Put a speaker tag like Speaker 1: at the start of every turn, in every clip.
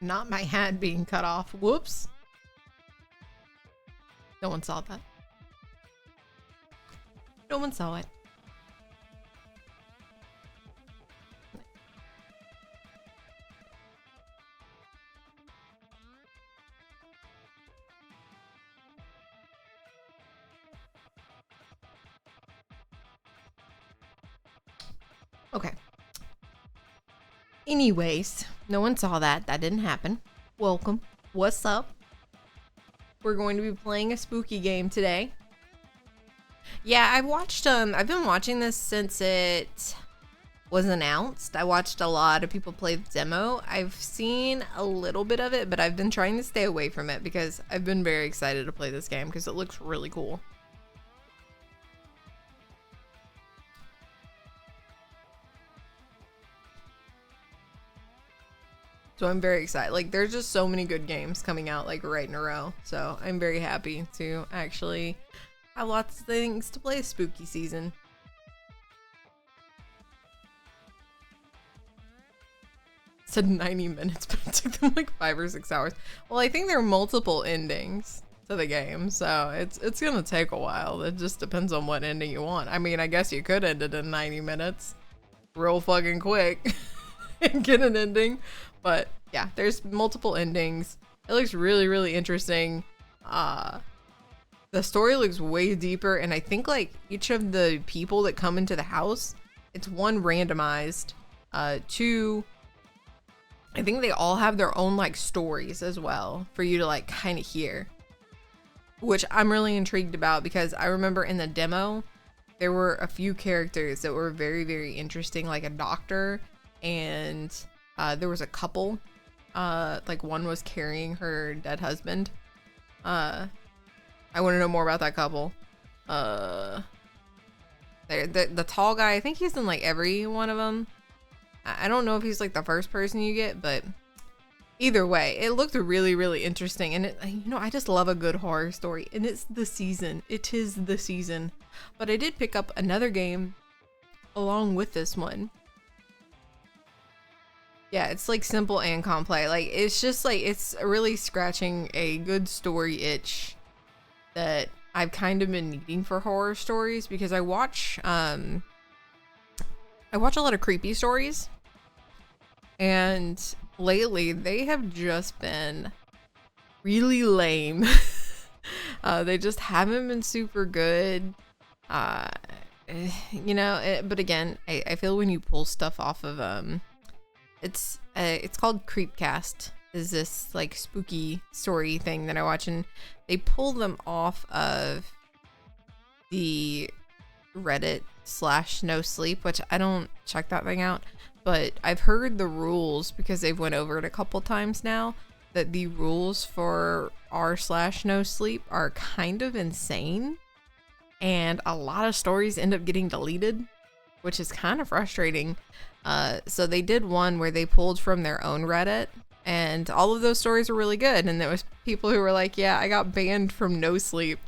Speaker 1: Not my hat being cut off. Whoops. No one saw that. No one saw it. Okay. Anyways, no one saw that. That didn't happen. Welcome. What's up? We're going to be playing a spooky game today. Yeah, I've been watching this since it was announced. I watched a lot of people play the demo. I've seen a little bit of it, but I've been trying to stay away from it because I've been very excited to play this game because it looks really cool. So I'm very excited. Like, there's just so many good games coming out, like, right in a row. So I'm very happy to actually have lots of things to play spooky season. It said 90 minutes, but it took them like 5 or 6 hours. Well, I think there are multiple endings to the game, so it's gonna take a while. It just depends on what ending you want. I mean, I guess you could end it in 90 minutes real fucking quick and get an ending. But yeah, there's multiple endings. It looks really, really interesting. The story looks way deeper, and I think like each of the people that come into the house, it's one randomized, two, I think they all have their own like stories as well for you to like kind of hear, which I'm really intrigued about because I remember in the demo there were a few characters that were very, very interesting, like a doctor, and there was a couple, like one was carrying her dead husband. I want to know more about that couple. The tall guy, I think he's in like every one of them. I don't know if he's like the first person you get, but either way, it looked really, really interesting. And I just love a good horror story, and it's the season. It is the season. But I did pick up another game along with this one. Yeah, it's like simple and complex. Like, it's just like, it's really scratching a good story itch that I've kind of been needing for horror stories, because I watch a lot of creepy stories, and lately they have just been really lame. They just haven't been super good. But again, I feel when you pull stuff off of it's called Creepcast, is this like spooky story thing that I watch, and they pull them off of the Reddit / No Sleep, which I don't check that thing out, but I've heard the rules, because they've went over it a couple times now, that the rules for r / No Sleep are kind of insane, and a lot of stories end up getting deleted, which is kind of frustrating. So they did one where they pulled from their own Reddit, and all of those stories were really good. And there was people who were like, yeah, I got banned from No Sleep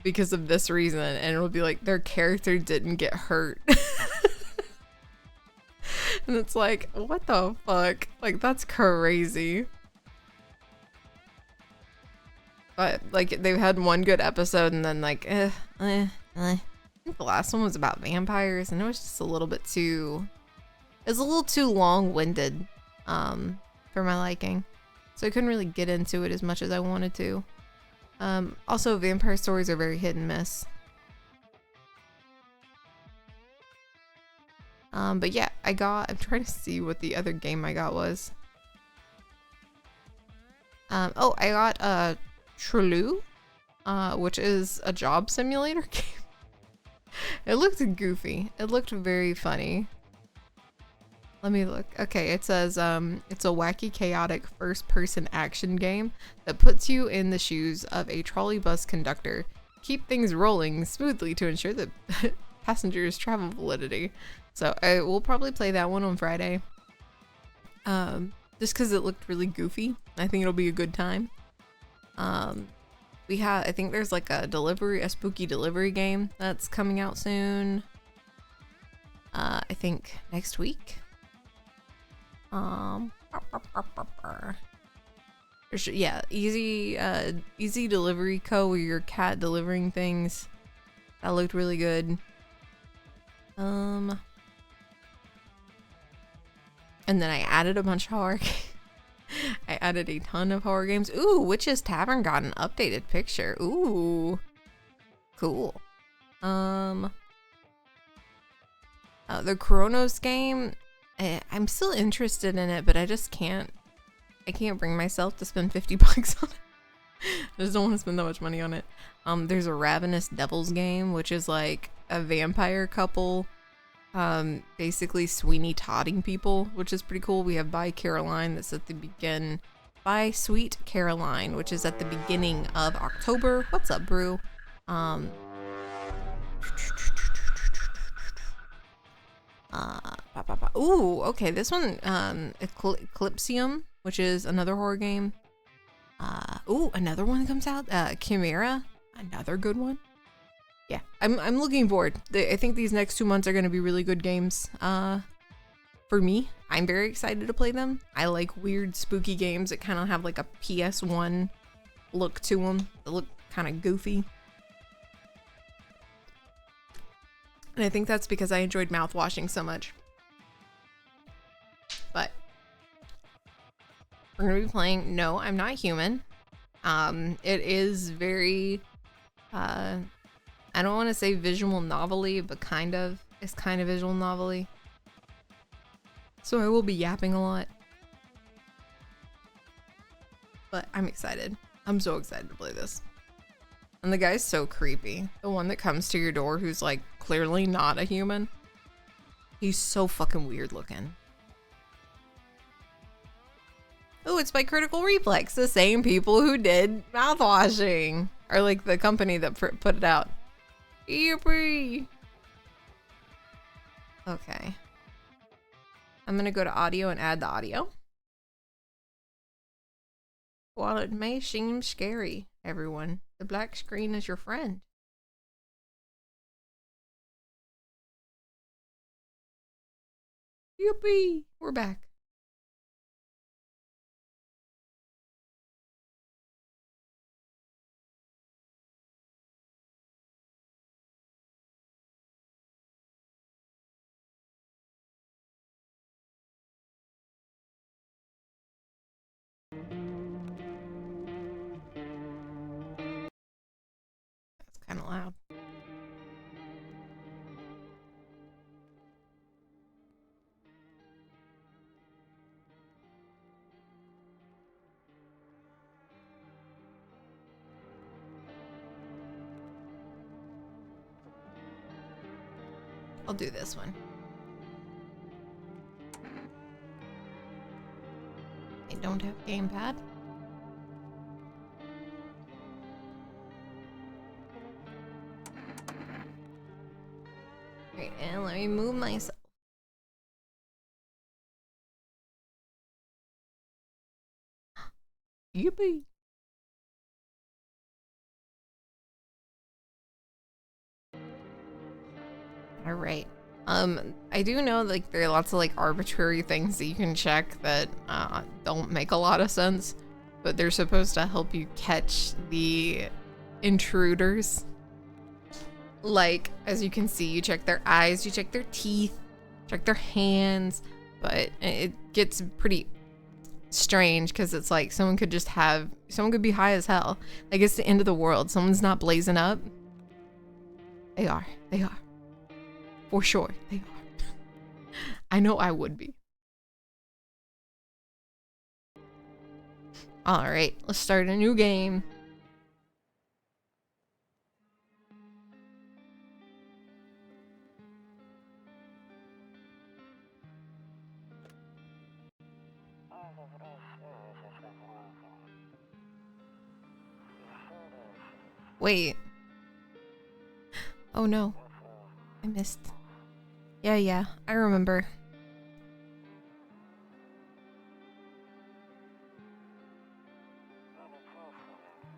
Speaker 1: because of this reason. And it'll be like their character didn't get hurt. And it's like, what the fuck? Like, that's crazy. But like, they've had one good episode, and then like, I think the last one was about vampires, and it was just a little bit too, it was a little too long-winded for my liking, so I couldn't really get into it as much as I wanted to. Also, vampire stories are very hit and miss. But yeah, I'm trying to see what the other game I got was. I got Treleu, which is a job simulator game. It looked goofy. It looked very funny. Let me look. Okay, it says it's a wacky, chaotic first-person action game that puts you in the shoes of a trolley bus conductor. Keep things rolling smoothly to ensure that passengers' travel validity. So I will probably play that one on Friday. Just because it looked really goofy. I think it'll be a good time. I think there's like a spooky delivery game that's coming out soon. I think next week. Yeah, Easy Delivery Co. where your cat delivering things. That looked really good. And then I added a bunch of horror. I added a ton of horror games. Ooh, Witch's Tavern got an updated picture. Ooh, cool. The Chronos game, I'm still interested in it, but I just can't. I can't bring myself to spend 50 bucks on it. I just don't want to spend that much money on it. There's a Ravenous Devils game, which is like a vampire couple, basically Sweeney Todding people, which is pretty cool. We have By Caroline that's at the begin. By Sweet Caroline, which is at the beginning of October. What's up, Brew? Ooh, okay, this one, Eclipsium, which is another horror game. Ooh, another one comes out. Chimera, another good one. Yeah, I'm looking forward. I think these next 2 months are going to be really good games. For me, I'm very excited to play them. I like weird, spooky games that kind of have like a PS1 look to them. They look kind of goofy. And I think that's because I enjoyed mouthwashing so much. But we're gonna be playing No, I'm Not Human. It is very, I don't want to say visual novel-y, but kind of. It's kind of visual novel-y. So I will be yapping a lot. But I'm excited. I'm so excited to play this. And the guy's so creepy. The one that comes to your door who's like clearly not a human. He's so fucking weird looking. Oh, it's by Critical Reflex, the same people who did mouthwashing. Or like the company that put it out. Yippee! Okay. I'm gonna go to audio and add the audio. While it may seem scary, everyone, the black screen is your friend. Yippee! We're back. That's kind of loud. I'll do this one. I don't have gamepad. Alright, and let me move myself. Yippee! Alright. I do know like there are lots of like arbitrary things that you can check that don't make a lot of sense, but they're supposed to help you catch the intruders. Like, as you can see, you check their eyes, you check their teeth, check their hands, but it gets pretty strange because it's like someone could be high as hell. Like it's the end of the world. Someone's not blazing up. They are. For sure, they are. I know I would be. Alright, let's start a new game. Wait. Oh no. I missed. Yeah, I remember.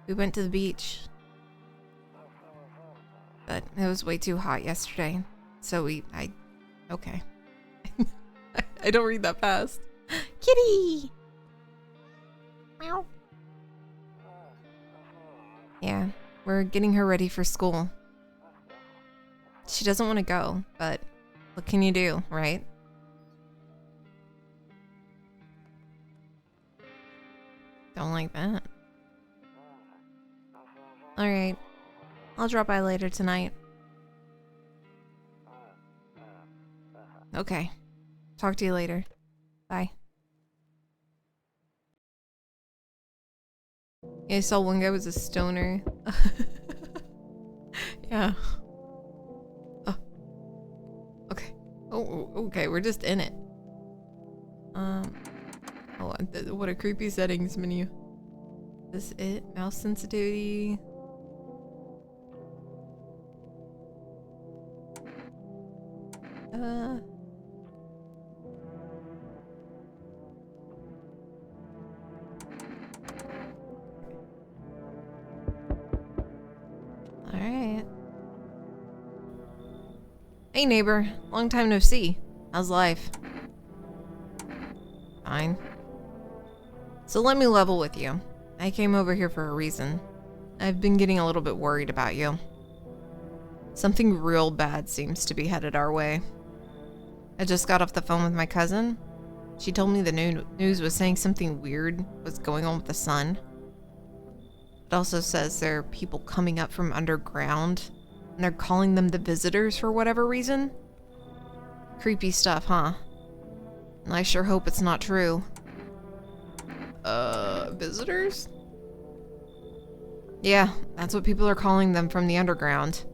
Speaker 1: We went to the beach. But it was way too hot yesterday. So okay. I don't read that fast. Kitty! Meow. Yeah, we're getting her ready for school. She doesn't want to go, but what can you do, right? Don't like that. Alright, I'll drop by later tonight. Okay, talk to you later. Bye. Yeah, I saw one guy was a stoner. Yeah. Oh. Okay. Oh, okay, we're just in it. Oh, what a creepy settings menu. Is this it? Mouse sensitivity. Alright. Hey neighbor, long time no see. How's life? Fine. So let me level with you. I came over here for a reason. I've been getting a little bit worried about you. Something real bad seems to be headed our way. I just got off the phone with my cousin. She told me the news was saying something weird was going on with the sun. It also says there are people coming up from underground, and they're calling them the visitors for whatever reason. Creepy stuff, huh? And I sure hope it's not true. Visitors? Yeah, that's what people are calling them from the underground.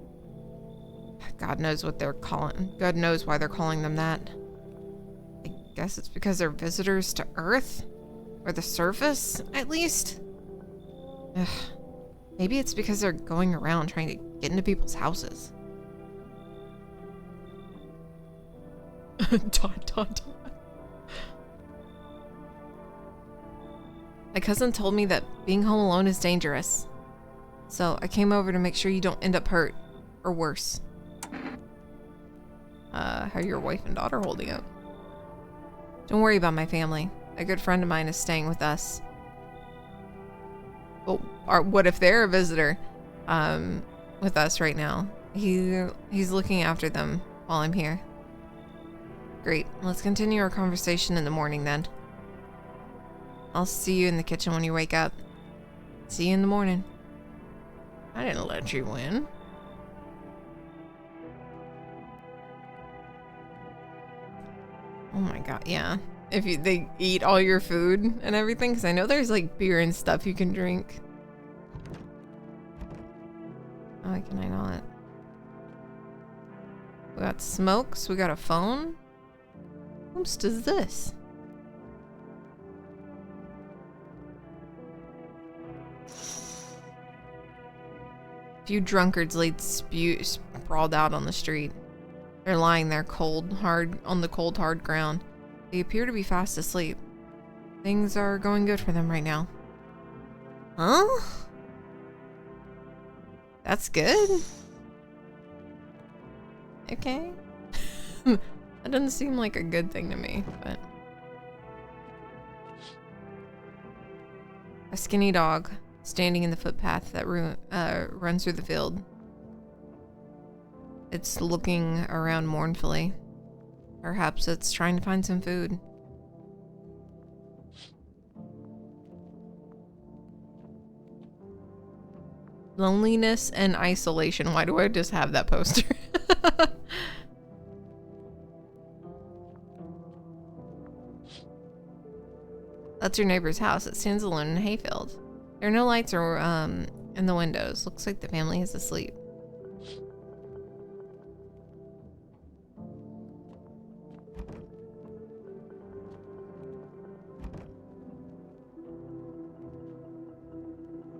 Speaker 1: God knows what they're calling. God knows why they're calling them that. I guess it's because they're visitors to Earth? Or the surface, at least? Ugh. Maybe it's because they're going around trying to get into people's houses. Dot, dot, dot. My cousin told me that being home alone is dangerous. So I came over to make sure you don't end up hurt. Or worse. How are your wife and daughter holding up? Don't worry about my family. A good friend of mine is staying with us. Well, what if they're a visitor with us right now? He's looking after them while I'm here. Great. Let's continue our conversation in the morning then. I'll see you in the kitchen when you wake up. See you in the morning. I didn't let you win. Oh my god, yeah. If they eat all your food and everything, because I know there's like beer and stuff you can drink. Why can I not? We got smokes, we got a phone. Whomst is this? A few drunkards laid sprawled out on the street. They're lying there on the cold, hard ground. They appear to be fast asleep. Things are going good for them right now. Huh? That's good. Okay. That doesn't seem like a good thing to me, but... A skinny dog standing in the footpath that runs through the field. It's looking around mournfully. Perhaps it's trying to find some food. Loneliness and isolation. Why do I just have that poster? That's your neighbor's house. It stands alone in a hayfield. There are no lights or in the windows. Looks like the family is asleep.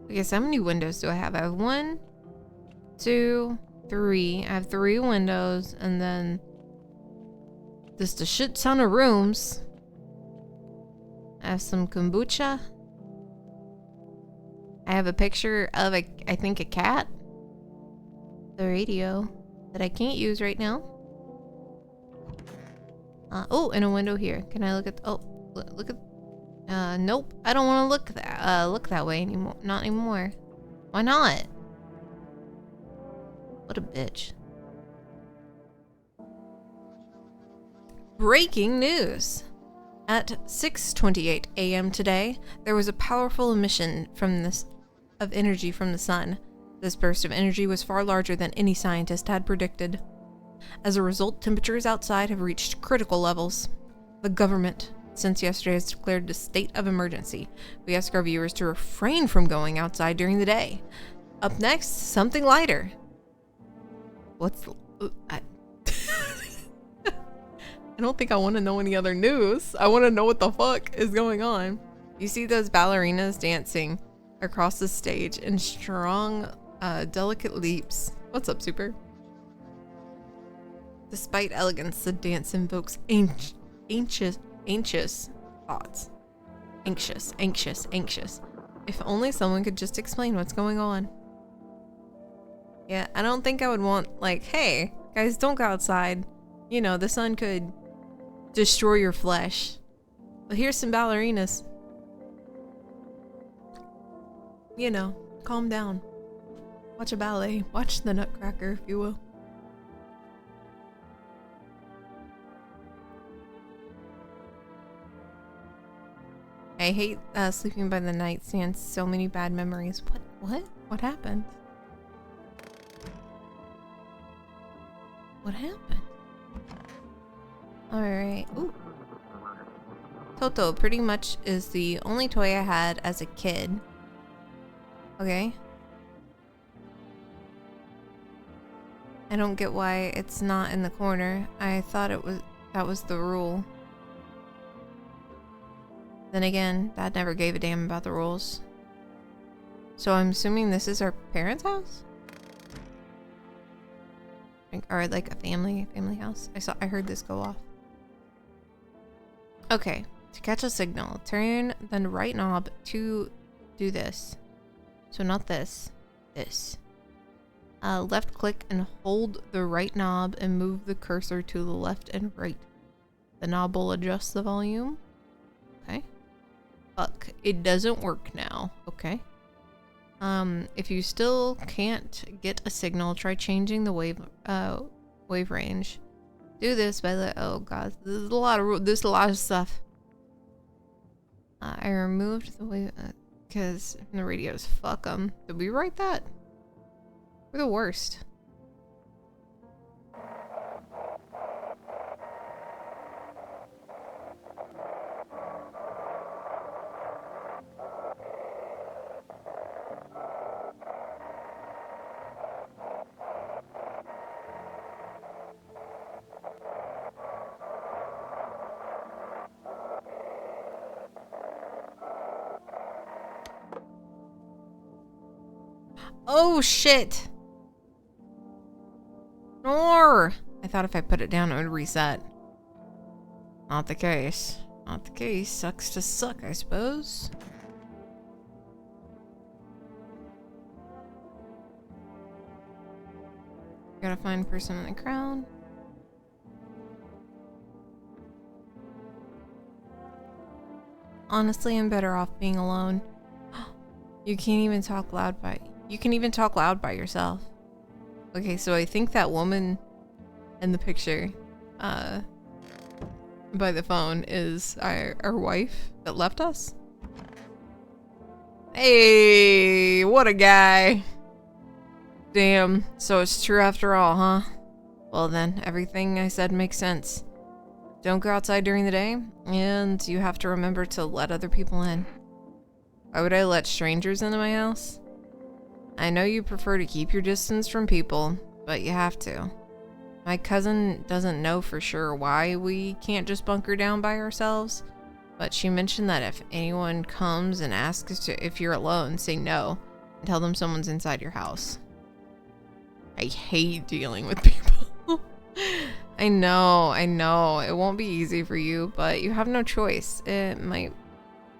Speaker 1: I guess how many windows do I have? I have 1, 2, 3. I have 3 windows, and then just a shit ton of rooms. I have some kombucha. I have a picture of I think a cat. The radio that I can't use right now. Oh, and a window here. Can I look at? Oh, look at. Nope. I don't want to look that way anymore. Not anymore. Why not? What a bitch. Breaking news. At 6:28 a.m. today, there was a powerful emission of energy from the sun. This burst of energy was far larger than any scientist had predicted. As a result, temperatures outside have reached critical levels. The government, since yesterday, has declared a state of emergency. We ask our viewers to refrain from going outside during the day. Up next, something lighter. I don't think I want to know any other news. I want to know what the fuck is going on. You see those ballerinas dancing across the stage in strong, delicate leaps. What's up, Super? Despite elegance, the dance invokes anxious thoughts. Anxious. If only someone could just explain what's going on. Yeah, I don't think I would want, like, hey, guys, don't go outside. You know, the sun could destroy your flesh. But here's some ballerinas. You know, calm down. Watch a ballet. Watch the Nutcracker, if you will. I hate sleeping by the nightstand. So many bad memories. What happened? What happened? Alright. Ooh. Toto pretty much is the only toy I had as a kid. Okay. I don't get why it's not in the corner. I thought that was the rule. Then again, Dad never gave a damn about the rules. So I'm assuming this is our parents' house? Or like a family house. I heard this go off. Okay, to catch a signal, turn the right knob to do this. So not this. This. Left click and hold the right knob and move the cursor to the left and right. The knob will adjust the volume. Okay. Fuck, it doesn't work now. Okay. If you still can't get a signal, try changing the wave range. Do this by the oh god, this is a lot of stuff. I removed the wave because the radios. Fuck them. Did we write that? We're the worst. Oh shit! Nor! I thought if I put it down it would reset. Not the case. Not the case. Sucks to suck, I suppose. Gotta find person in the crowd. Honestly, I'm better off being alone. You can't even talk loud by... You can even talk loud by yourself. Okay, so I think that woman in the picture by the phone is our wife that left us. Hey, what a guy. Damn, so it's true after all, huh? Well then, everything I said makes sense. Don't go outside during the day, and you have to remember to let other people in. Why would I let strangers into my house? I know you prefer to keep your distance from people, but you have to. My cousin doesn't know for sure why we can't just bunker down by ourselves, but she mentioned that if anyone comes and asks if you're alone, say no, and tell them someone's inside your house. I hate dealing with people. I know, it won't be easy for you, but you have no choice. It might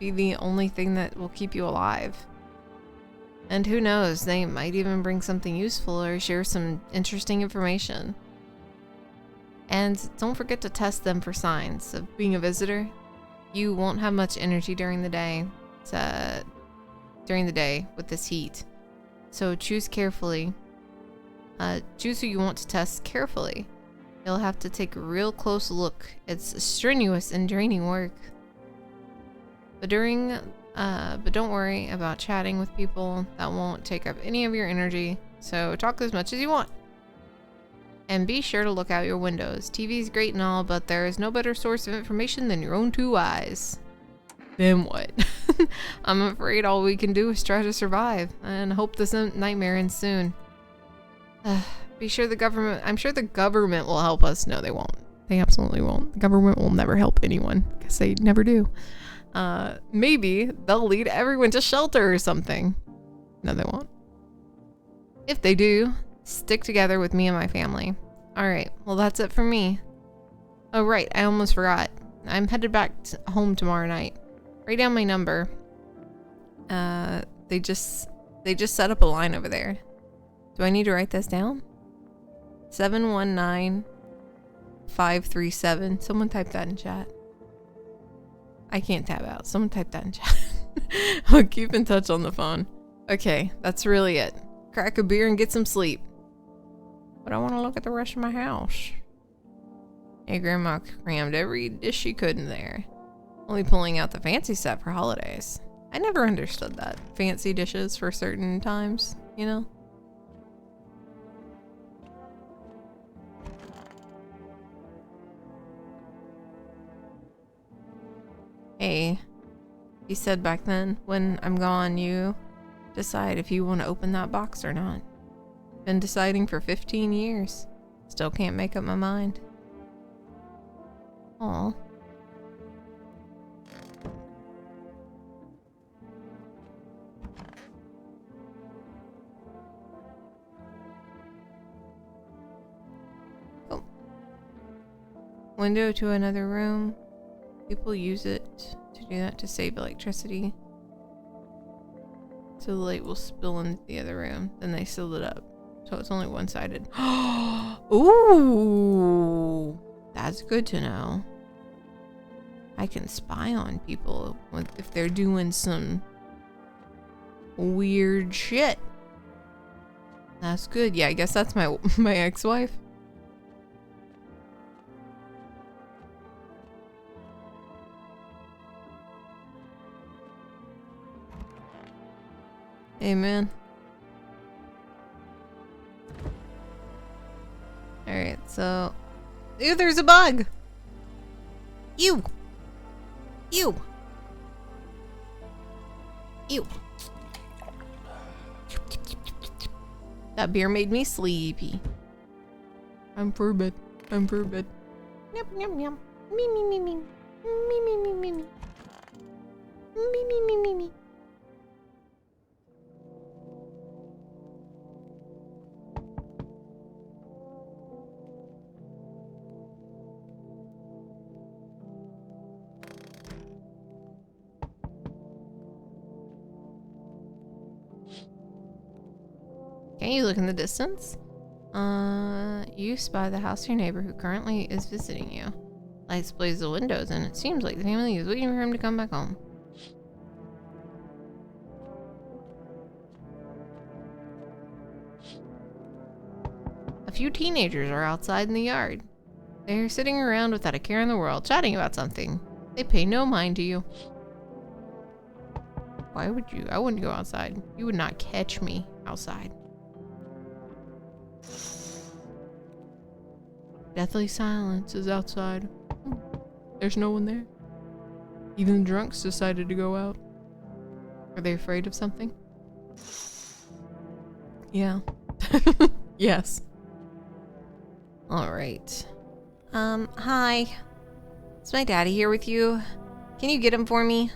Speaker 1: be the only thing that will keep you alive. And who knows, they might even bring something useful or share some interesting information. And don't forget to test them for signs of being a visitor. You won't have much energy during the day. During the day with this heat. So choose carefully. Choose who you want to test carefully. You'll have to take a real close look. It's strenuous and draining work. But don't worry about chatting with people. That won't take up any of your energy. So talk as much as you want. And be sure to look out your windows. TV's great and all, but there is no better source of information than your own two eyes. Then what? I'm afraid all we can do is try to survive and hope this nightmare ends soon. I'm sure the government will help us. No, they won't. They absolutely won't. The government will never help anyone because they never do. Maybe they'll lead everyone to shelter or something. No, they won't. If they do, stick together with me and my family. All right. Well, that's it for me. Oh, right. I almost forgot. I'm headed back home tomorrow night. Write down my number. They just set up a line over there. Do I need to write this down? 719-537. Someone type that in chat. I can't tab out. Someone type that in chat. I'll keep in touch on the phone. Okay, that's really it. Crack a beer and get some sleep. But I want to look at the rest of my house. Hey, Grandma crammed every dish she could in there. Only pulling out the fancy stuff for holidays. I never understood that. Fancy dishes for certain times, you know? Hey, you said back then, when I'm gone, you decide if you want to open that box or not. Been deciding for 15 years. Still can't make up my mind. Aw. Window to another room. People use it to do that to save electricity. So the light will spill into the other room. Then they seal it up. So it's only one-sided. Ooh! That's good to know. I can spy on people if they're doing some weird shit. That's good. Yeah, I guess that's my ex-wife. Amen. Alright, so... Ew, there's a bug! Ew! Ew! Ew! That beer made me sleepy. I'm for bed. I'm for bed. Yum, yum, yum. Me, me, me, me. Me, me, me, me, me. Me, me, me, me, me. Can you look in the distance? You spy the house of your neighbor who currently is visiting you. Lights blaze the windows, and it seems like the family is waiting for him to come back home. A few teenagers are outside in the yard. They're sitting around without a care in the world, chatting about something. They pay no mind to you. Why would you? I wouldn't go outside. You would not catch me outside. Deathly silence is outside. There's no one there. Even the drunks decided to go out. Are they afraid of something? Yeah. Yes. Alright. Hi. Is my daddy here with you? Can you get him for me?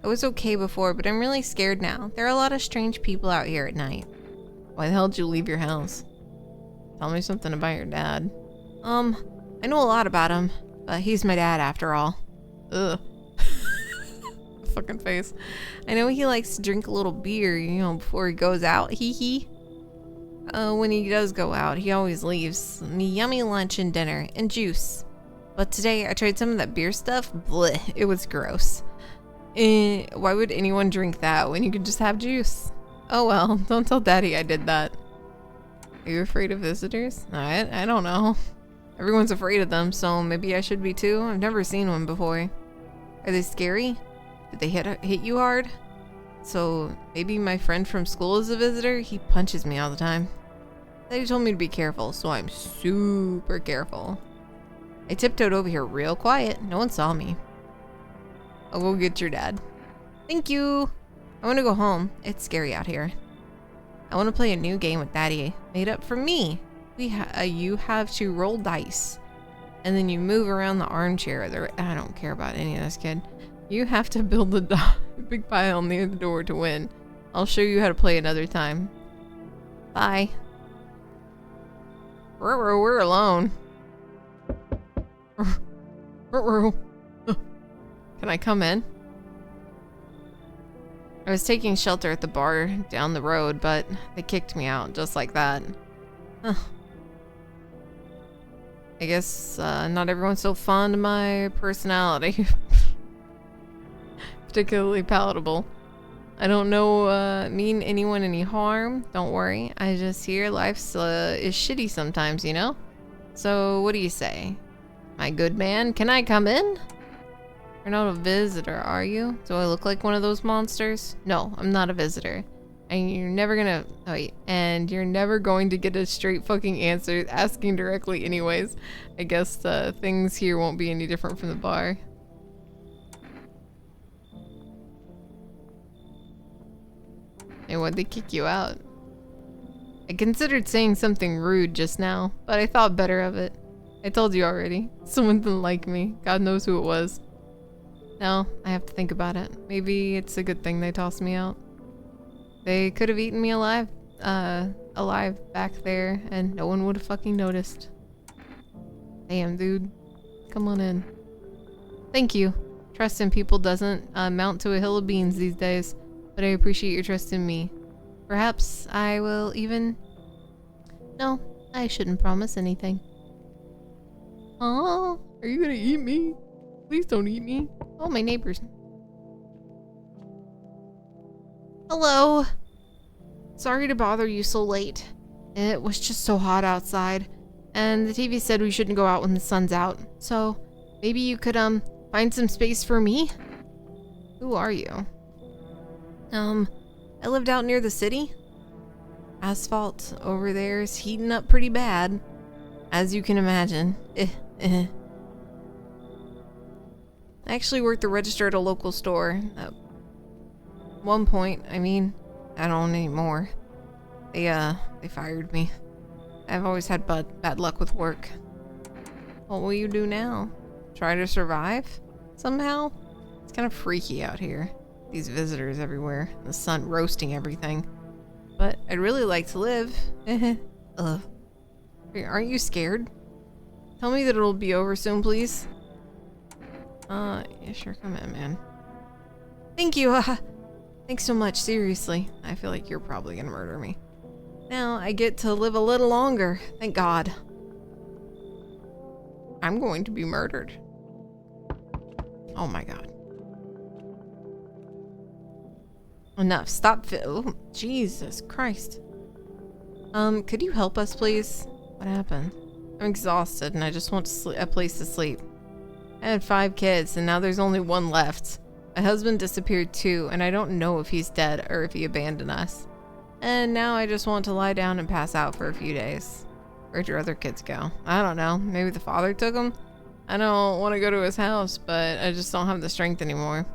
Speaker 1: I was okay before, but I'm really scared now. There are a lot of strange people out here at night. Why the hell did you leave your house? Tell me something about your dad. I know a lot about him, but he's my dad after all. Ugh. Fucking face. I know he likes to drink a little beer, you know, before he goes out. Hee hee. When he does go out, he always leaves me yummy lunch and dinner and juice. But today I tried some of that beer stuff. Blech, it was gross. Why would anyone drink that when you could just have juice? Oh well, don't tell Daddy I did that. Are you afraid of visitors? I don't know. Everyone's afraid of them, so maybe I should be too. I've never seen one before. Are they scary? Did they hit you hard? So maybe my friend from school is a visitor? He punches me all the time. Daddy told me to be careful, so I'm super careful. I tiptoed over here real quiet. No one saw me. I'll go get your dad. Thank you. I want to go home. It's scary out here. I want to play a new game with Daddy, made up for me. You have to roll dice, and then you move around the armchair. I don't care about any of this, kid. You have to build a big pile near the door to win. I'll show you how to play another time. Bye. We're alone. Can I come in? I was taking shelter at the bar down the road, but they kicked me out just like that. Huh. I guess not everyone's so fond of my personality. Particularly palatable. I don't know mean anyone any harm. Don't worry. I just hear life's is shitty sometimes, you know? So what do you say? My good man, can I come in? You're not a visitor, are you? Do I look like one of those monsters? No, I'm not a visitor. And you're never gonna... Oh, wait. And you're never going to get a straight fucking answer asking directly anyways. I guess things here won't be any different from the bar. And why'd they kick you out? I considered saying something rude just now, but I thought better of it. I told you already. Someone didn't like me. God knows who it was. No, I have to think about it. Maybe it's a good thing they tossed me out. They could have eaten me alive back there, and no one would have fucking noticed. Damn, dude. Come on in. Thank you. Trust in people doesn't amount to a hill of beans these days, but I appreciate your trust in me. Perhaps I will even... No, I shouldn't promise anything. Oh, are you gonna eat me? Please don't eat me. Oh, my neighbors. Hello. Sorry to bother you so late. It was just so hot outside, and the TV said we shouldn't go out when the sun's out. So maybe you could find some space for me? Who are you? I lived out near the city. Asphalt over there is heating up pretty bad, as you can imagine. I actually worked the register at a local store. At one point, I mean, I don't anymore. They fired me. I've always had bad luck with work. What will you do now? Try to survive? Somehow? It's kind of freaky out here. These visitors everywhere. The sun roasting everything. But I'd really like to live. Ugh. Aren't you scared? Tell me that it'll be over soon, please. Yeah, sure. Come in, man. Thank you. Thanks so much. Seriously. I feel like you're probably gonna murder me. Now I get to live a little longer. Thank God. I'm going to be murdered. Oh my God. Enough. Stop. Oh, Jesus Christ. Could you help us, please? What happened? I'm exhausted and I just want a place to sleep. I had 5 kids and now there's only 1 left. My husband disappeared too, and I don't know if he's dead or if he abandoned us. And now I just want to lie down and pass out for a few days. Where'd your other kids go? I don't know. Maybe the father took them? I don't want to go to his house, but I just don't have the strength anymore.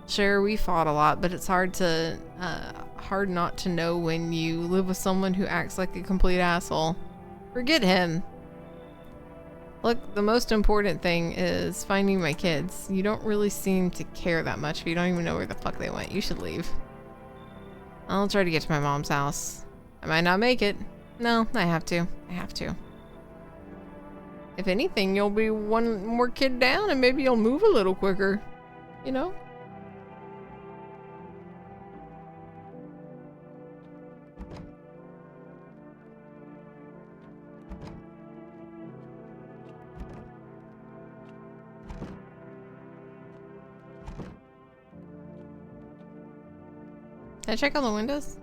Speaker 1: Sure, we fought a lot, but it's hard not to know when you live with someone who acts like a complete asshole. Forget him. Look, the most important thing is finding my kids. You don't really seem to care that much if you don't even know where the fuck they went. You should leave. I'll try to get to my mom's house. I might not make it. No, I have to. I have to. If anything, you'll be 1 more kid down and maybe you'll move a little quicker. You know? Can I check all the windows?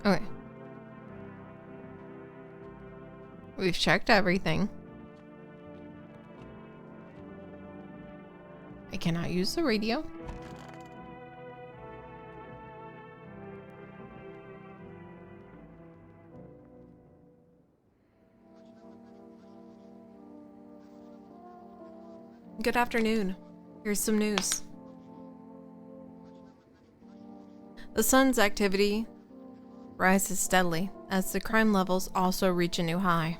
Speaker 1: Okay. We've checked everything. I cannot use the radio. Good afternoon. Here's some news. The sun's activity rises steadily as the crime levels also reach a new high.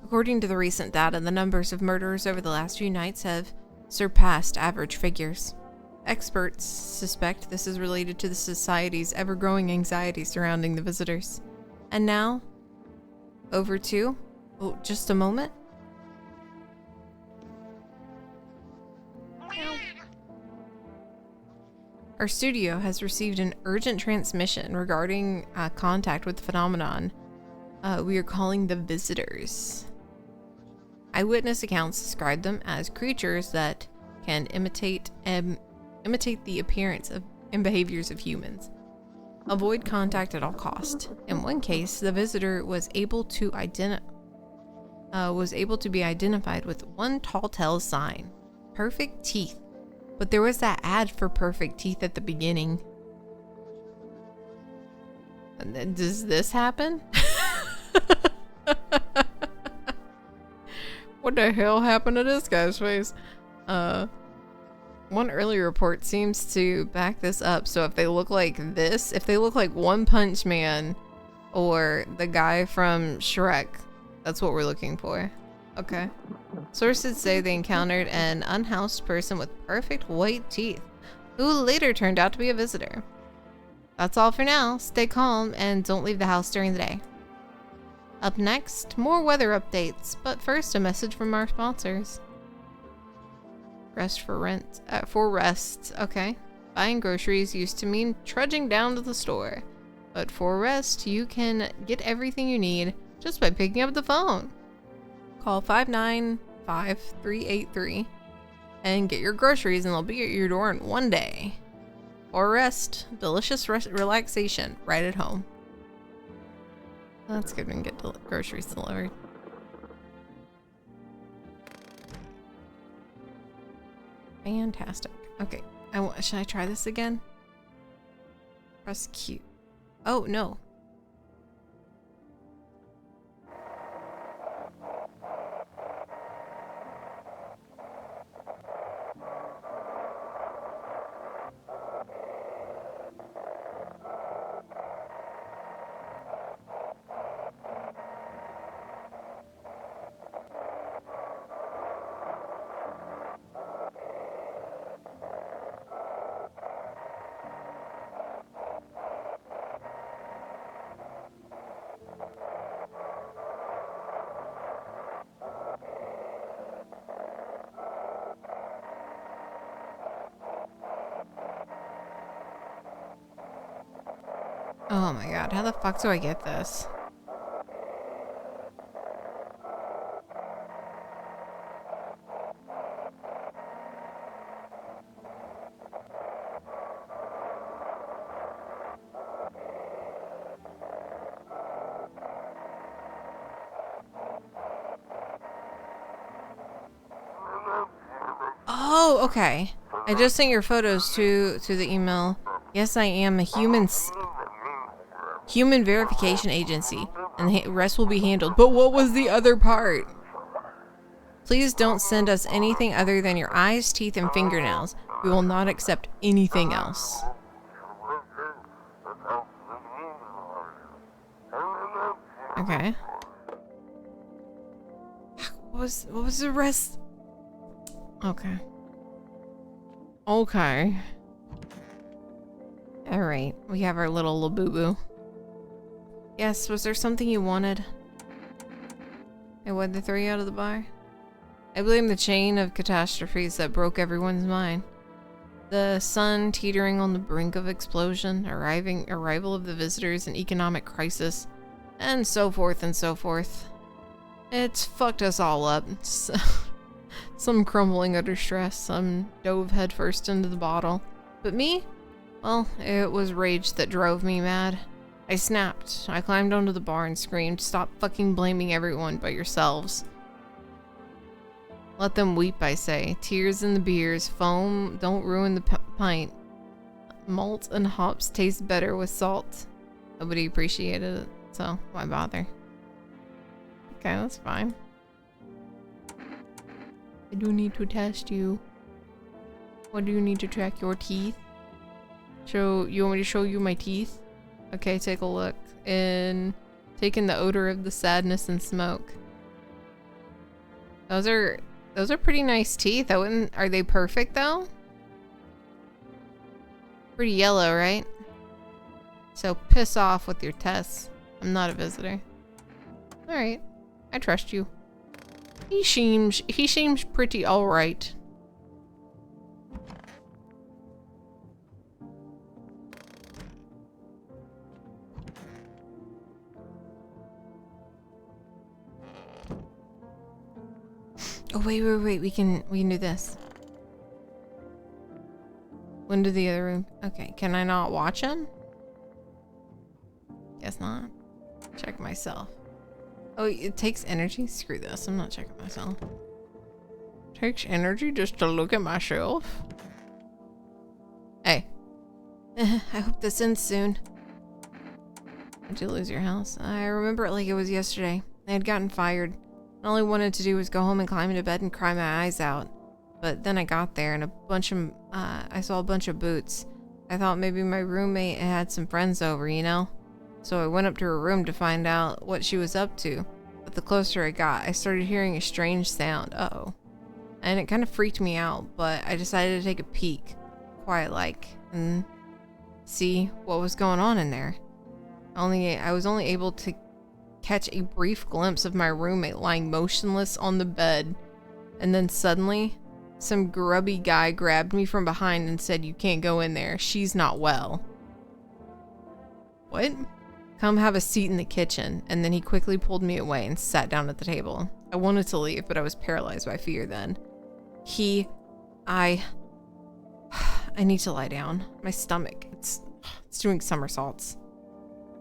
Speaker 1: According to the recent data, the numbers of murders over the last few nights have surpassed average figures. Experts suspect this is related to the society's ever-growing anxiety surrounding the visitors. And now, over to... Oh, just a moment. Our studio has received an urgent transmission regarding contact with the phenomenon we are calling the visitors. Eyewitness accounts describe them as creatures that can imitate the appearance of and behaviors of humans. Avoid contact at all cost. In one case, the visitor was able to be identified with one tall tale sign: perfect teeth. But there was that ad for perfect teeth at the beginning. And then, does this happen? What the hell happened to this guy's face? One early report seems to back this up. So if they look like this, if they look like One Punch Man or the guy from Shrek, that's what we're looking for. Okay. Sources say they encountered an unhoused person with perfect white teeth, who later turned out to be a visitor. That's all for now. Stay calm and don't leave the house during the day. Up next, more weather updates, but first a message from our sponsors. Rest for rent. For rest, okay. Buying groceries used to mean trudging down to the store, but for rest, you can get everything you need just by picking up the phone. Call 595-383 and get your groceries, and they'll be at your door in one day. For rest, delicious relaxation right at home. That's good. We can get groceries delivered. Fantastic. Okay. Should I try this again? Press Q. Oh, no. Oh my god, how the fuck do I get this? Oh, okay. I just sent your photos to the email. Yes, I am a human verification agency, and the rest will be handled. But what was the other part? Please don't send us anything other than your eyes, teeth, and fingernails. We will not accept anything else. Okay. What was the rest? Okay. Okay. Alright, we have our little Labubu. Yes, was there something you wanted? And why'd they throw you out of the bar? I blame the chain of catastrophes that broke everyone's mind. The sun teetering on the brink of explosion, arrival of the visitors, an economic crisis, and so forth and so forth. It's fucked us all up. Some crumbling under stress, some dove headfirst into the bottle. But me? Well, it was rage that drove me mad. I snapped. I climbed onto the bar and screamed, "Stop fucking blaming everyone but yourselves. Let them weep, I say. Tears in the beers. Foam don't ruin the pint. Malt and hops taste better with salt." Nobody appreciated it, so why bother? Okay, that's fine. I do need to test you. What do you need to track your teeth? You want me to show you my teeth? Okay, take a look. Taking the odor of the sadness and smoke. Those are pretty nice teeth. Are they perfect though? Pretty yellow, right? So piss off with your tests. I'm not a visitor. Alright. I trust you. He seems pretty alright. Oh wait, we can do this. Window the other room. Okay, can I not watch him? Guess not. Check myself. Oh, it takes energy? Screw this, I'm not checking myself. Takes energy just to look at myself? Hey. I hope this ends soon. Did you lose your house? I remember it like it was yesterday. I had gotten fired. All I wanted to do was go home and climb into bed and cry my eyes out. But then I got there and I saw a bunch of boots. I thought maybe my roommate had some friends over, you know? So I went up to her room to find out what she was up to. But the closer I got, I started hearing a strange sound. Uh-oh. And it kind of freaked me out, but I decided to take a peek, quiet-like, and see what was going on in there. I was only able to catch a brief glimpse of my roommate lying motionless on the bed. And then suddenly, some grubby guy grabbed me from behind and said, "You can't go in there. She's not well." What? "Come have a seat in the kitchen." And then he quickly pulled me away and sat down at the table. I wanted to leave, but I was paralyzed by fear then. I need to lie down. My stomach, it's doing somersaults.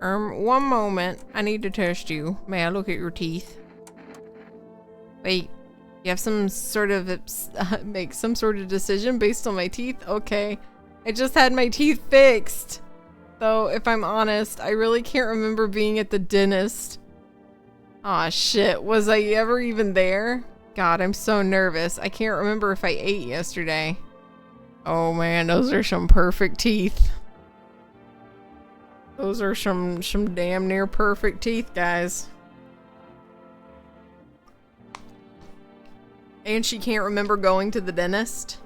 Speaker 1: One moment. I need to test you. May I look at your teeth? Wait, you have some sort of, make some sort of decision based on my teeth? Okay. I just had my teeth fixed. Though, if I'm honest, I really can't remember being at the dentist. Aw, shit. Was I ever even there? God, I'm so nervous. I can't remember if I ate yesterday. Oh man, those are some perfect teeth. Those are some damn near perfect teeth, guys. And she can't remember going to the dentist?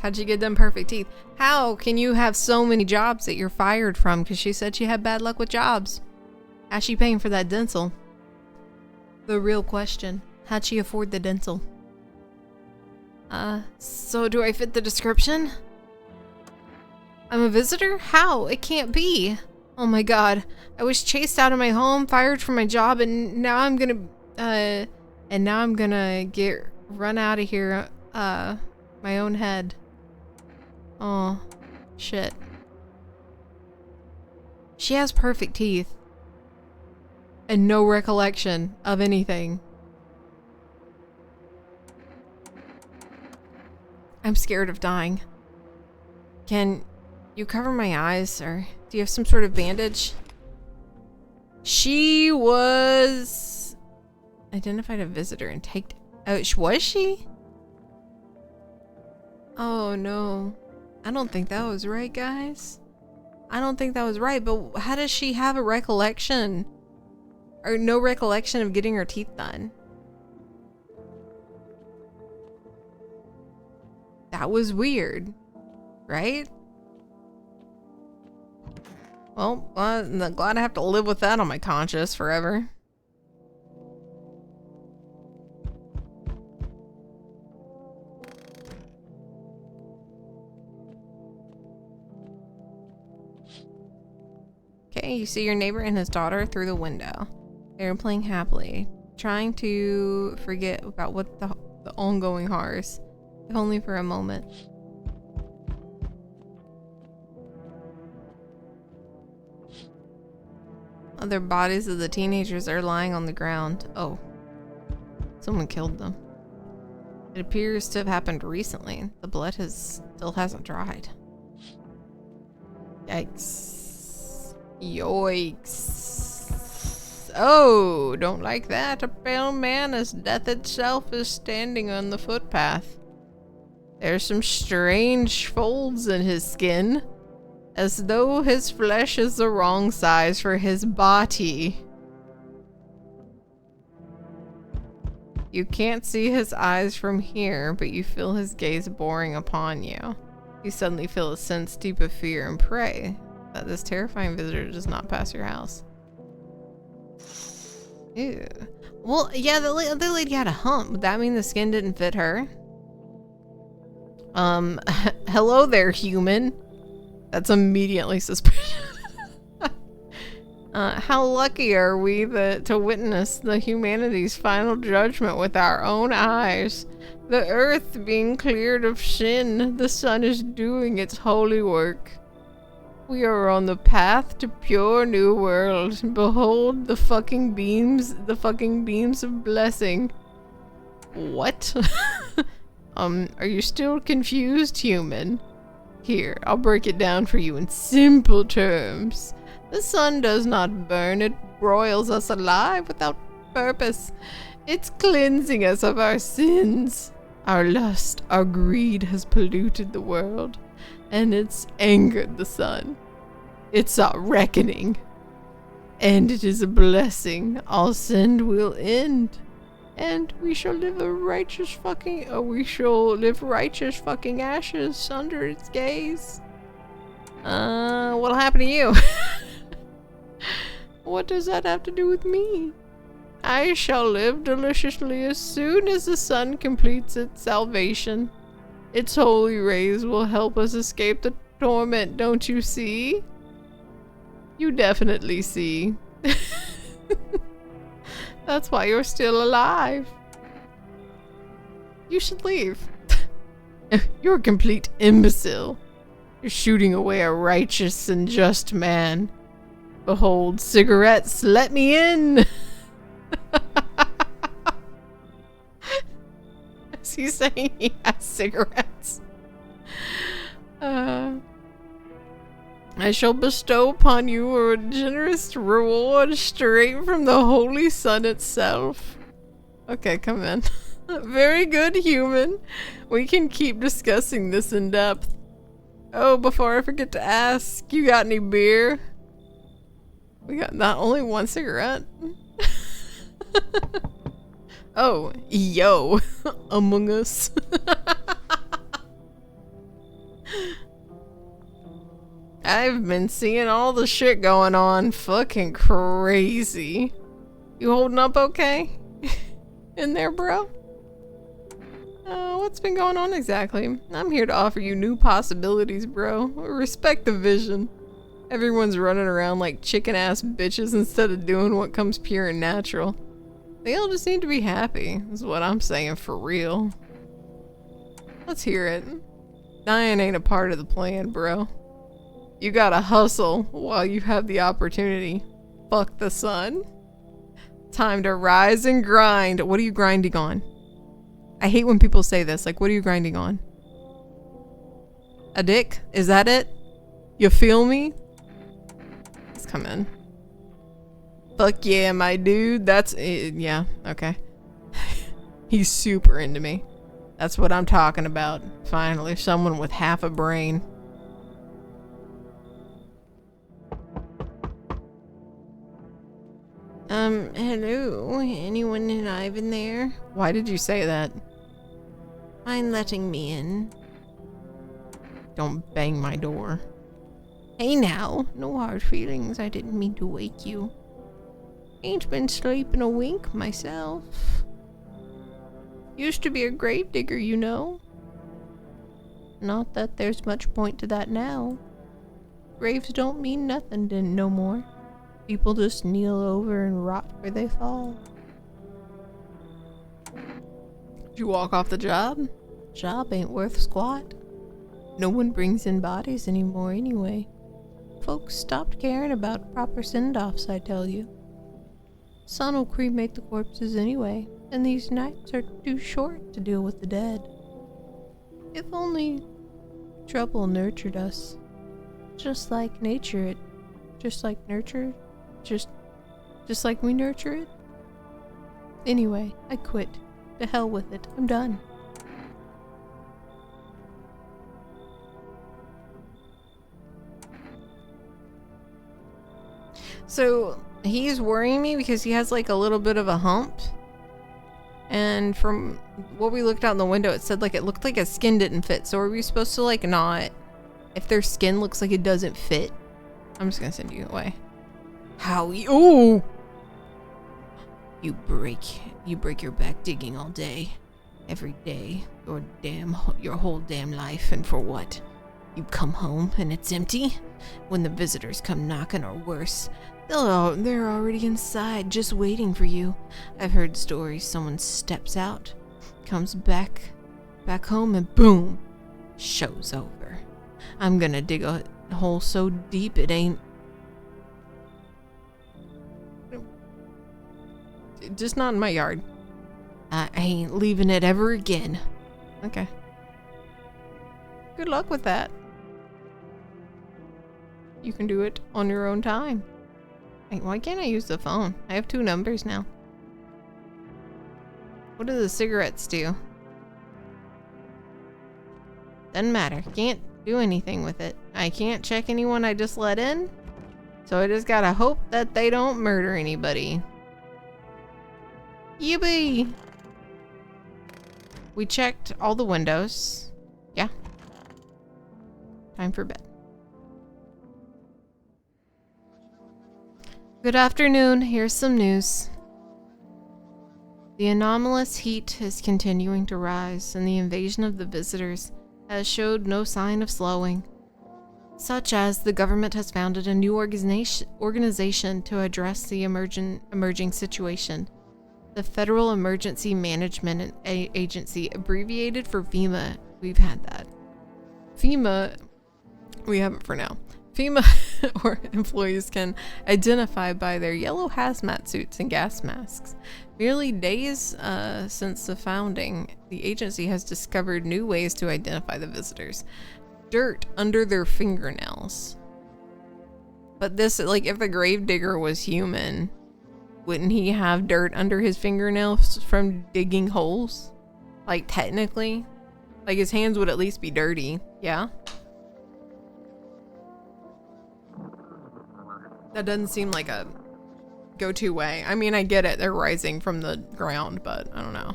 Speaker 1: How'd you get them perfect teeth? How can you have so many jobs that you're fired from? Because she said she had bad luck with jobs. How's she paying for that dental? The real question. How'd she afford the dental? So do I fit the description? I'm a visitor? How? It can't be. Oh my god. I was chased out of my home, fired from my job, and now I'm gonna get run out of here, my own head. Oh, shit. She has perfect teeth. And no recollection of anything. I'm scared of dying. Can you cover my eyes, or do you have some sort of bandage? She was identified a visitor and taked. Oh, was she? Oh no. I don't think that was right, guys. I don't think that was right, but how does she have a recollection? Or no recollection of getting her teeth done? That was weird, right? Well, I'm glad I have to live with that on my conscience forever. Hey, you see your neighbor and his daughter through the window. They're playing happily, trying to forget about what the ongoing horrors, if only for a moment. Other bodies of the teenagers are lying on the ground. Oh. Someone killed them. It appears to have happened recently. The blood still hasn't dried. Yikes. Yoicks. Oh, don't like that. A pale man as death itself is standing on the footpath. There's some strange folds in his skin, as though his flesh is the wrong size for his body. You can't see his eyes from here, but you feel his gaze boring upon you. You suddenly feel a sense deep of fear and pray that this terrifying visitor does not pass your house. Ew. Well, yeah, the other lady had a hump. Would that mean the skin didn't fit her? Hello there, human. That's immediately suspicious. How lucky are we to witness the humanity's final judgment with our own eyes? The earth being cleared of sin, the sun is doing its holy work. We are on the path to pure new world. Behold the fucking beams of blessing. What? Are you still confused, human? Here, I'll break it down for you in simple terms. The sun does not burn, it broils us alive without purpose. It's cleansing us of our sins. Our lust, our greed has polluted the world, and it's angered the sun. It's our reckoning, and it is a blessing. All sin will end, and we shall live righteous fucking ashes under its gaze. What'll happen to you? What does that have to do with me? I shall live deliciously as soon as the sun completes its salvation. Its holy rays will help us escape the torment, don't you see? You definitely see. That's why you're still alive. You should leave. You're a complete imbecile. You're shooting away a righteous and just man. Behold, cigarettes, let me in! Is he saying he has cigarettes? I shall bestow upon you a generous reward straight from the holy sun itself. Okay, come in. Very good, human. We can keep discussing this in depth. Oh, before I forget to ask, you got any beer? We got not only one cigarette. Oh, yo, Among Us. I've been seeing all the shit going on. Fucking crazy. You holding up okay? In there, bro? What's been going on exactly? I'm here to offer you new possibilities, bro. Respect the vision. Everyone's running around like chicken-ass bitches instead of doing what comes pure and natural. They all just need to be happy, is what I'm saying for real. Let's hear it. Dying ain't a part of the plan, bro. You gotta hustle while you have the opportunity. Fuck the sun. Time to rise and grind. What are you grinding on? I hate when people say this. Like, what are you grinding on? A dick? Is that it? You feel me? Let's come in. Fuck yeah, my dude. That's it. Yeah, okay. He's super into me. That's what I'm talking about. Finally, someone with half a brain. Hello? Anyone alive in there? Why did you say that? Mind letting me in? Don't bang my door. Hey now, no hard feelings. I didn't mean to wake you. Ain't been sleeping a wink myself. Used to be a gravedigger, you know. Not that there's much point to that now. Graves don't mean nothing no more.
Speaker 2: People just kneel over and rot where they fall.
Speaker 1: Did you walk off the job?
Speaker 2: Job ain't worth squat. No one brings in bodies anymore anyway. Folks stopped caring about proper send-offs, I tell you. Sun'll cremate the corpses anyway, and these nights are too short to deal with the dead. If only trouble nurtured us. Just like nature it. Just like nurture. Just like we nurture it. Anyway, I quit. To hell with it. I'm done.
Speaker 1: So he's worrying me because he has like a little bit of a hump. And from what we looked out in the window, it said like it looked like his skin didn't fit. So are we supposed to like not, if their skin looks like it doesn't fit? I'm just gonna send you away. Howie, ooh! You break your back digging all day. Every day. Your whole damn life. And for what? You come home and it's empty? When the visitors come knocking or worse, they're already inside just waiting for you. I've heard stories someone steps out, comes back home and boom, show's over. I'm gonna dig a hole so deep it ain't... Just not in my yard. I ain't leaving it ever again. Okay. Good luck with that. You can do it on your own time. Wait, why can't I use the phone? I have 2 numbers now. What do the cigarettes do? Doesn't matter. Can't do anything with it. I can't check anyone I just let in. So I just gotta hope that they don't murder anybody. Yippee! We checked all the windows. Yeah. Time for bed. Good afternoon. Here's some news. The anomalous heat is continuing to rise, and the invasion of the visitors has showed no sign of slowing. Such as the government has founded a new organization to address the emerging situation. The Federal Emergency Management Agency, abbreviated for FEMA. We've had that. FEMA, we haven't for now. FEMA or employees can identify by their yellow hazmat suits and gas masks. Merely days since the founding, the agency has discovered new ways to identify the visitors. Dirt under their fingernails. But this, like, if the gravedigger was human, wouldn't he have dirt under his fingernails from digging holes? Like, technically? Like, his hands would at least be dirty, yeah? That doesn't seem like a go-to way. I mean, I get it, they're rising from the ground, but I don't know.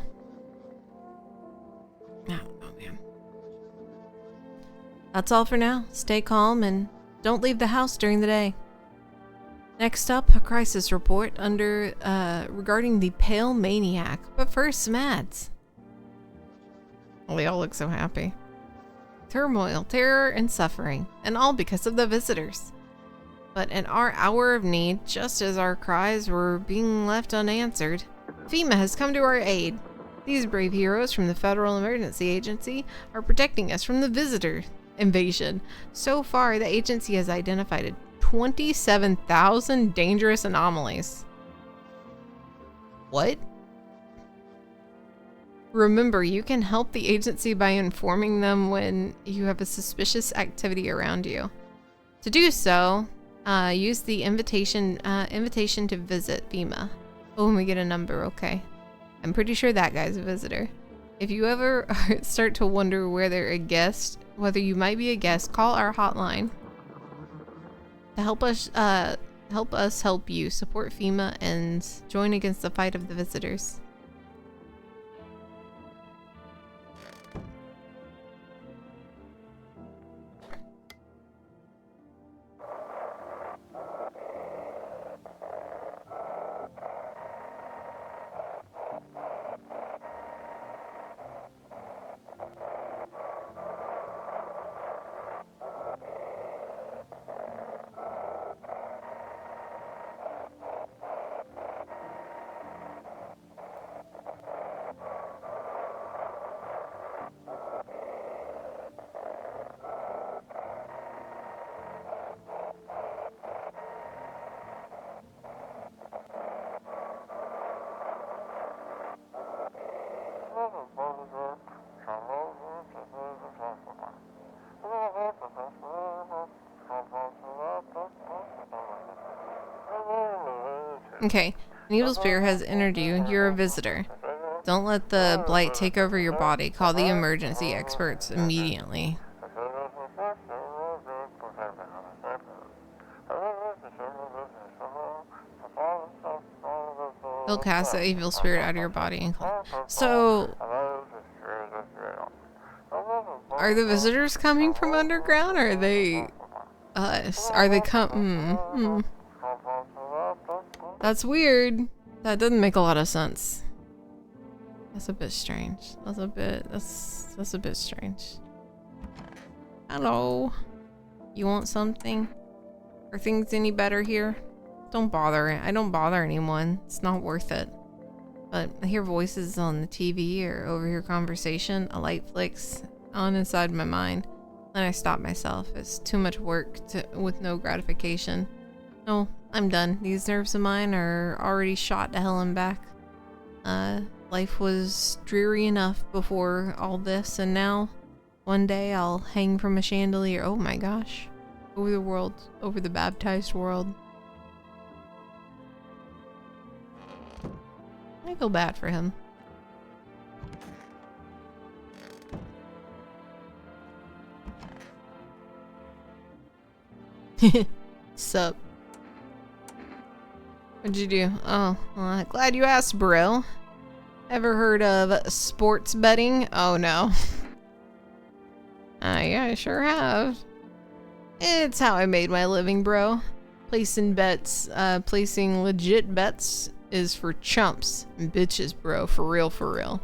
Speaker 1: Oh, man. That's all for now. Stay calm and don't leave the house during the day. Next up, a crisis report regarding the Pale Maniac. But first, some ads. Well, they all look so happy. Turmoil, terror, and suffering, and all because of the visitors. But in our hour of need, just as our cries were being left unanswered, FEMA has come to our aid. These brave heroes from the Federal Emergency Agency are protecting us from the visitor invasion. So far, the agency has identified 27,000 dangerous anomalies. What? Remember, you can help the agency by informing them when you have a suspicious activity around you. To do so, use the invitation to visit FEMA. Oh, and we get a number, okay. I'm pretty sure that guy's a visitor. If you ever start to wonder whether you might be a guest, call our hotline. To help us help you, support FEMA and join against the fight of the visitors.
Speaker 2: Okay. An evil spirit has entered you. You're a visitor. Don't let the blight take over your body. Call the emergency experts immediately. They'll cast the evil spirit out of your body. So, are the visitors coming from underground, or are they us? Are they That's weird. That doesn't make a lot of sense. That's a bit strange. That's a bit strange. Hello. You want something? Are things any better here? Don't bother. I don't bother anyone. It's not worth it. But I hear voices on the TV or overhear conversation. A light flicks on inside my mind. Then I stop myself. It's too much work with no gratification. No, I'm done. These nerves of mine are already shot to hell and back. Life was dreary enough before all this, and now one day I'll hang from a chandelier. Oh my gosh. Over the world. Over the baptized world. I feel bad for him. Sup? What'd you do? Oh, well, glad you asked, bro. Ever heard of sports betting? Oh no. Yeah, I sure have. It's how I made my living, bro. Placing bets, placing legit bets is for chumps and bitches, bro. For real, for real.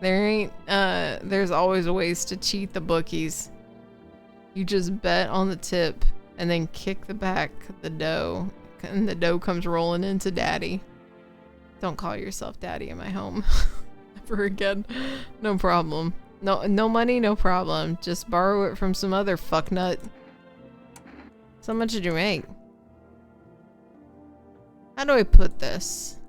Speaker 2: There ain't, there's always ways to cheat the bookies. You just bet on the tip and then kick the back the dough, and the dough comes rolling into daddy. Don't call yourself daddy in my home ever again. No problem. No money, no problem. Just borrow it from some other fucknut. So much did you make? How do I put this?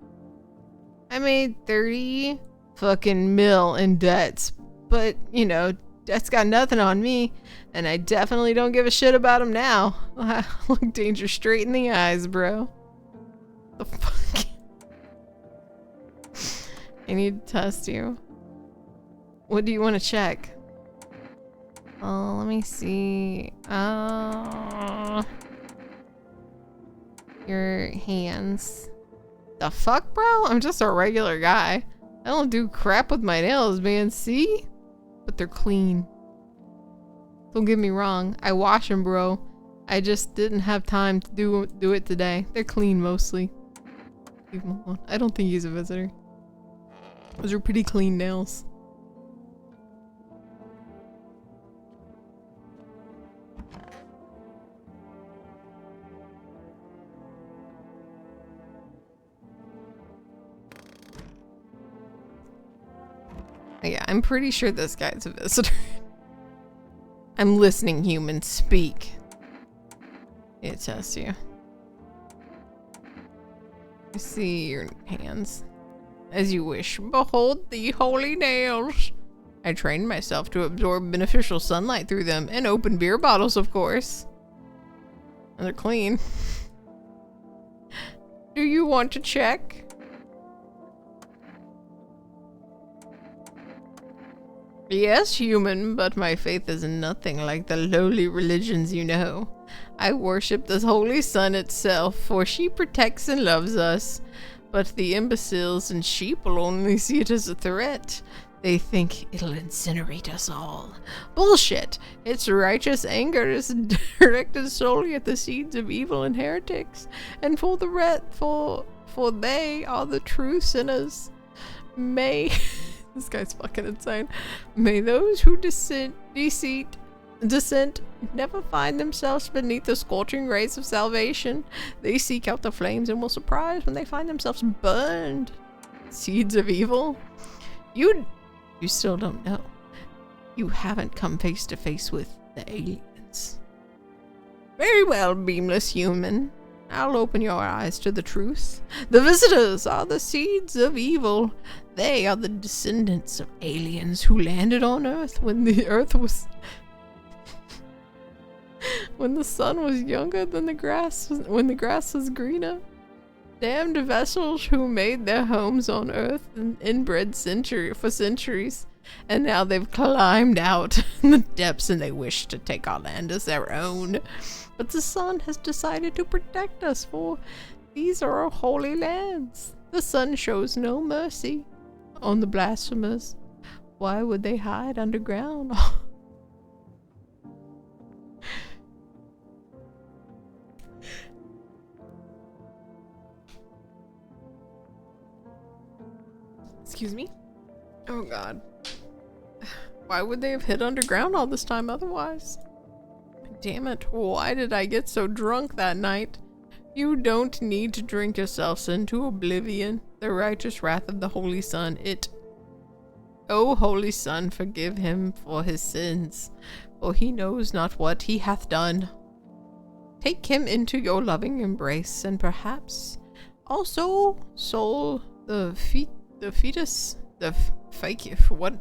Speaker 2: I made 30 fucking mil in debts, but you know, debt's got nothing on me, and I definitely don't give a shit about them now. I look danger straight in the eyes, bro. The fuck? I need to test you. What do you want to check? Oh, let me see. Your hands. The fuck, bro? I'm just a regular guy. I don't do crap with my nails, man. See? But they're clean. Don't get me wrong. I wash them, bro. I just didn't have time to do it today. They're clean mostly. Leave him alone. I don't think he's a visitor. Those are pretty clean nails. Yeah, I'm pretty sure this guy's a visitor. I'm listening, humans. Speak. It tests you. I see your hands. As you wish. Behold the holy nails. I trained myself to absorb beneficial sunlight through them, and open beer bottles, of course. And they're clean. Do you want to check? Yes, human, but my faith is nothing like the lowly religions you know. I worship the holy sun itself, for she protects and loves us. But the imbeciles and sheep will only see it as a threat. They think it'll incinerate us all. Bullshit! Its righteous anger is directed solely at the seeds of evil and heretics, and for they are the true sinners. May... This guy's fucking insane. May those who dissent never find themselves beneath the scorching rays of salvation. They seek out the flames and will surprise when they find themselves burned. Seeds of evil? You still don't know. You haven't come face to face with the aliens. Very well, beamless human. I'll open your eyes to the truth. The visitors are the seeds of evil. They are the descendants of aliens who landed on Earth when the Earth was... when the sun was younger than the grass, when the grass was greener. Damned vessels who made their homes on Earth and inbred for centuries. And now they've climbed out in the depths and they wish to take our land as their own. But the sun has decided to protect us, for these are our holy lands. The sun shows no mercy on the blasphemers. Why would they hide underground?
Speaker 1: Excuse me? Oh god. Why would they have hid underground all this time otherwise? Damn it, why did I get so drunk that night? You don't need to drink yourselves into oblivion. The righteous wrath of the Holy Sun, O Holy Sun, forgive him for his sins, for he knows not what he hath done. Take him into your loving embrace, and perhaps also soul the fetus, what?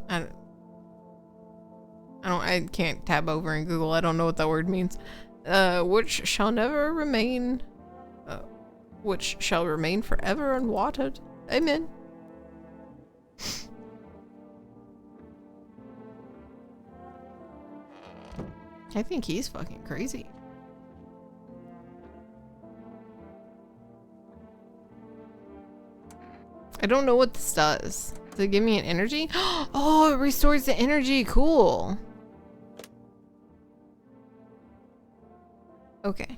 Speaker 1: I can't tab over in Google. I don't know what that word means. Which shall never remain, which shall remain forever unwatered. Amen. I think he's fucking crazy. I don't know what this does. Does it give me an energy? Oh, it restores the energy. Cool. Okay.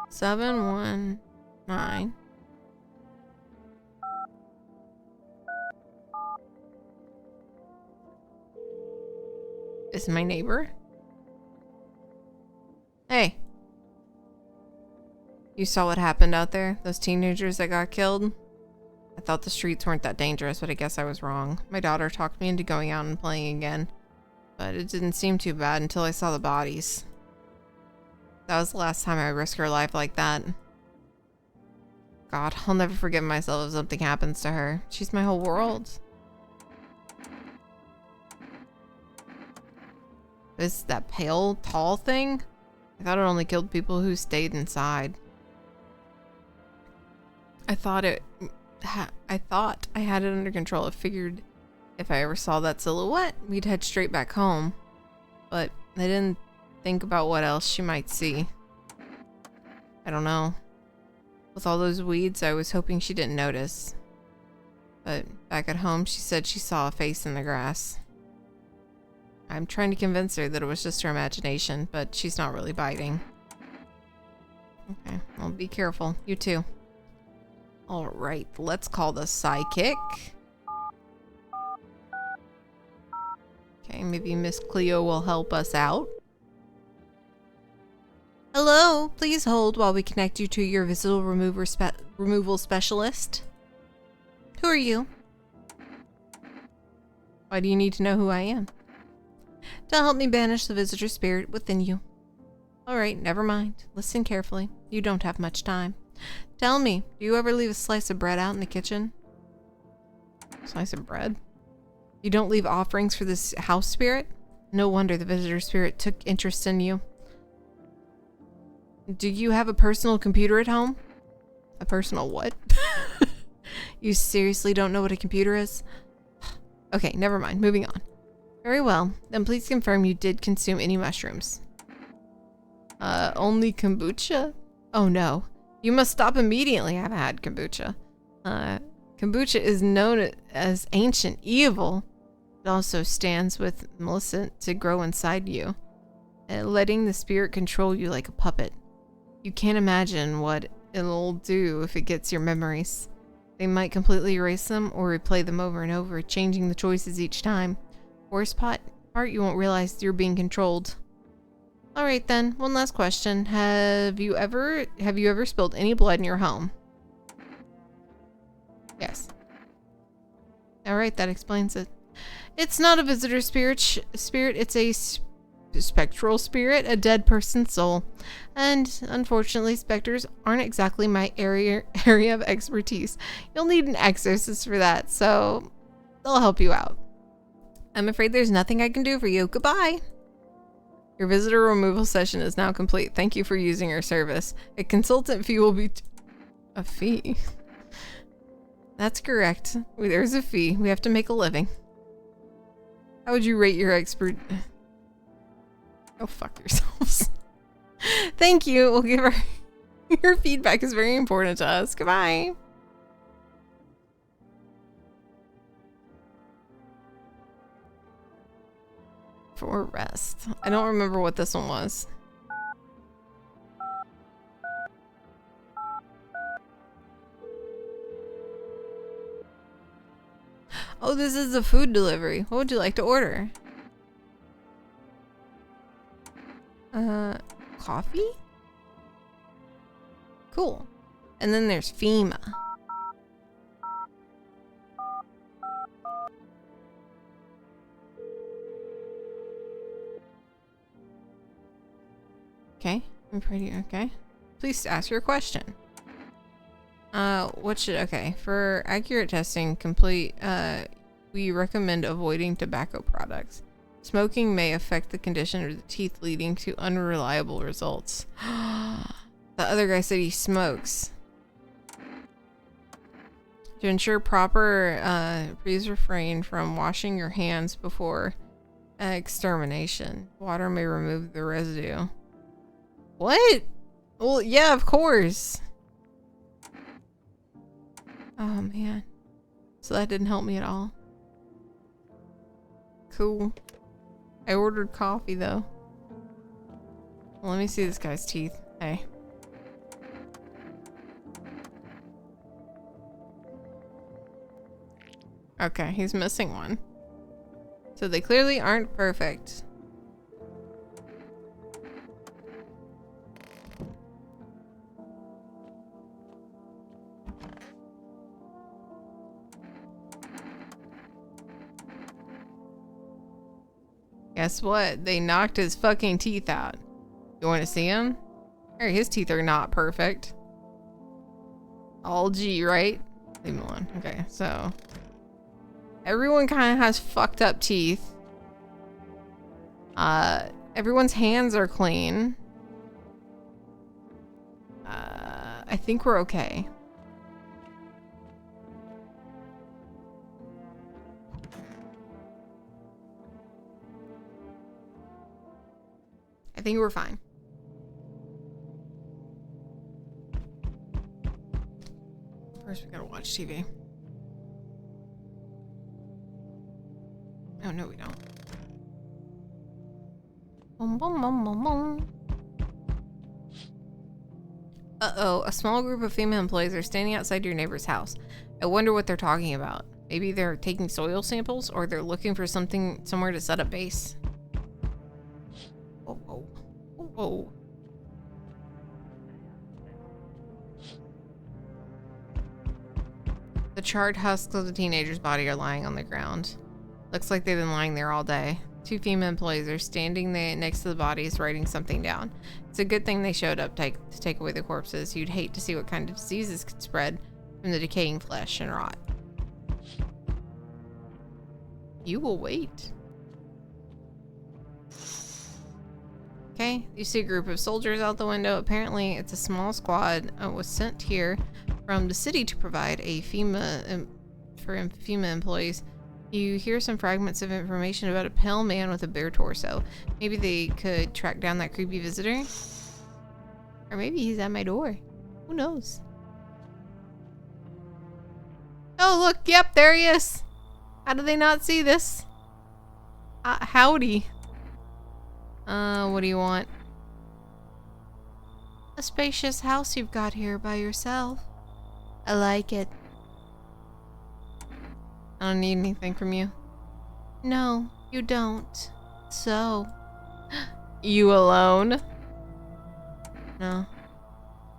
Speaker 1: 719. Is my neighbor? Hey. You saw what happened out there? Those teenagers that got killed? I thought the streets weren't that dangerous, but I guess I was wrong. My daughter talked me into going out and playing again, but it didn't seem too bad until I saw the bodies. That was the last time I risked her life like that. God, I'll never forgive myself if something happens to her. She's my whole world. Is that pale, tall thing? I thought it only killed people who stayed inside. I thought I had it under control. I figured if I ever saw that silhouette, we'd head straight back home. But I didn't think about what else she might see. I don't know. With all those weeds, I was hoping she didn't notice. But back at home, she said she saw a face in the grass. I'm trying to convince her that it was just her imagination, but she's not really biting. Okay, well, be careful. You too. Alright, let's call the psychic. Okay, maybe Miss Cleo will help us out. Hello, please hold while we connect you to your visible removal specialist. Who are you? Why do you need to know who I am? To help me banish the visitor spirit within you. Alright, never mind. Listen carefully. You don't have much time. Tell me, do you ever leave a slice of bread out in the kitchen? Slice of bread? You don't leave offerings for this house spirit? No wonder the visitor spirit took interest in you. Do you have a personal computer at home? A personal what? You seriously don't know what a computer is? Okay, never mind. Moving on. Very well. Then please confirm you did consume any mushrooms. Only kombucha? Oh no. You must stop immediately. I haven't had kombucha. Kombucha is known as ancient evil. It also stands with Millicent to grow inside you, letting the spirit control you like a puppet. You can't imagine what it'll do if it gets your memories. They might completely erase them or replay them over and over, changing the choices each time. Worst part, you won't realize you're being controlled. Alright then, one last question. Have you ever spilled any blood in your home? Yes. Alright, that explains it. It's not a visitor spirit, it's a spectral spirit, a dead person's soul. And unfortunately, specters aren't exactly my area of expertise. You'll need an exorcist for that, so they'll help you out. I'm afraid there's nothing I can do for you. Goodbye! Your visitor removal session is now complete. Thank you for using our service. A consultant fee will be... A fee? That's correct. There's a fee. We have to make a living. How would you rate your expert? Go fuck yourselves. Thank you. We'll give her... Your feedback is very important to us. Goodbye. For rest. I don't remember what this one was. Oh, this is a food delivery. What would you like to order? Coffee? Cool. And then there's FEMA. Okay, I'm pretty okay. Please ask your question. Okay, for accurate testing, we recommend avoiding tobacco products. Smoking may affect the condition of the teeth, leading to unreliable results. The other guy said he smokes. To ensure proper, please refrain from washing your hands before extermination. Water may remove the residue. What? Well, yeah, of course. Oh, man. So that didn't help me at all. Cool. I ordered coffee, though. Well, let me see this guy's teeth. Hey. Okay, he's missing one. So they clearly aren't perfect. Guess what? They knocked his fucking teeth out. You want to see him? Hey, his teeth are not perfect. All G, right? Leave him alone. Okay, so... Everyone kind of has fucked up teeth. Everyone's hands are clean. I think we're okay. I think we're fine. First, we gotta watch TV. Oh, no, we don't. Bum, bum, bum, bum, bum. Uh-oh, a small group of female employees are standing outside your neighbor's house. I wonder what they're talking about. Maybe they're taking soil samples, or they're looking for somewhere to set up base. Oh, oh. Oh, oh. The charred husks of the teenager's body are lying on the ground. Looks like they've been lying there all day. Two female employees are standing there next to the bodies, writing something down. It's a good thing they showed up to take away the corpses. You'd hate to see what kind of diseases could spread from the decaying flesh and rot. You will wait. Okay, you see a group of soldiers out the window. Apparently, it's a small squad was sent here from the city to provide a FEMA employees. You hear some fragments of information about a pale man with a bare torso. Maybe they could track down that creepy visitor? Or maybe he's at my door. Who knows? Oh, look! Yep, there he is! How did they not see this? Howdy. What do you want? A spacious house you've got here by yourself. I like it. I don't need anything from you. No, you don't. So. You alone? No.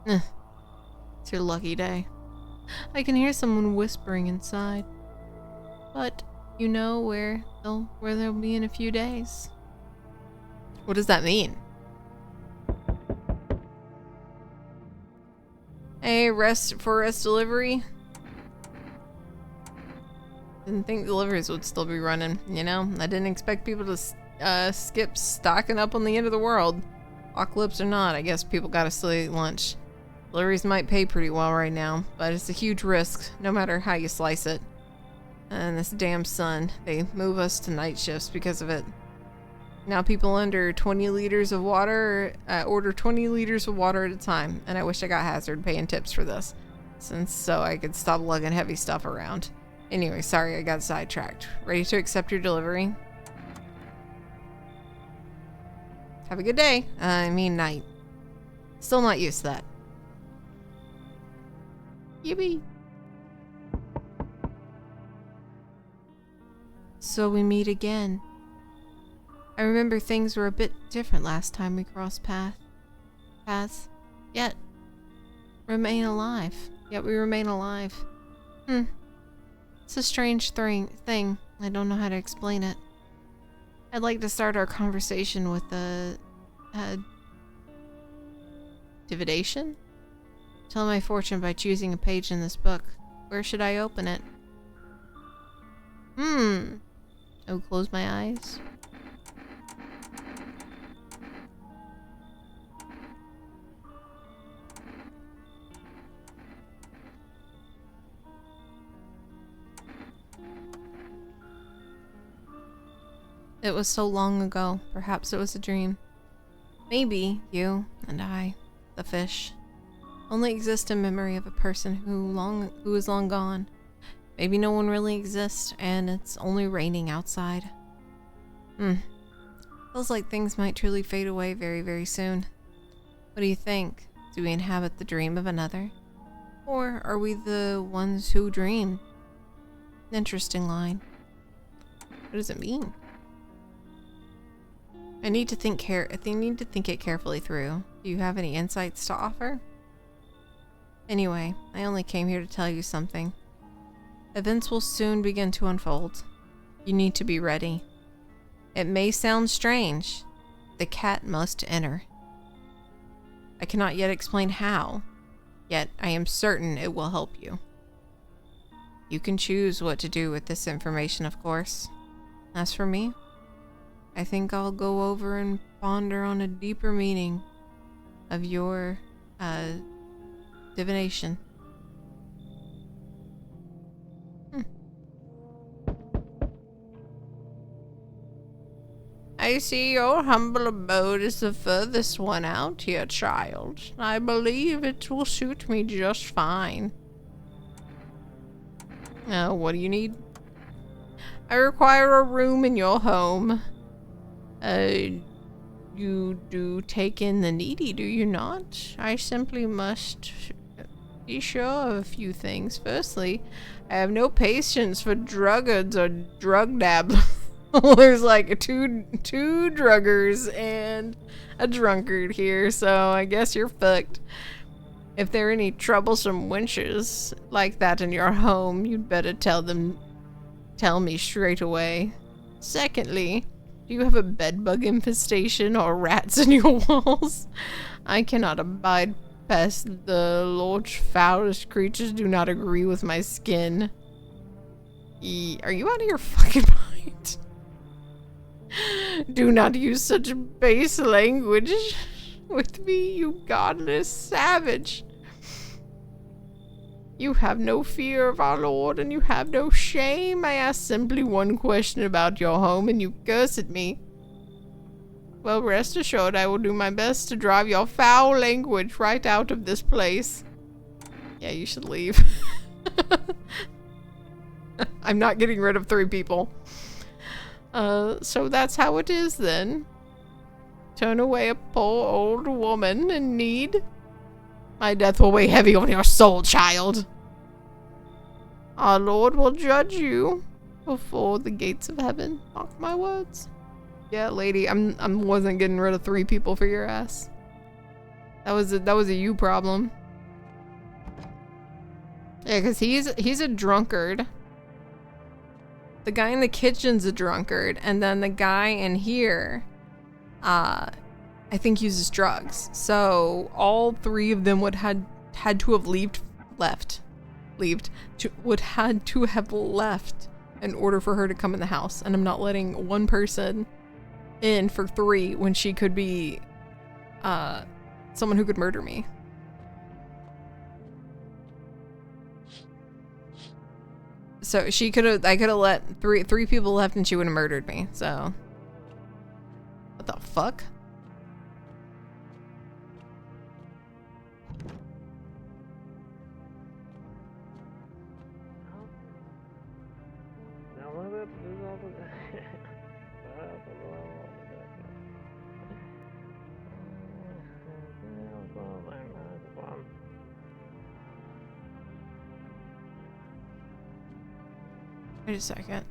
Speaker 1: It's your lucky day. I can hear someone whispering inside. But you know where they'll be in a few days. What does that mean? Hey, rest delivery? Didn't think deliveries would still be running, you know? I didn't expect people to skip stocking up on the end of the world. Apocalypse or not, I guess people gotta still eat lunch. Deliveries might pay pretty well right now, but it's a huge risk, no matter how you slice it. And this damn sun, they move us to night shifts because of it. Now people under 20 liters of water order 20 liters of water at a time, and I wish I got hazard paying tips for this, so I could stop lugging heavy stuff around. Anyway, sorry I got sidetracked. Ready to accept your delivery? Have a good day. I mean night. Still not used to that. Yippee. So we meet again. I remember things were a bit different last time we crossed paths. Yet we remain alive. It's a strange thing. I don't know how to explain it. I'd like to start our conversation with a divination? Tell my fortune by choosing a page in this book. Where should I open it? I'll close my eyes. It was so long ago. Perhaps it was a dream. Maybe you and I, the fish, only exist in memory of a person who is long gone. Maybe no one really exists and it's only raining outside. Feels like things might truly fade away very, very soon. What do you think? Do we inhabit the dream of another? Or are we the ones who dream? Interesting line. What does it mean? I need to think it carefully through. Do you have any insights to offer? Anyway, I only came here to tell you something. Events will soon begin to unfold. You need to be ready. It may sound strange. The cat must enter. I cannot yet explain how, yet I am certain it will help you. You can choose what to do with this information, of course. As for me, I think I'll go over and ponder on a deeper meaning of your, divination. I see your humble abode is the furthest one out here, child. I believe it will suit me just fine. What do you need? I require a room in your home. You do take in the needy, do you not? I simply must be sure of a few things. Firstly, I have no patience for druggards or drug dabblers. There's like two druggers and a drunkard here, so I guess you're fucked. If there are any troublesome wenches like that in your home, you'd better tell me straight away. Secondly, do you have a bedbug infestation or rats in your walls? I cannot abide pests. The Lord's foulest creatures do not agree with my skin. Are you out of your fucking mind? Do not use such base language with me, you godless savage. You have no fear of our Lord, and you have no shame. I ask simply one question about your home, and you curse at me. Well, rest assured, I will do my best to drive your foul language right out of this place. Yeah, you should leave. I'm not getting rid of 3 people. So that's how it is then. Turn away a poor old woman in need. My death will weigh heavy on your soul, child. Our Lord will judge you before the gates of heaven. Mark my words. Yeah, lady, I wasn't getting rid of 3 people for your ass. That was a you problem. Yeah, because he's a drunkard. The guy in the kitchen's a drunkard, and then the guy in here, I think uses drugs. So all 3 of them would had to have had to have left in order for her to come in the house. And I'm not letting one person in for 3 when she could be someone who could murder me. So I could have let three people left and she would have murdered me. So what the fuck? Wait a second.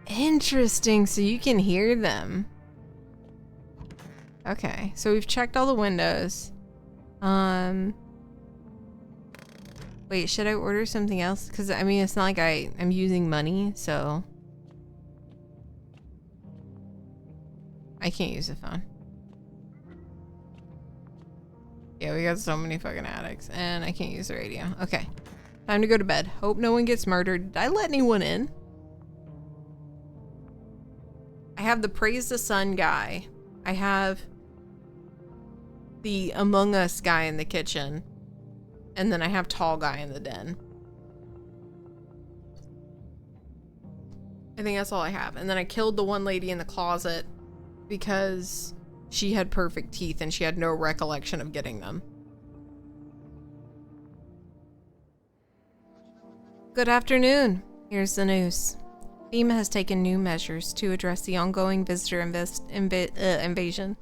Speaker 1: Interesting, so you can hear them. Okay, so we've checked all the windows. Wait, should I order something else? Because, I mean, it's not like I'm using money, so... I can't use the phone. Yeah, we got so many fucking addicts, and I can't use the radio. Okay, time to go to bed. Hope no one gets murdered. Did I let anyone in? I have the Praise the Sun guy. I have the Among Us guy in the kitchen. And then I have tall guy in the den. I think that's all I have. And then I killed the one lady in the closet because she had perfect teeth and she had no recollection of getting them. Good afternoon. Here's the news. FEMA has taken new measures to address the ongoing visitor invasion.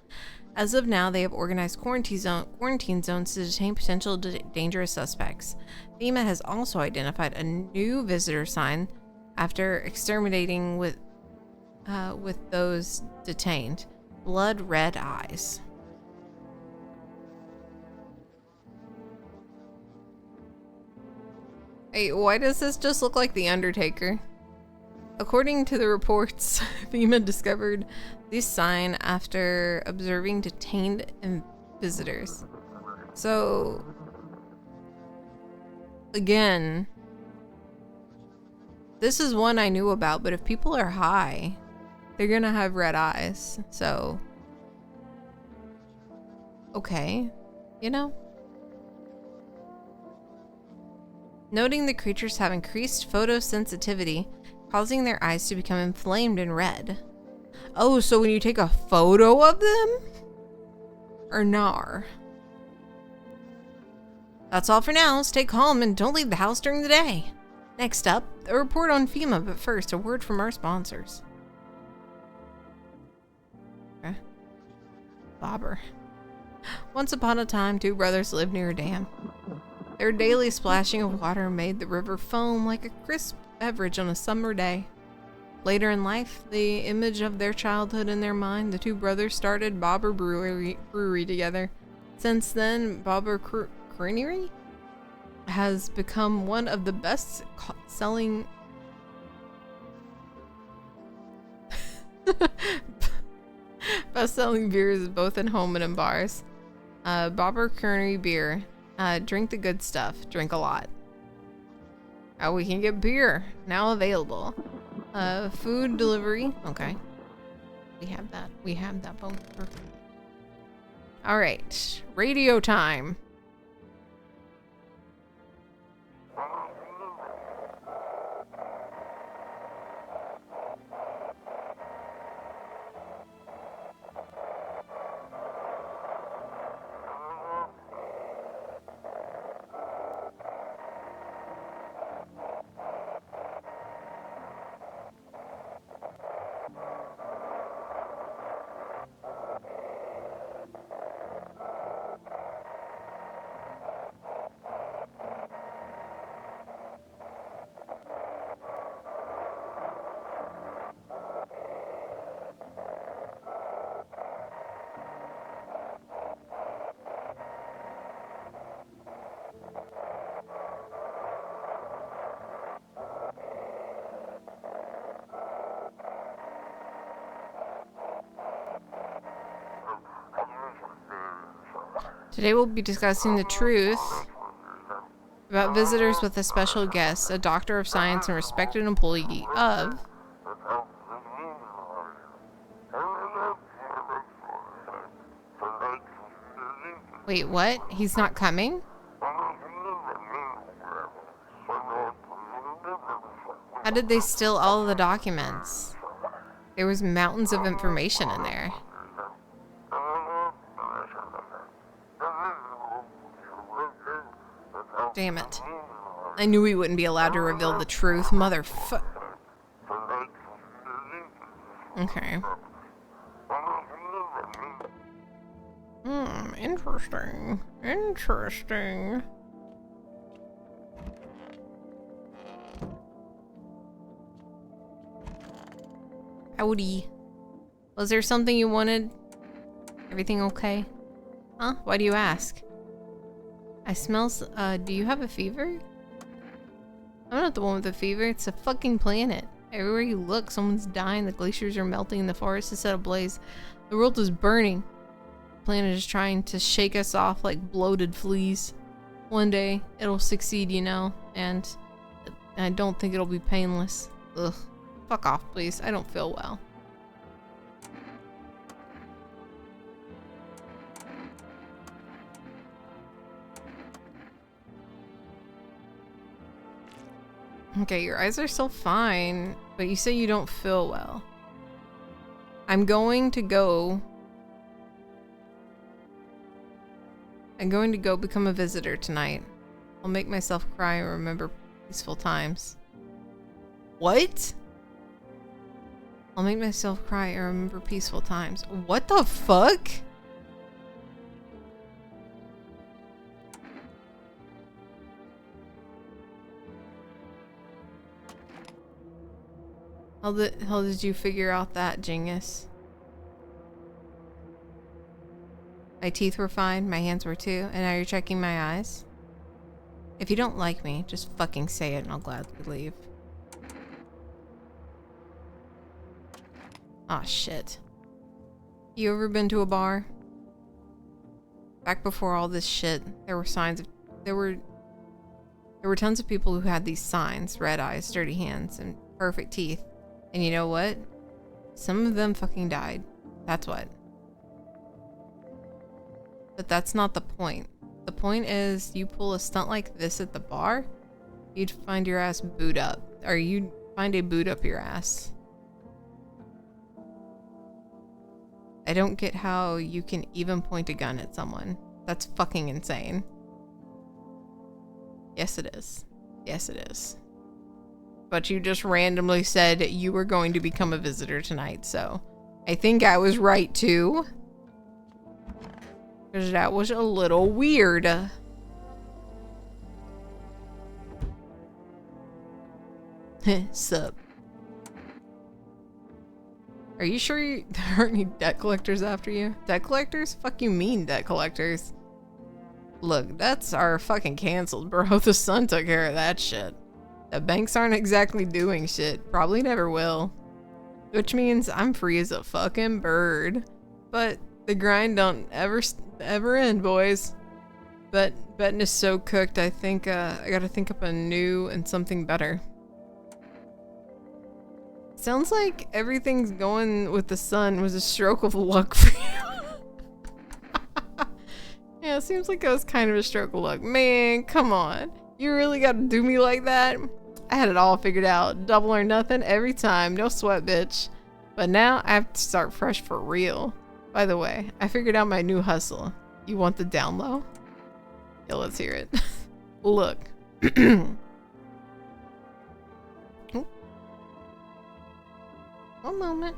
Speaker 1: As of now, they have organized quarantine zones to detain potential dangerous suspects. FEMA has also identified a new visitor sign after exterminating with those detained. Blood red eyes. Hey, why does this just look like The Undertaker? According to the reports, FEMA discovered this sign after observing detained visitors. So, again, this is one I knew about, but if people are high, they're gonna have red eyes. So, okay, you know? Noting the creatures have increased photosensitivity, causing their eyes to become inflamed and red. Oh, so when you take a photo of them? Or nar? That's all for now. Stay calm and don't leave the house during the day. Next up, a report on FEMA, but first, a word from our sponsors. Okay. Bobber. Once upon a time, two brothers lived near a dam. Their daily splashing of water made the river foam like a crisp beverage on a summer day. Later in life, the image of their childhood in their mind, the two brothers started Bobber Brewery together. Since then, Bobber Creamery has become one of the best-selling beers both in home and in bars. Bobber Creamery beer. Drink the good stuff. Drink a lot. Oh, we can get beer now available. Food delivery. Okay. We have that. We have that phone. Perfect. All right. Radio time. Today we'll be discussing the truth
Speaker 2: About visitors with a special guest, a doctor of science and respected employee of... Wait, what? He's not coming? How did they steal all of the documents? There was mountains of information in there. Damn it. I knew we wouldn't be allowed to reveal the truth, motherfucker. Okay. Interesting. Interesting. Howdy. Was there something you wanted? Everything okay? Huh? Why do you ask? I smell do you have a fever? I'm not the one with the fever. It's a fucking planet. Everywhere you look, someone's dying. The glaciers are melting. The forest is set ablaze. The world is burning. The planet is trying to shake us off like bloated fleas. One day, it'll succeed, you know, and I don't think it'll be painless. Ugh. Fuck off, please. I don't feel well. Okay, your eyes are still fine, but you say you don't feel well. I'm going to go become a visitor tonight. I'll make myself cry and remember peaceful times. What? I'll make myself cry and remember peaceful times. What the fuck? How the hell did you figure out that, Genghis? My teeth were fine, my hands were too, and now you're checking my eyes? If you don't like me, just fucking say it and I'll gladly leave. Aw, shit. You ever been to a bar? Back before all this shit, there were tons of people who had these signs: red eyes, dirty hands, and perfect teeth. And you know what? Some of them fucking died. That's what. But that's not the point. The point is, you pull a stunt like this at the bar, you'd find your ass boot up. Or you'd find a boot up your ass. I don't get how you can even point a gun at someone. That's fucking insane. Yes, it is. Yes, it is. But you just randomly said you were going to become a visitor tonight, so I think I was right too. Because that was a little weird. Sup? Are you sure there aren't any debt collectors after you? Debt collectors? Fuck you mean debt collectors? Look, debts are fucking canceled, bro. The sun took care of that shit. The banks aren't exactly doing shit. Probably never will. Which means I'm free as a fucking bird. But the grind don't ever end, boys. But betting is so cooked, I think I gotta think up a new and something better. Sounds like everything's going with the sun was a stroke of luck for you. Yeah, it seems like it was kind of a stroke of luck. Man, come on. You really gotta do me like that? I had it all figured out. Double or nothing every time. No sweat, bitch. But now I have to start fresh for real. By the way, I figured out my new hustle. You want the down low? Yeah, let's hear it. Look. Oh. One moment.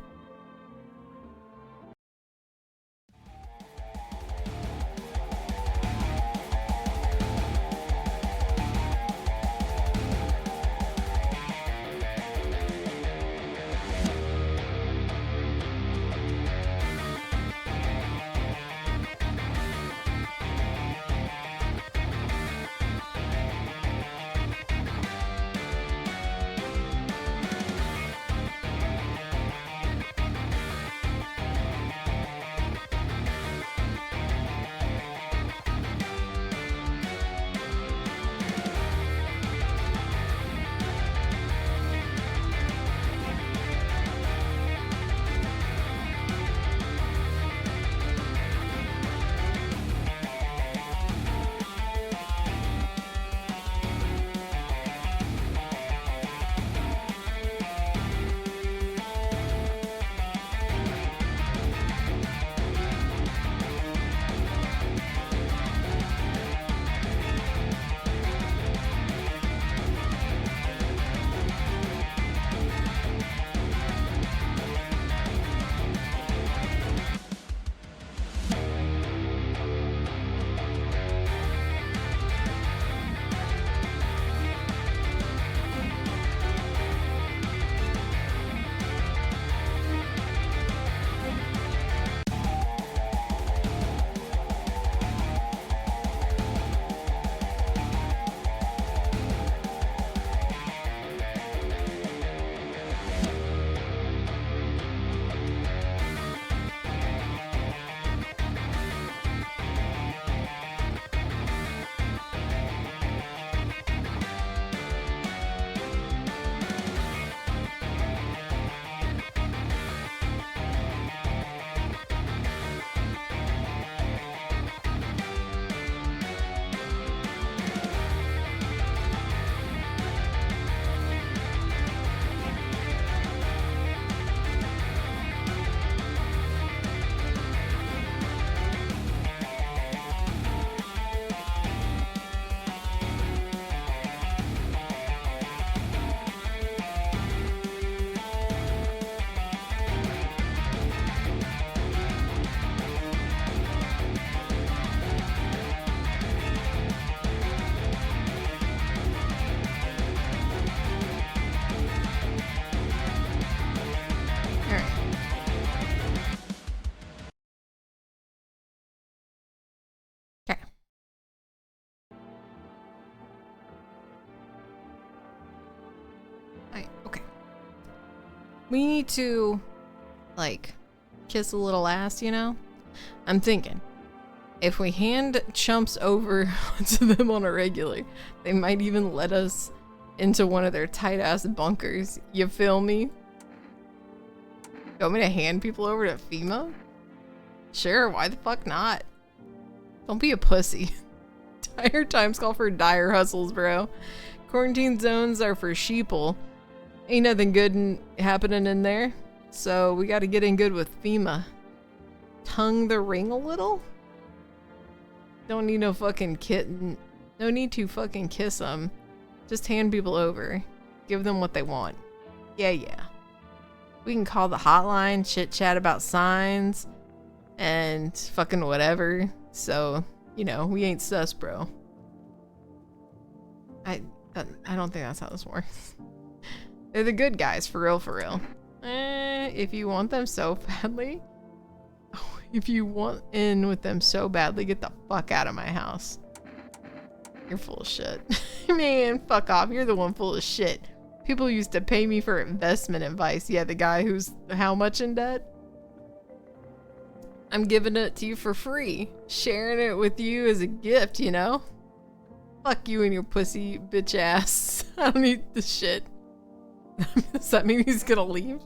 Speaker 1: Okay. We need to, like, kiss a little ass, you know? I'm thinking, if we hand chumps over to them on a regular, they might even let us into one of their tight-ass bunkers. You feel me? You want me to hand people over to FEMA? Sure, why the fuck not? Don't be a pussy. Dire times call for dire hustles, bro. Quarantine zones are for sheeple. Ain't nothing good happening in there. So we gotta get in good with FEMA. Tongue the ring a little? Don't need no fucking kitten. No need to fucking kiss them. Just hand people over. Give them what they want. Yeah. We can call the hotline, chit chat about signs, and fucking whatever. So, you know, we ain't sus, bro. I don't think that's how this works. They're the good guys, for real. If you want them so badly, if you want in with them so badly, get the fuck out of my house. You're full of shit. Man, fuck off. You're the one full of shit. People used to pay me for investment advice. Yeah, the guy who's how much in debt? I'm giving it to you for free. Sharing it with you as a gift, you know? Fuck you and your pussy bitch ass. I don't need this shit. Does that mean he's gonna leave?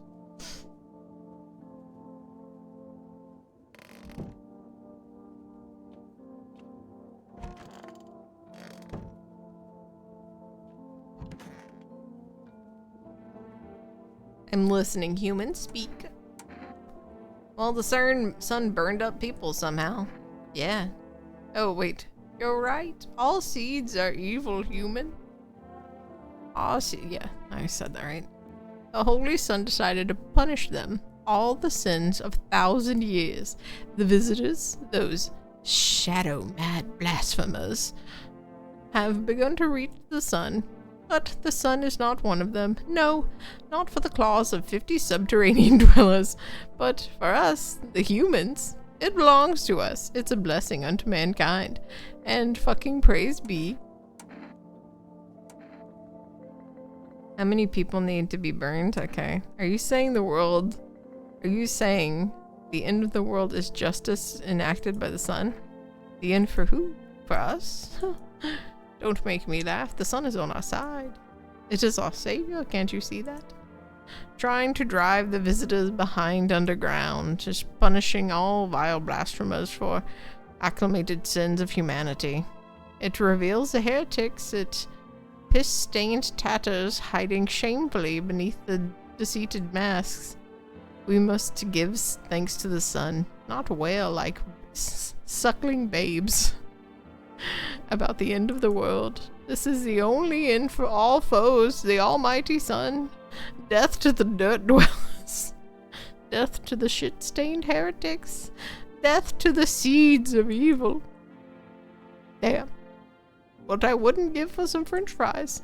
Speaker 1: I'm listening, human. Speak. Well, the sun burned up people somehow. Yeah. Oh, wait. You're right. All seeds are evil, human. Yeah, I said that right. The Holy Sun decided to punish them. All the sins of 1,000 years. The visitors, those shadow-mad blasphemers, have begun to reach the sun. But the sun is not one of them. No, not for the claws of 50 subterranean dwellers. But for us, the humans, it belongs to us. It's a blessing unto mankind. And fucking praise be. How many people need to be burned? Okay. Are you saying the end of the world is justice enacted by the sun? The end for who? For us? Don't make me laugh. The sun is on our side. It is our savior. Can't you see that? Trying to drive the visitors behind underground, just punishing all vile blasphemers for acclimated sins of humanity. It reveals the heretics. It piss-stained tatters hiding shamefully beneath the deceited masks. We must give thanks to the sun, not wail like suckling babes about the end of the world. This is the only end for all foes, the almighty sun. Death to the dirt dwellers. Death to the shit-stained heretics. Death to the seeds of evil. Damn. What I wouldn't give for some french fries.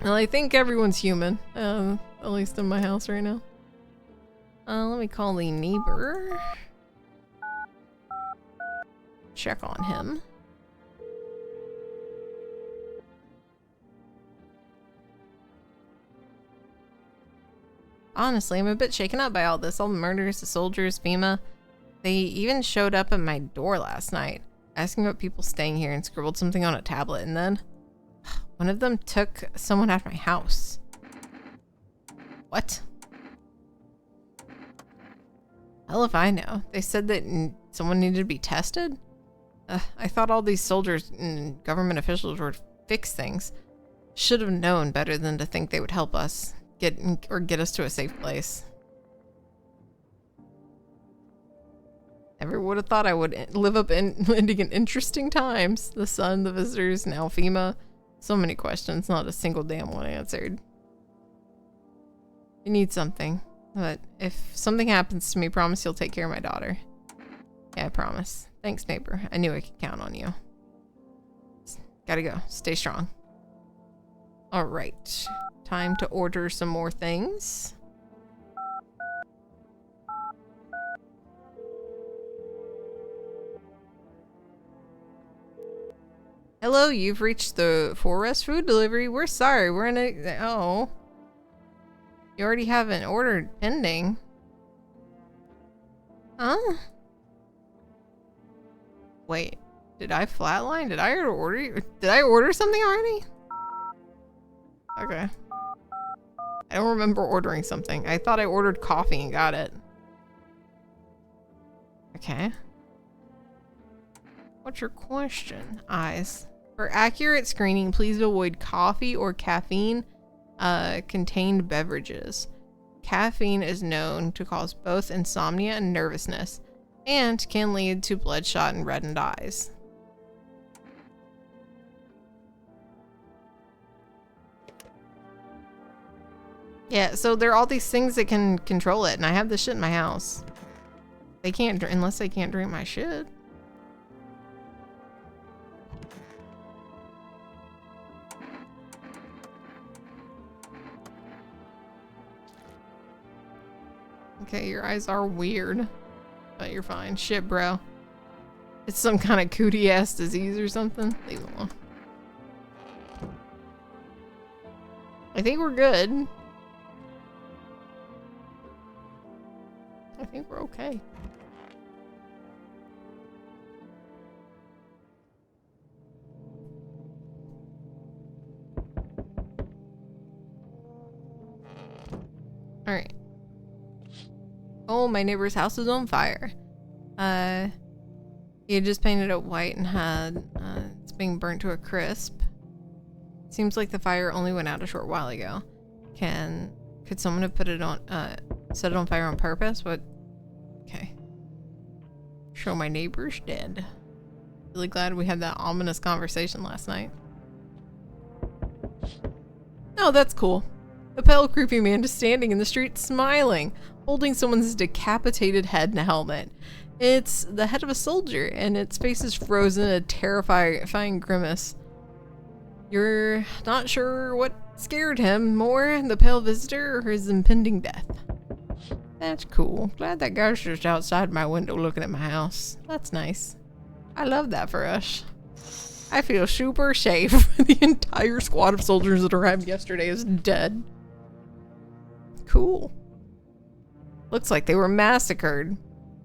Speaker 1: Well, I think everyone's human. At least in my house right now. Let me call the neighbor. Check on him. Honestly, I'm a bit shaken up by all this. All the murders, the soldiers, FEMA. They even showed up at my door last night, asking about people staying here and scribbled something on a tablet, and then one of them took someone out of my house. What? Hell if I know. They said that someone needed to be tested? I thought all these soldiers and government officials would fix things. Should have known better than to think they would help us get us to a safe place. Never would have thought I would live up ending in interesting times. The sun, the visitors, now FEMA. So many questions, not a single damn one answered. You need something. But if something happens to me, promise you'll take care of my daughter. Yeah, I promise. Thanks, neighbor. I knew I could count on you. Gotta go. Stay strong. Alright. Time to order some more things. Hello, you've reached the Forest Food Delivery. We're sorry, we're in a... Oh. You already have an order pending. Huh? Wait, did I flatline? Did I order something already? Okay. I don't remember ordering something. I thought I ordered coffee and got it. Okay. What's your question, Eyes? For accurate screening, please avoid coffee or caffeine contained beverages. Caffeine is known to cause both insomnia and nervousness, and can lead to bloodshot and reddened eyes. Yeah, so there are all these things that can control it, and I have this shit in my house. They can't, unless they can't drink my shit. Okay, your eyes are weird, but you're fine. Shit, bro. It's some kind of cootie-ass disease or something. Leave it alone. I think we're good. I think we're okay. All right. Oh, my neighbor's house is on fire. He had just painted it white and had it's being burnt to a crisp. Seems like the fire only went out a short while ago. Could someone have put it on set it on fire on purpose? What? Okay. Show my neighbor's dead. Really glad we had that ominous conversation last night. Oh, that's cool. A pale, creepy man just standing in the street smiling, holding someone's decapitated head in a helmet. It's the head of a soldier, and its face is frozen in a terrifying grimace. You're not sure what scared him more, the pale visitor or his impending death. That's cool. Glad that guy's just outside my window looking at my house. That's nice. I love that for us. I feel super safe. The entire squad of soldiers that arrived yesterday is dead. Cool. Looks like they were massacred.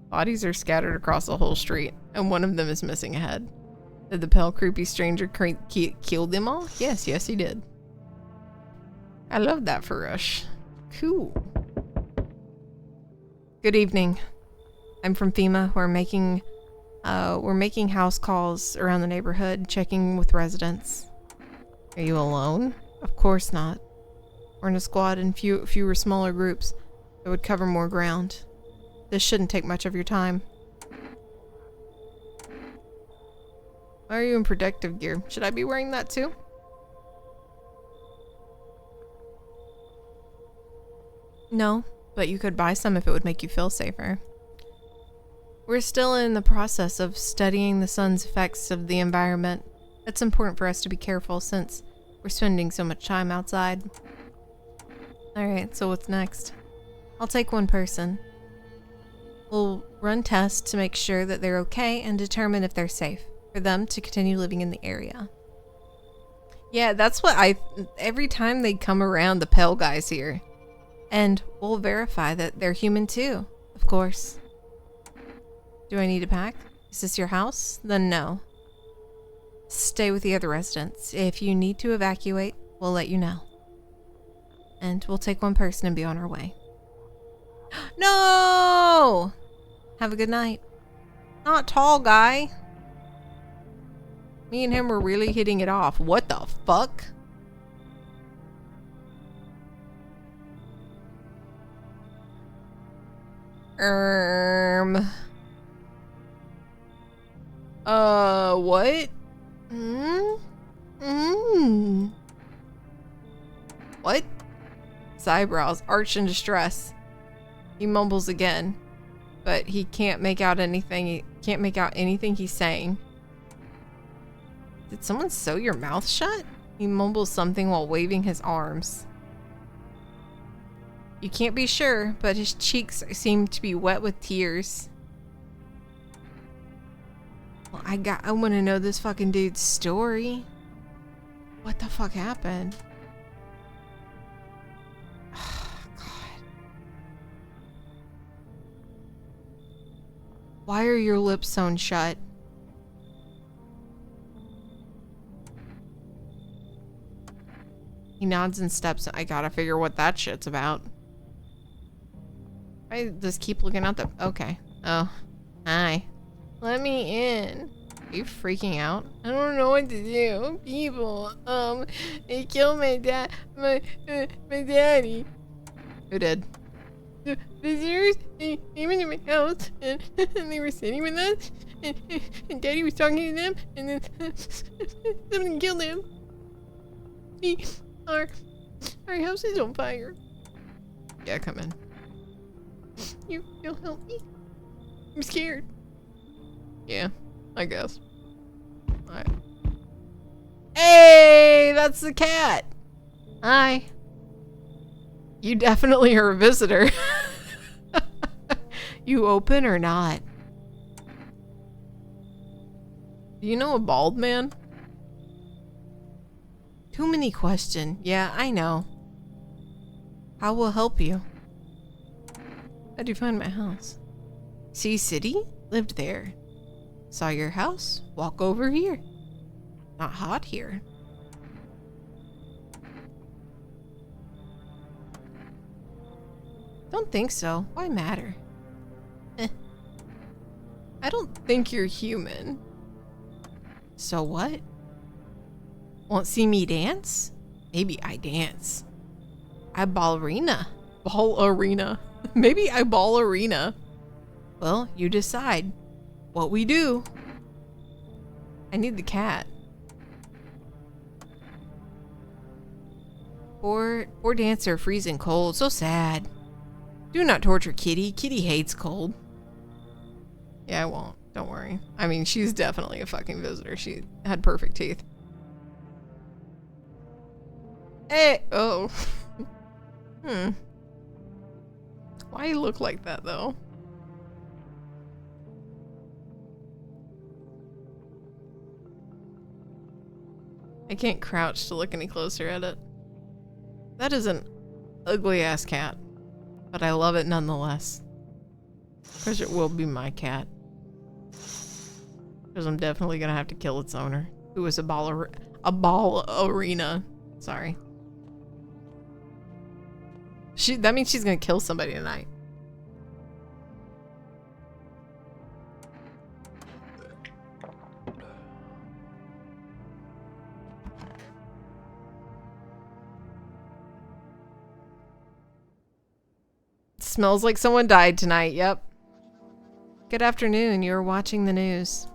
Speaker 1: Bodies are scattered across the whole street, and one of them is missing a head. Did the pale, creepy stranger kill them all? Yes, he did. I love that for us. Cool. Good evening. I'm from FEMA. We're making house calls around the neighborhood, checking with residents. Are you alone? Of course not. We're in a squad in fewer smaller groups that would cover more ground. This shouldn't take much of your time. Why are you in protective gear? Should I be wearing that too? No, but you could buy some if it would make you feel safer. We're still in the process of studying the sun's effects of the environment. It's important for us to be careful since we're spending so much time outside. Alright, so what's next? I'll take one person. We'll run tests to make sure that they're okay and determine if they're safe for them to continue living in the area. Yeah, that's what every time they come around, the pale guys here. And we'll verify that they're human too, of course. Do I need to pack? Is this your house? Then no. Stay with the other residents. If you need to evacuate, we'll let you know. And we'll take one person and be on our way. No! Have a good night. Not tall guy. Me and him were really hitting it off. What the fuck? What? What? His eyebrows arch in distress. He mumbles again, but he can't make out anything. He can't make out anything he's saying. Did someone sew your mouth shut? He mumbles something while waving his arms. You can't be sure, but his cheeks seem to be wet with tears. Well, I want to know this fucking dude's story. What the fuck happened? God. Why are your lips sewn shut? He nods and steps. I gotta figure what that shit's about. I just keep looking out the... Okay. Oh. Hi. Let me in. Are you freaking out? I don't know what to do. People, they killed my dad, my daddy. Who did? The visitors, they came into my house, and they were sitting with us, and Daddy was talking to them, and then something killed him. Our house is on fire. Yeah, come in. You'll help me? I'm scared. Yeah, I guess. Alright. Hey, that's the cat. Hi. You definitely are a visitor. You open or not? Do you know a bald man? Too many questions. Yeah, I know. How will help you? How'd you find my house? Sea City? Lived there. Saw your house? Walk over here. Not hot here. Don't think so. Why matter? I don't think you're human. So what? Won't see me dance? Maybe I dance. I ballerina. Ballerina. Maybe I ballerina. Well, you decide. What we do. I need the cat. Poor dancer freezing cold. So sad. Do not torture Kitty. Kitty hates cold. Yeah, I won't. Don't worry. I mean, she's definitely a fucking visitor. She had perfect teeth. Hey! Oh. Why you look like that, though? I can't crouch to look any closer at it. That is an ugly-ass cat. But I love it nonetheless. Because it will be my cat. Because I'm definitely gonna have to kill its owner. Who is a ballerina. Sorry. That means she's gonna kill somebody tonight. Smells like someone died tonight. Yep. Good afternoon. You are watching the news.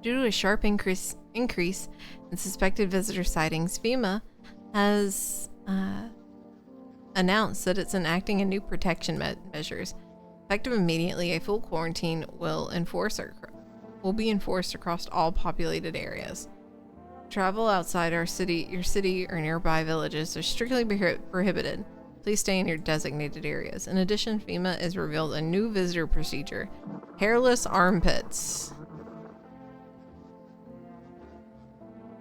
Speaker 1: Due to a sharp increase in suspected visitor sightings, FEMA has announced that it's enacting a new protection measures. Effective immediately, a full quarantine will be enforced across all populated areas. Travel outside your city or nearby villages are strictly prohibited. Please stay in your designated areas. In addition, FEMA has revealed a new visitor procedure: hairless armpits.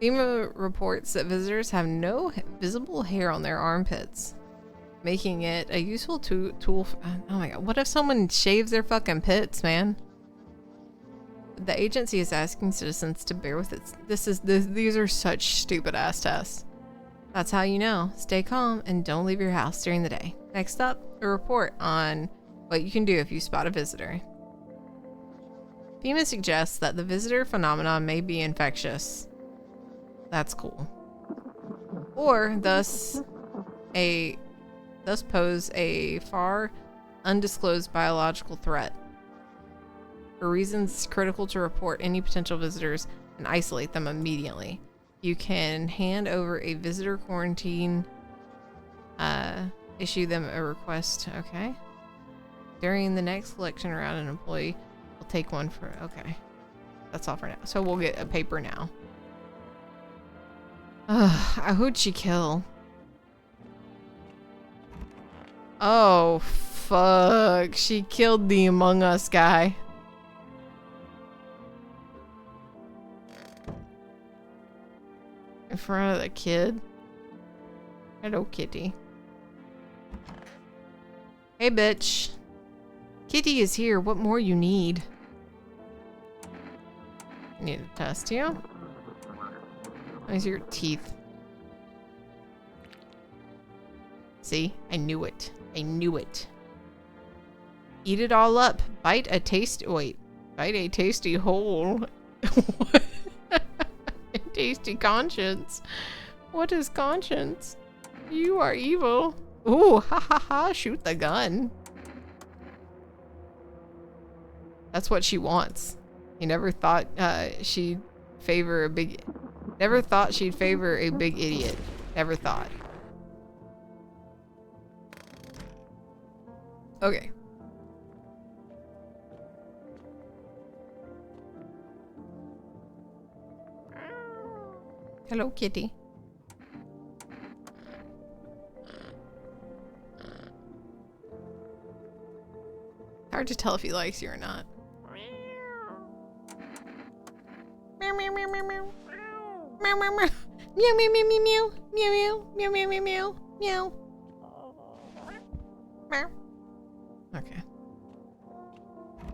Speaker 1: FEMA reports that visitors have no visible hair on their armpits, making it a useful tool. Oh my god, what if someone shaves their fucking pits, man? The agency is asking citizens to bear with it. These are such stupid ass tests. That's how you know. Stay calm and don't leave your house during the day. Next up, a report on what you can do if you spot a visitor. FEMA suggests that the visitor phenomenon may be infectious. That's cool. Or thus pose a far undisclosed biological threat. For reasons, it's critical to report any potential visitors and isolate them immediately. You can hand over a visitor quarantine, issue them a request. Okay. During the next election round, an employee will take one for, okay. That's all for now. So we'll get a paper now. Who'd she kill? Oh, fuck. She killed the Among Us guy. front of the kid. Hello, kitty. Hey, bitch. Kitty is here. What more you need? I need to test you. Let me see your teeth. See? I knew it. I knew it. Eat it all up. Bite a tasty hole. What? A tasty conscience. What is conscience? You are evil. Ooh, ha ha ha, shoot the gun. That's what she wants. He never thought she'd favor a big... Never thought she'd favor a big idiot. Never thought. Okay. Hello, kitty. Hard to tell if he likes you or not. Meow meow meow meow meow. Meow meow meow. Meow meow meow meow meow meow meow meow meow meow. Meow. Okay.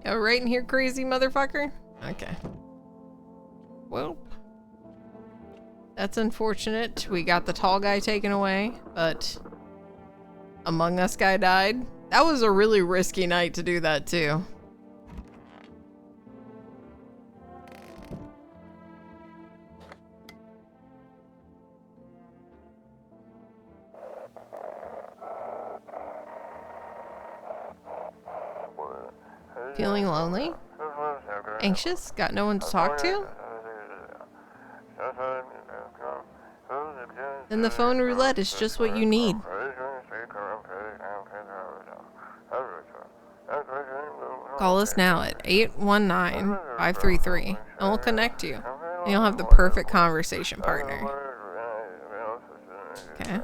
Speaker 1: Oh, right in here, crazy motherfucker? Okay. Well, that's unfortunate. We got the tall guy taken away, but Among Us guy died. That was a really risky night to do that too. Feeling lonely? Anxious? Got no one to talk to? Then the phone roulette is just what you need. Call us now at 819-533 and we'll connect you. And you'll have the perfect conversation partner. Okay.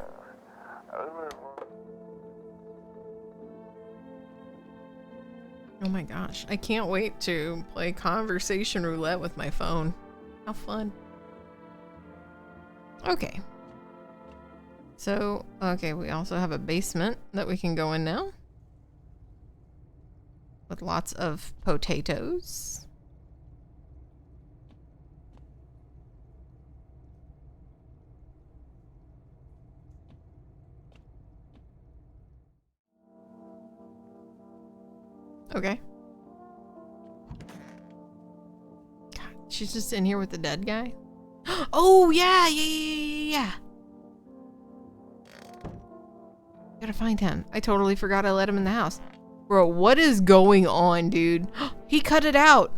Speaker 1: Oh my gosh, I can't wait to play conversation roulette with my phone. How fun. Okay. So, okay, we also have a basement that we can go in now. With lots of potatoes. Okay. God, she's just in here with the dead guy. Oh, yeah. Gotta find him. I totally forgot I let him in the house. Bro, what is going on, dude? He cut it out.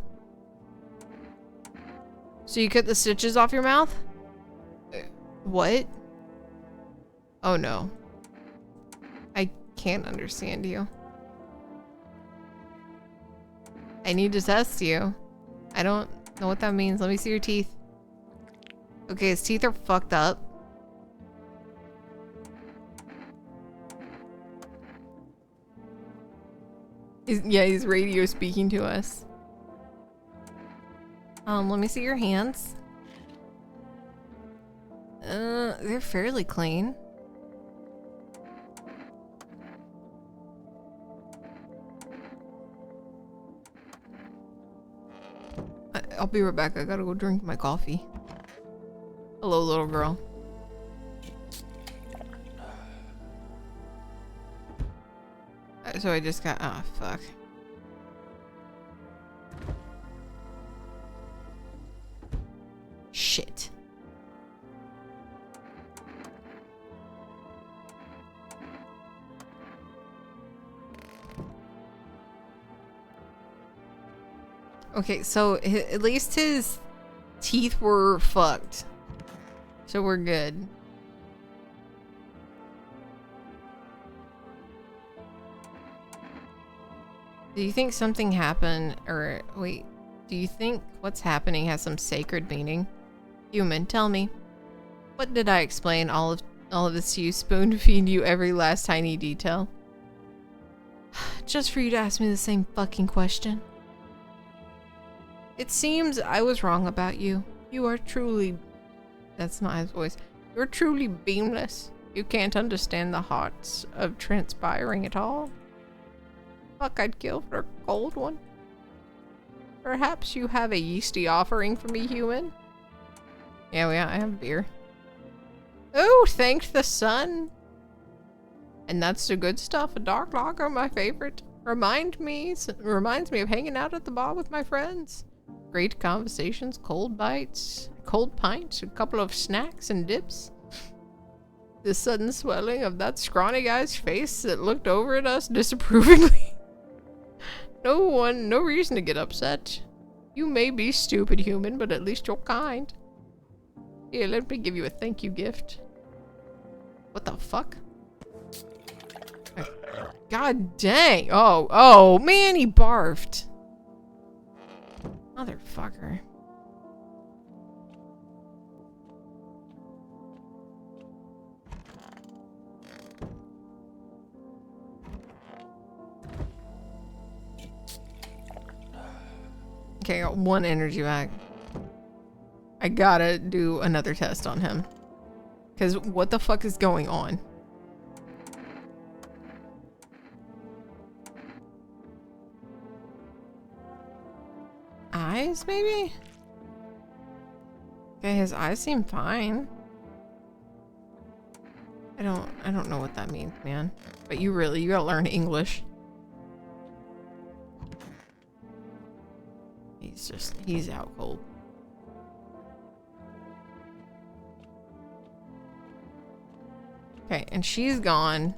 Speaker 1: So you cut the stitches off your mouth? What? Oh no. I can't understand you. I need to test you. I don't know what that means. Let me see your teeth. Okay, his teeth are fucked up. He's radio speaking to us. Let me see your hands. They're fairly clean. I'll be right back. I gotta go drink my coffee. Hello, little girl. So I just got... Oh, fuck. Shit. Okay, so at least his teeth were fucked. So we're good. Do you think something happened, or wait, do you think what's happening has some sacred meaning? Human, tell me. What did I explain all of this to you, spoon feed you every last tiny detail? Just for you to ask me the same fucking question. It seems I was wrong about you. You are truly
Speaker 2: That's not his voice. You're truly beamless. You can't understand the hearts of transpiring at all. Fuck, I'd kill for a cold one. Perhaps you have a yeasty offering for me, human? Yeah, I have beer. Oh, thank the sun. And that's the good stuff. A dark lager, my favorite. Reminds me of hanging out at the bar with my friends. Great conversations, cold bites, cold pints, a couple of snacks and dips. The sudden swelling of that scrawny guy's face that looked over at us disapprovingly. No reason to get upset. You may be stupid, human, but at least you're kind. Here, let me give you a thank you gift. What the fuck? God dang. Oh, man, he barfed. Motherfucker. Okay, I got 1 energy back. I gotta do another test on him. Because what the fuck is going on? Eyes, maybe? Okay, his eyes seem fine. I don't know what that means, man. But you gotta learn English. He's out cold. Okay, and she's gone.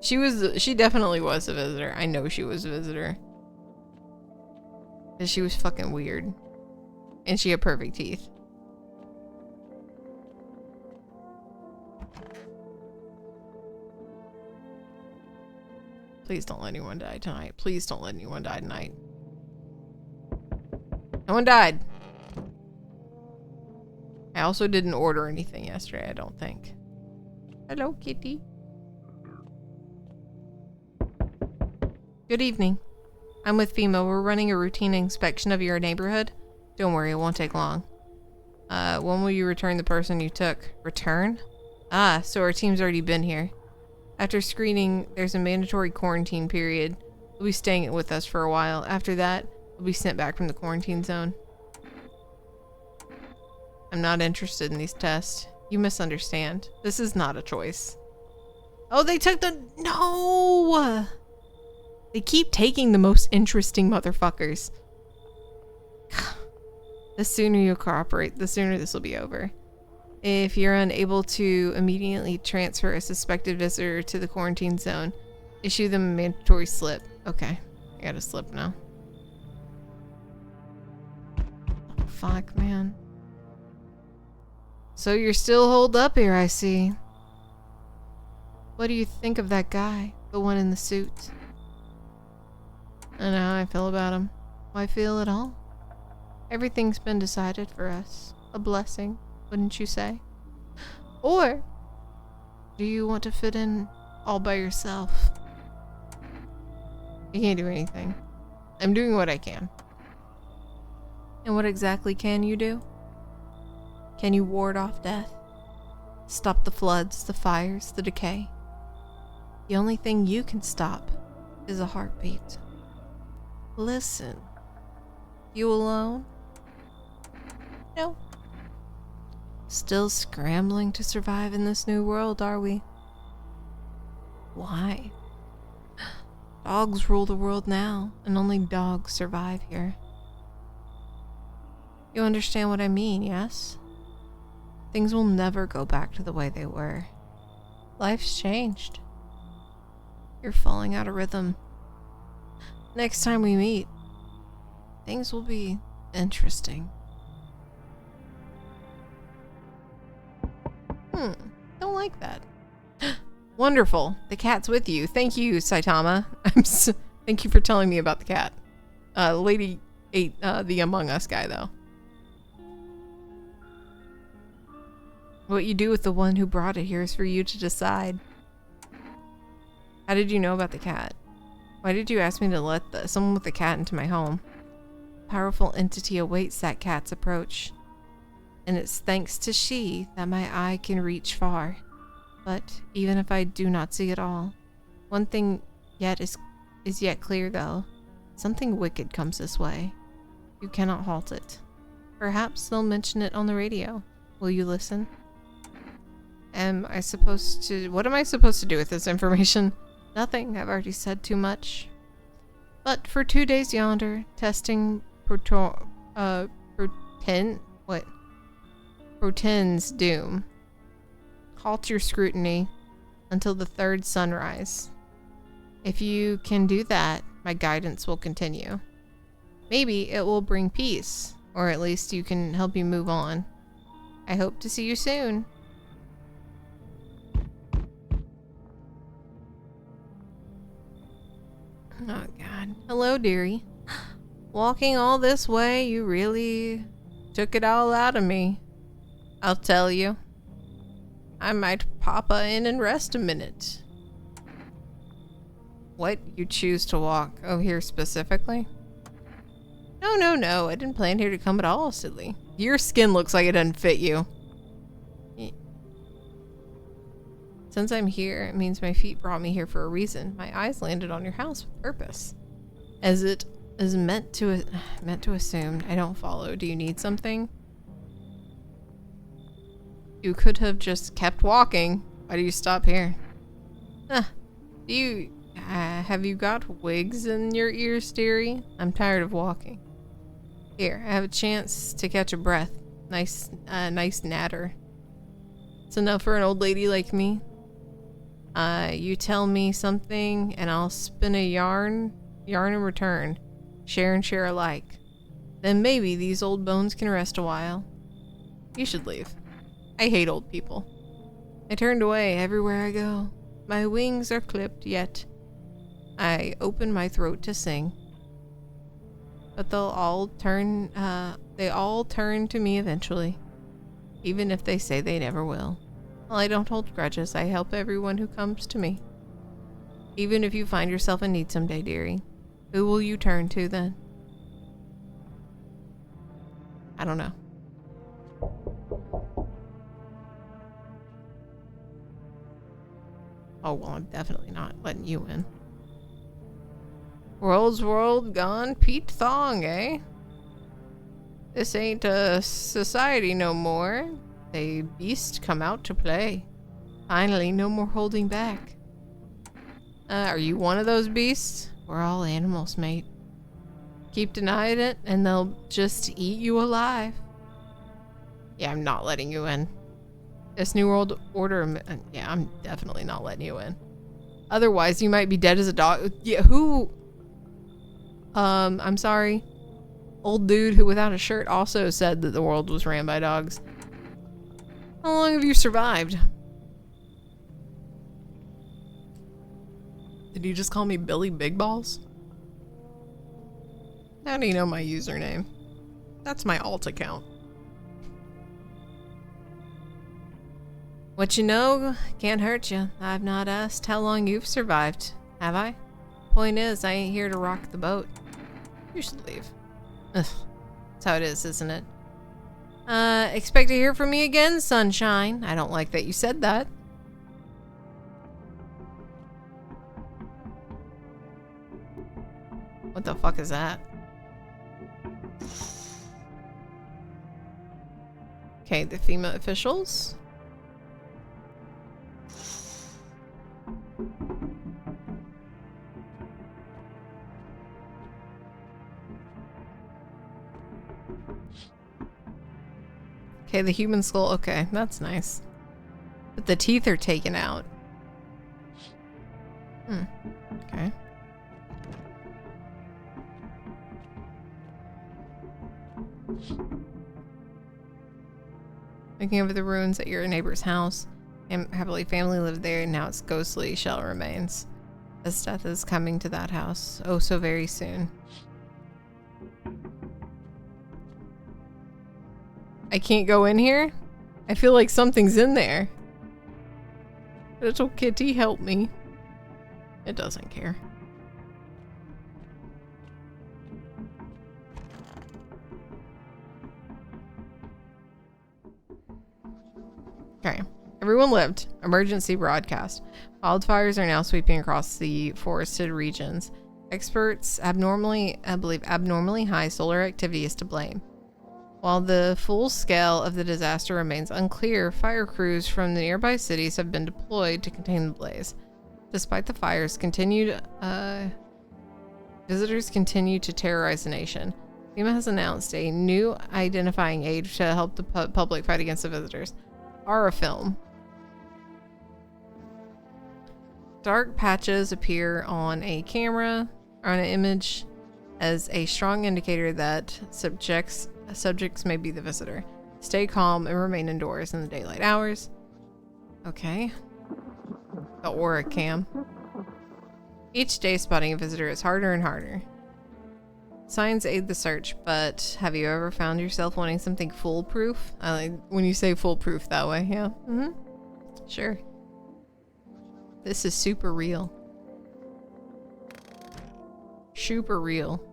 Speaker 2: She definitely was a visitor. I know she was a visitor. And she was fucking weird. And she had perfect teeth. Please don't let anyone die tonight. Please don't let anyone die tonight. No one died. I also didn't order anything yesterday, I don't think. Hello, kitty. Good evening. I'm with FEMA. We're running a routine inspection of your neighborhood. Don't worry, it won't take long. When will you return the person you took? Return? Ah, so our team's already been here. After screening, there's a mandatory quarantine period. You'll be staying with us for a while. After that, we'll be sent back from the quarantine zone. I'm not interested in these tests. You misunderstand. This is not a choice. Oh, they took the... No! They keep taking the most interesting motherfuckers. The sooner you cooperate, the sooner this will be over. If you're unable to immediately transfer a suspected visitor to the quarantine zone, issue them a mandatory slip. Okay, I got a slip now. Oh, fuck, man. So you're still holed up here, I see. What do you think of that guy? The one in the suit? I know how I feel about him. Why feel at all? Everything's been decided for us. A blessing, wouldn't you say? Or do you want to fit in all by yourself? You can't do anything. I'm doing what I can. And what exactly can you do? Can you ward off death? Stop the floods, the fires, the decay? The only thing you can stop is a heartbeat. Listen. You alone? No. Still scrambling to survive in this new world, are we? Why? Dogs rule the world now, and only dogs survive here. You understand what I mean, yes? Things will never go back to the way they were. Life's changed. You're falling out of rhythm. Next time we meet, things will be interesting. Don't like that. Wonderful. The cat's with you. Thank you, Saitama. Thank you for telling me about the cat. Lady ate the Among Us guy, though. What you do with the one who brought it here is for you to decide. How did you know about the cat? Why did you ask me to let someone with a cat into my home? A powerful entity awaits that cat's approach. and it's thanks to she that my eye can reach far. But even if I do not see it all, one thing is yet clear though. Something wicked comes this way. You cannot halt it. Perhaps they'll mention it on the radio. Will you listen? What am I supposed to do with this information? Nothing. I've already said too much. But for 2 days yonder, testing Proten's doom. Halt your scrutiny until the third sunrise. If you can do that, my guidance will continue. Maybe it will bring peace, or at least you can help you move on. I hope to see you soon. Oh God. Hello, dearie. Walking all this way, you really took it all out of me. I'll tell you. I might pop in and rest a minute. What? You choose to walk? Oh, here specifically? No. I didn't plan here to come at all, silly. Your skin looks like it doesn't fit you. Since I'm here, it means my feet brought me here for a reason. My eyes landed on your house with purpose. As it is meant to assume. I don't follow. Do you need something? You could have just kept walking. Why do you stop here? Have you got wigs in your ears, dearie? I'm tired of walking. Here, I have a chance to catch a breath. Nice natter. It's enough for an old lady like me. You tell me something and I'll spin a yarn in return. Share and share alike. Then maybe these old bones can rest a while. You should leave. I hate old people. I turned away everywhere I go. My wings are clipped, yet I open my throat to sing. But they all turn to me eventually. Even if they say they never will. Well, I don't hold grudges. I help everyone who comes to me. Even if you find yourself in need someday, dearie. Who will you turn to then? I don't know. Oh, well, I'm definitely not letting you in. World's world gone Pete Thong, eh? This ain't a society no more. The beast come out to play. Finally, no more holding back. Are you one of those beasts? We're all animals, mate. Keep denying it, and they'll just eat you alive. Yeah, I'm not letting you in. This New World Order, yeah, I'm definitely not letting you in. Otherwise, you might be dead as a dog. Yeah, who? I'm sorry. Old dude who without a shirt also said that the world was ran by dogs. How long have you survived? Did you just call me Billy Big Balls? How do you know my username? That's my alt account. What you know can't hurt you. I've not asked how long you've survived, have I? Point is, I ain't here to rock the boat. You should leave. Ugh. That's how it is, isn't it? Expect to hear from me again, sunshine. I don't like that you said that. What the fuck is that? Okay, the FEMA officials. Okay, the human skull. Okay, that's nice. But the teeth are taken out. Okay. Looking over the ruins at your neighbor's house. Happily family lived there, and now its ghostly shell remains. As death is coming to that house, oh so very soon. I can't go in here? I feel like something's in there. Little kitty, help me. It doesn't care.
Speaker 1: Everyone lived. Emergency broadcast. Wildfires are now sweeping across the forested regions. Experts abnormally high solar activity is to blame. While the full scale of the disaster remains unclear, fire crews from the nearby cities have been deployed to contain the blaze. Despite the fires, visitors continue to terrorize the nation. FEMA has announced a new identifying aid to help the public fight against the visitors. Horror film. Dark patches appear on a camera or on an image as a strong indicator that subjects may be the visitor. Stay calm and remain indoors in the daylight hours. Okay. The aura cam. Each day spotting a visitor is harder and harder. Signs aid the search, but have you ever found yourself wanting something foolproof? I like when you say foolproof that way, yeah. Sure. This is super real. Super real.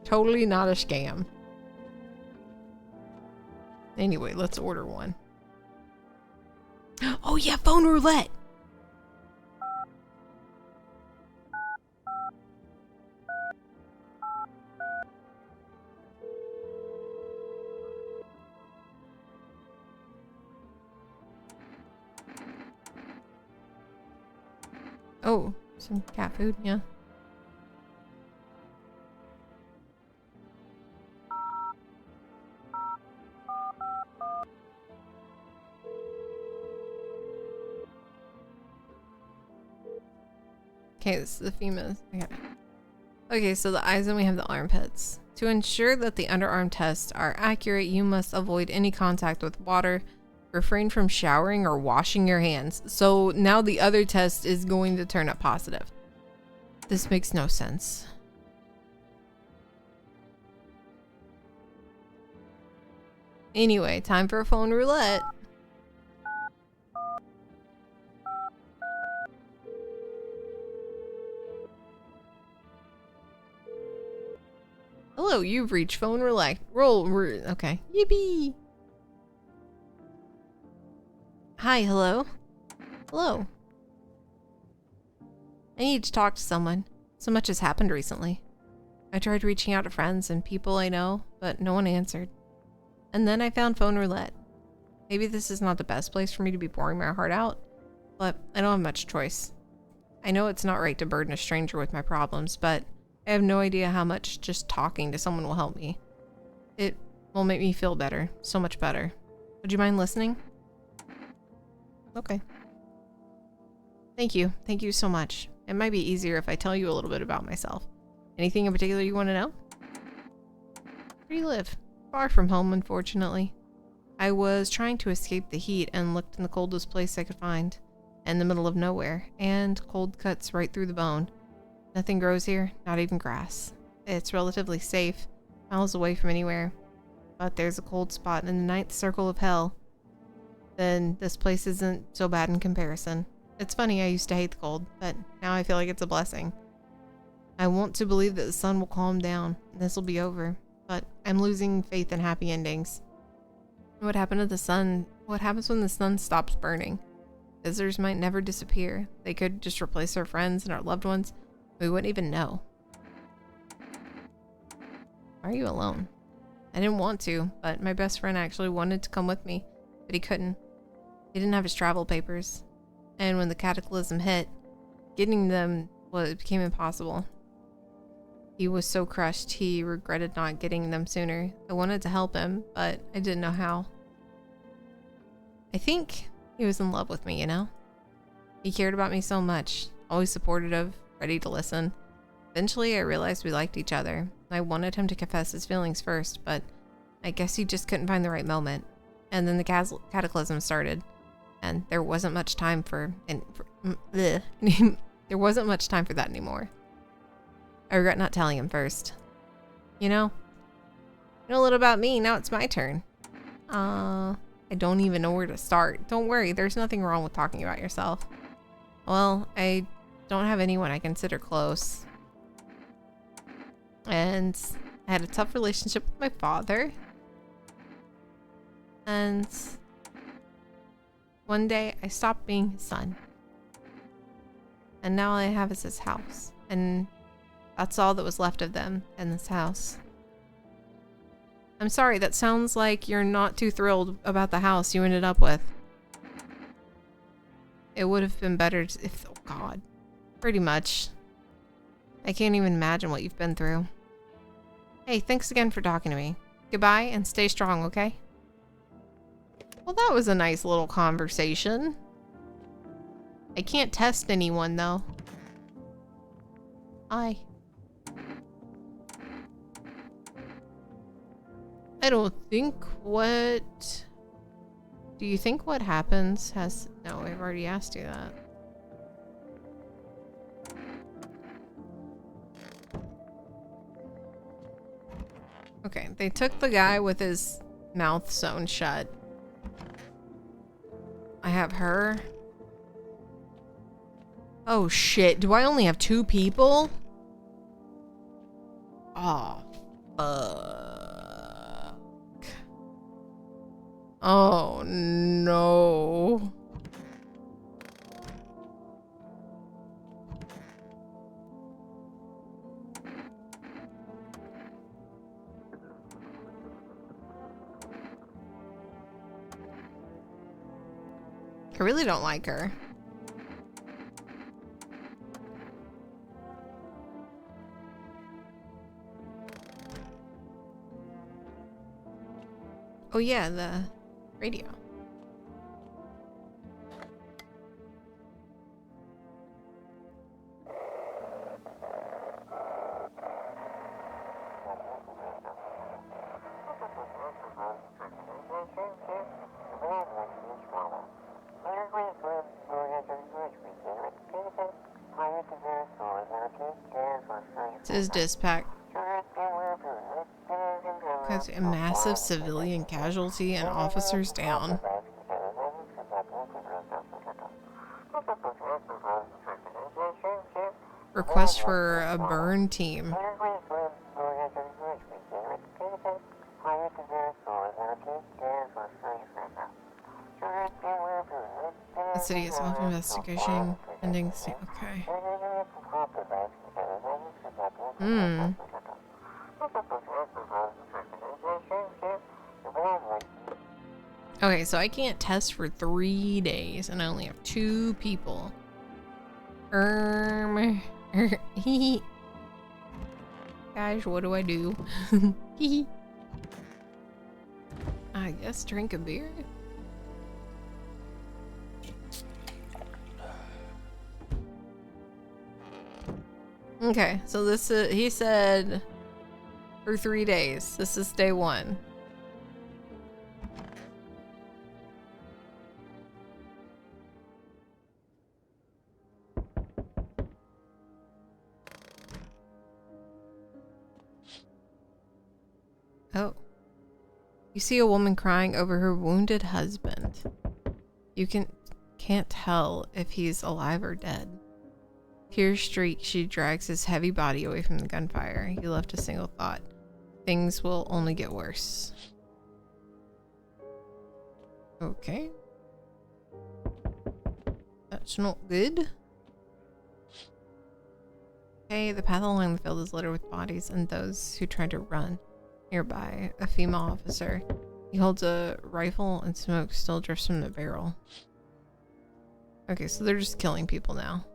Speaker 1: Totally not a scam. Anyway, let's order one. Oh yeah, phone roulette! Oh, some cat food, yeah. Okay, this is the FEMA. Okay, so the eyes and we have the armpits. To ensure that the underarm tests are accurate, you must avoid any contact with water, refrain from showering or washing your hands. So now the other test is going to turn up positive. This makes no sense. Anyway, time for a phone roulette. Hello, you've reached phone roulette. Okay. Yippee! Hi, hello? Hello. I need to talk to someone. So much has happened recently. I tried reaching out to friends and people I know, but no one answered. And then I found phone roulette. Maybe this is not the best place for me to be pouring my heart out, but I don't have much choice. I know it's not right to burden a stranger with my problems, but I have no idea how much just talking to someone will help me. It will make me feel better, so much better. Would you mind listening? Okay. Thank you. Thank you so much. It might be easier if I tell you a little bit about myself. Anything in particular you want to know? Where do you live? Far from home, unfortunately. I was trying to escape the heat and looked in the coldest place I could find. In the middle of nowhere, and cold cuts right through the bone. Nothing grows here, not even grass. It's relatively safe, miles away from anywhere. But there's a cold spot in the 9th circle of hell. Then this place isn't so bad in comparison. It's funny, I used to hate the cold, but now I feel like it's a blessing. I want to believe that the sun will calm down, and this will be over, but I'm losing faith in happy endings. What happened to the sun? What happens when the sun stops burning? Visitors might never disappear. They could just replace our friends and our loved ones. We wouldn't even know. Why are you alone? I didn't want to, but my best friend actually wanted to come with me, but he couldn't. He didn't have his travel papers. And when the cataclysm hit, getting them became impossible. He was so crushed, he regretted not getting them sooner. I wanted to help him, but I didn't know how. I think he was in love with me, you know? He cared about me so much, always supportive, ready to listen. Eventually, I realized we liked each other. I wanted him to confess his feelings first, but I guess he just couldn't find the right moment. And then the cataclysm started, and there wasn't much time there wasn't much time for that anymore. I regret not telling him first. You know a little about me. Now it's my turn. I don't even know where to start. Don't worry, there's nothing wrong with talking about yourself. Well, I don't have anyone I consider close. And I had a tough relationship with my father. And
Speaker 2: One day, I stopped being his son. And now all I have is his house. And that's all that was left of them in this house. I'm sorry, that sounds like you're not too thrilled about the house you ended up with. It would have been better if... Oh, God. Pretty much. I can't even imagine what you've been through. Hey, thanks again for talking to me. Goodbye, and stay strong, okay? Well, that was a nice little conversation. I can't test anyone, though. I don't think what... Do you think what happens has... No, I've already asked you that. Okay, they took the guy with his mouth sewn shut. I have her. Oh shit, do I only have 2 people? Oh, fuck. Oh no. I really don't like her. Oh yeah, the radio. It says dispatch. Cause a massive civilian casualty and officers down. Request for a burn team. The city is off investigation. Ending scene. Okay. Okay, so I can't test for 3 days and I only have 2 people. Guys, what do I do? I guess drink a beer. Okay, so this is, he said for 3 days. This is day 1. Oh. You see a woman crying over her wounded husband. You can't tell if he's alive or dead. Tears streak, she drags his heavy body away from the gunfire. He left a single thought. Things will only get worse. Okay. That's not good. Okay, the path along the field is littered with bodies and those who tried to run. Nearby, a female officer. He holds a rifle and smoke still drifts from the barrel. Okay, so they're just killing people now.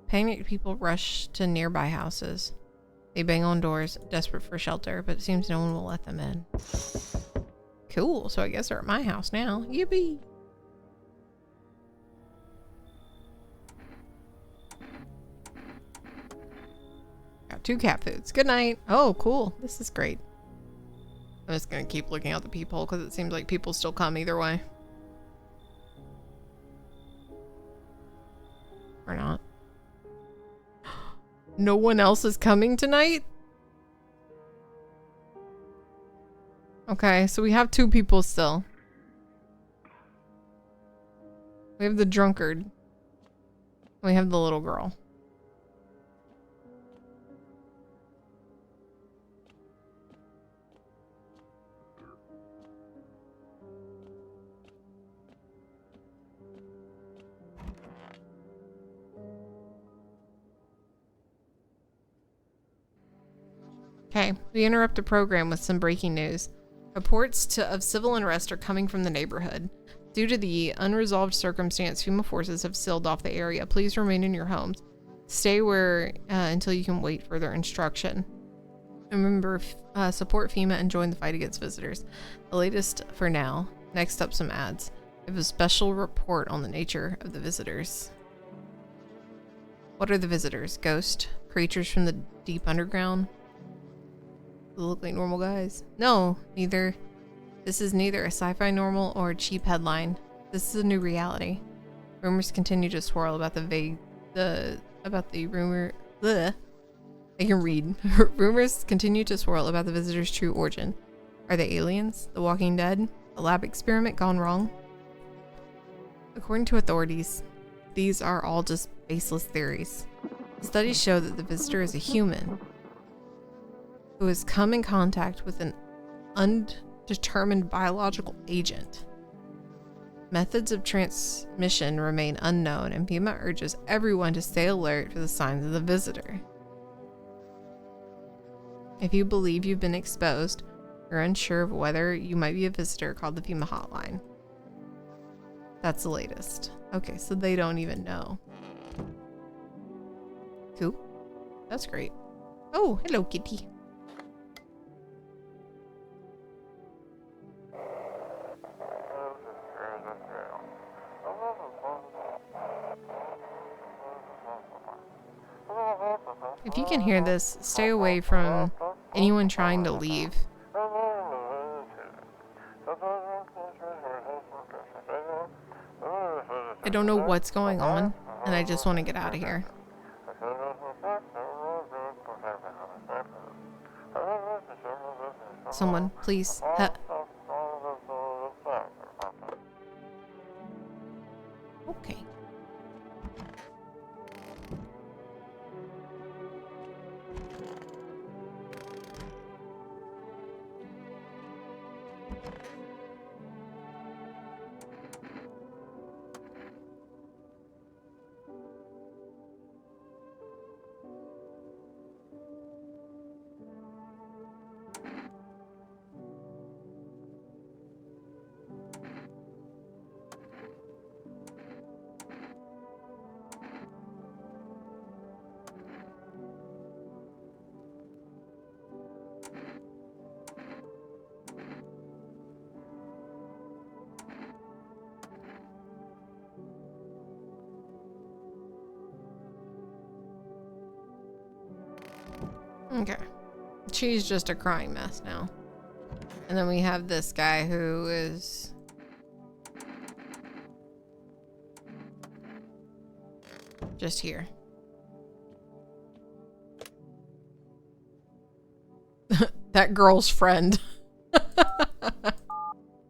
Speaker 2: Panicked people rush to nearby houses. They bang on doors, desperate for shelter, but it seems no one will let them in. Cool, so I guess they're at my house now. Yippee! Got 2 cat foods. Good night. Oh, cool. This is great. I'm just gonna keep looking out the peephole because it seems like people still come either way. Or not. No one else is coming tonight? Okay, so we have 2 people still. We have the drunkard. We have the little girl.
Speaker 1: Okay, we interrupt the program with some breaking news. Reports of civil unrest are coming from the neighborhood. Due to the unresolved circumstance, FEMA forces have sealed off the area. Please remain in your homes. Stay where until you can wait further instruction. Remember, support FEMA and join the fight against visitors. The latest for now. Next up, some ads. We have a special report on the nature of the visitors. What are the visitors? Ghost? Creatures from the deep underground? They look like normal guys. No, neither. This is neither a sci-fi normal or a cheap headline. This is a new reality. Rumors continue to swirl about Rumors continue to swirl about the visitors' true origin. Are they aliens? The Walking Dead? A lab experiment gone wrong? According to authorities, these are all just baseless theories. Studies show that the visitor is a human who has come in contact with an undetermined biological agent. Methods of transmission remain unknown, and FEMA urges everyone to stay alert for the signs of the visitor. If you believe you've been exposed, you're unsure of whether you might be a visitor, call the FEMA hotline. That's the latest. Okay, so they don't even know. Cool. That's great. Oh, hello, kitty. If you can hear this, stay away from anyone trying to leave. I don't know what's going on, and I just want to get out of here. Someone, please. Okay. Okay. She's just a crying mess now. And then we have this guy who is... just here. That girl's friend. Yeah,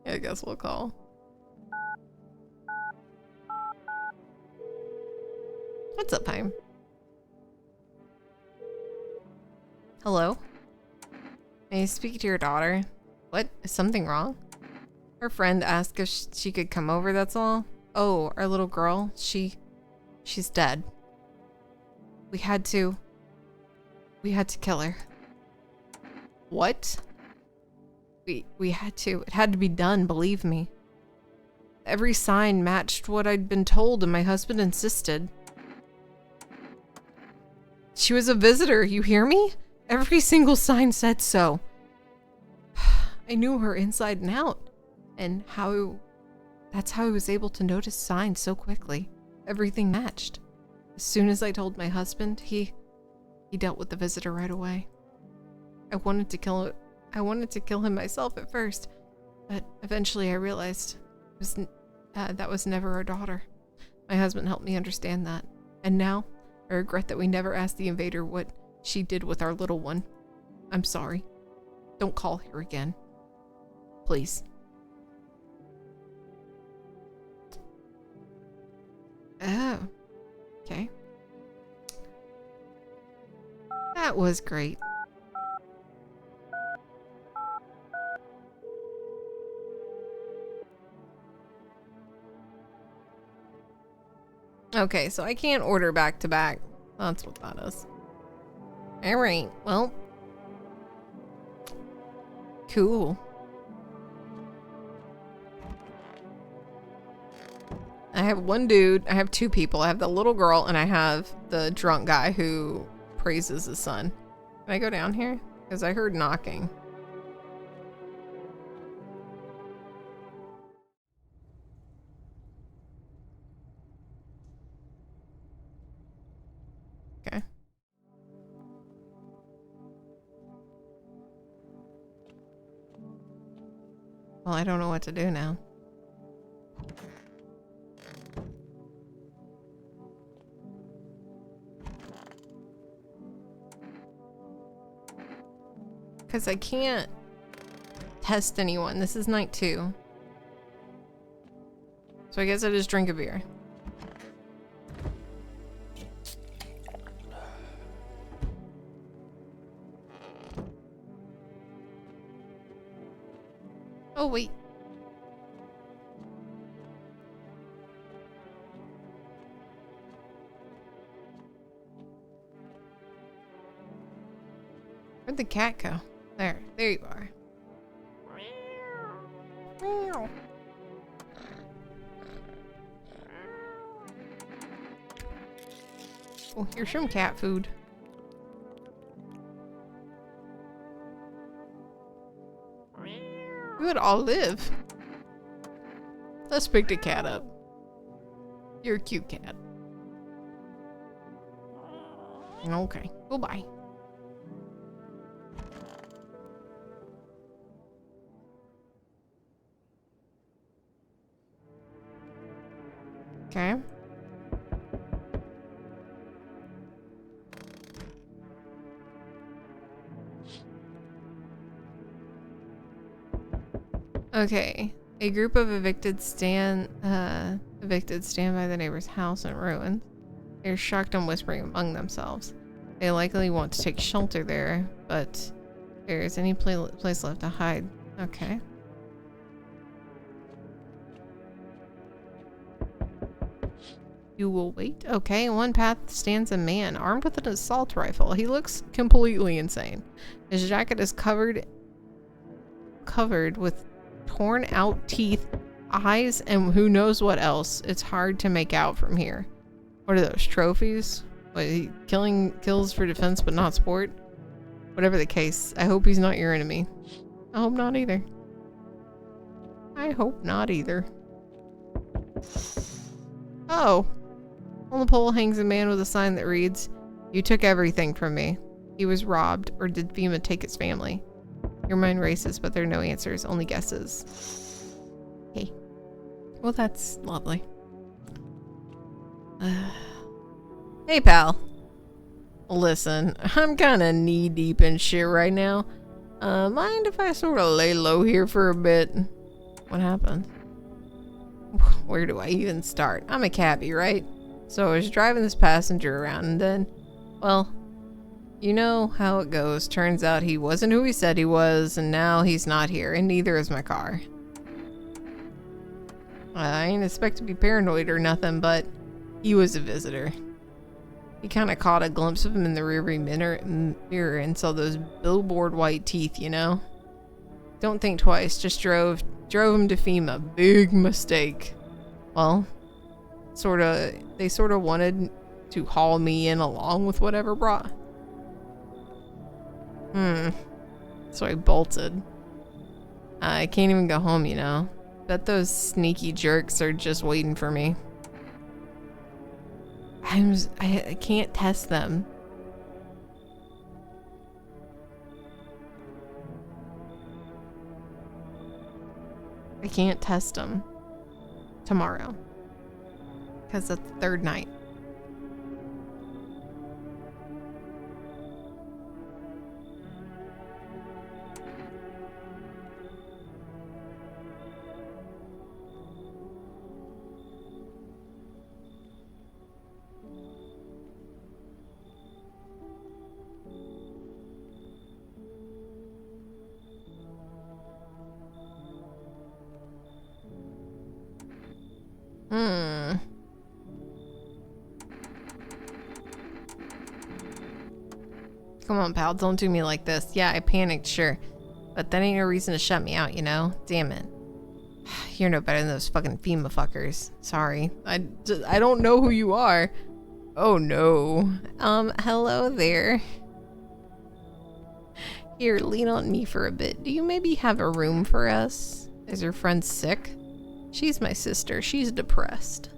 Speaker 1: I guess we'll call. What's up, Pime? Hello? May I speak to your daughter? What? Is something wrong? Her friend asked if she could come over, that's all. Oh, our little girl, she's dead. We had to kill her. What? We had to. It had to be done, believe me. Every sign matched what I'd been told, and my husband insisted. She was a visitor, you hear me? Every single sign said so. I knew her inside and out, and that's how I was able to notice signs so quickly. Everything matched. As soon as I told my husband, he dealt with the visitor right away. I wanted to kill him myself at first, but eventually I realized that was never our daughter. My husband helped me understand that, and now I regret that we never asked the invader what she did with our little one. I'm sorry. Don't call her again. Please. Oh. Okay. That was great. Okay, so I can't order back to back. That's what that is. Alright, well, Cool. I have one dude, I have two people. I have the little girl and I have the drunk guy who praises his son. Can I go down here? Because I heard knocking. Okay. Well, I don't know what to do now. Because I can't test anyone. This is night 2. So I guess I just drink a beer. Oh, wait. Where'd the cat go? There you are. Oh, here's some cat food. We would all live. Let's pick the cat up. You're a cute cat. Okay, goodbye. Okay. Okay. A group of evicted stand by the neighbor's house in ruins. They're shocked and whispering among themselves. They likely want to take shelter there, but there is any place left to hide. Okay. You will wait. Okay, one path stands a man armed with an assault rifle. He looks completely insane. His jacket is covered with torn out teeth, eyes, and who knows what else. It's hard to make out from here. What are those, trophies? What, kills for defense but not sport? Whatever the case, I hope he's not your enemy. I hope not either. I hope not either. Oh. On the pole hangs a man with a sign that reads, "You took everything from me. He was robbed, or did FEMA take his family?" Your mind races, but there are no answers, only guesses. Hey. Well, that's lovely. Hey, pal. Listen, I'm kind of knee-deep in shit right now. Mind if I sort of lay low here for a bit? What happened? Where do I even start? I'm a cabbie, right? So I was driving this passenger around and then, well, you know how it goes. Turns out he wasn't who he said he was, and now he's not here, and neither is my car. I ain't expect to be paranoid or nothing, but he was a visitor. He kind of caught a glimpse of him in the rearview mirror and saw those billboard white teeth, you know? Don't think twice, just drove him to FEMA. Big mistake. Well, they sort of wanted to haul me in along with whatever brought. So I bolted. I can't even go home, you know? Bet those sneaky jerks are just waiting for me. I can't test them. I can't test them tomorrow. Because it's the third night. Come on, pal, don't do me like this. Yeah, I panicked, sure. But that ain't no reason to shut me out, you know? Damn it. You're no better than those fucking FEMA fuckers. Sorry. I don't know who you are. Oh no. Hello there. Here, lean on me for a bit. Do you maybe have a room for us? Is your friend sick? She's my sister. She's depressed.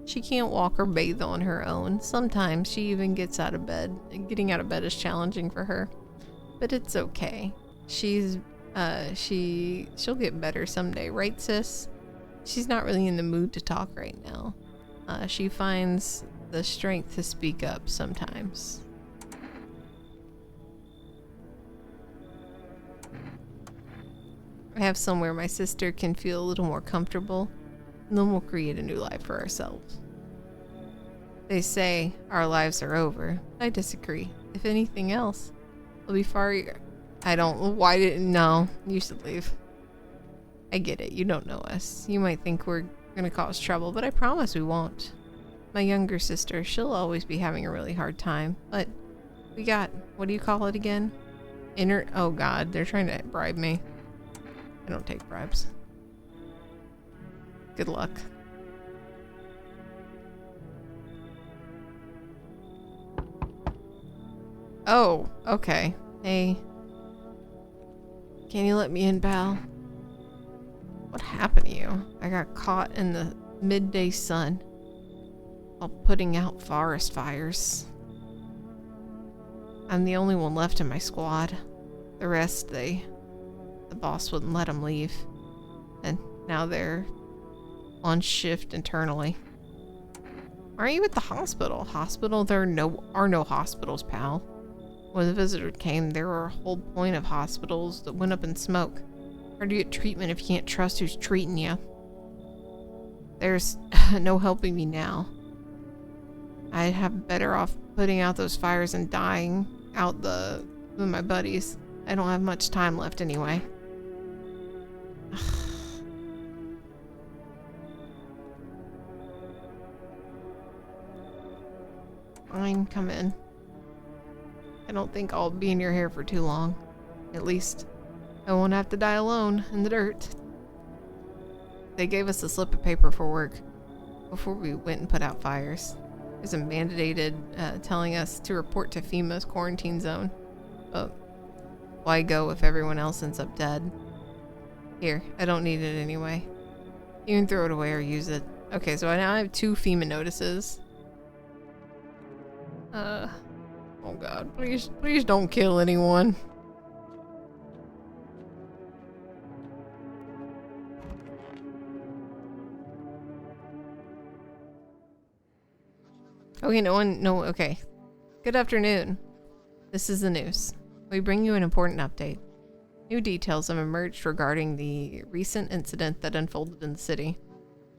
Speaker 1: She can't walk or bathe on her own. Sometimes she even gets out of bed. Getting out of bed is challenging for her. But it's okay. She'll get better someday, right, sis? She's not really in the mood to talk right now. She finds the strength to speak up sometimes. I have somewhere my sister can feel a little more comfortable, and then we'll create a new life for ourselves. They say our lives are over. I disagree. If anything else, it'll be far. No, you should leave. I get it, you don't know us. You might think we're gonna cause trouble, but I promise we won't. My younger sister, she'll always be having a really hard time, but we got, what do you call it again? Oh god, they're trying to bribe me. I don't take bribes. Good luck. Oh, okay. Hey. Can you let me in, pal? What happened to you? I got caught in the midday sun while putting out forest fires. I'm the only one left in my squad. The rest, the boss wouldn't let them leave. And now they're on shift internally. Why are you at the hospital? There are no hospitals, pal. When the visitor came, there were a whole point of hospitals that went up in smoke. How do you get treatment if you can't trust who's treating you? There's no helping me now. I'd have better off putting out those fires and dying out with my buddies. I don't have much time left anyway. Fine, come in. I don't think I'll be in your hair for too long. At least, I won't have to die alone in the dirt. They gave us a slip of paper for work before we went and put out fires. There's a mandated telling us to report to FEMA's quarantine zone. But why go if everyone else ends up dead? Here, I don't need it anyway. You can throw it away or use it. Okay, so I now have 2 FEMA notices. Oh god, please don't kill anyone. Okay, okay. Good afternoon. This is the news. We bring you an important update. New details have emerged regarding the recent incident that unfolded in the city.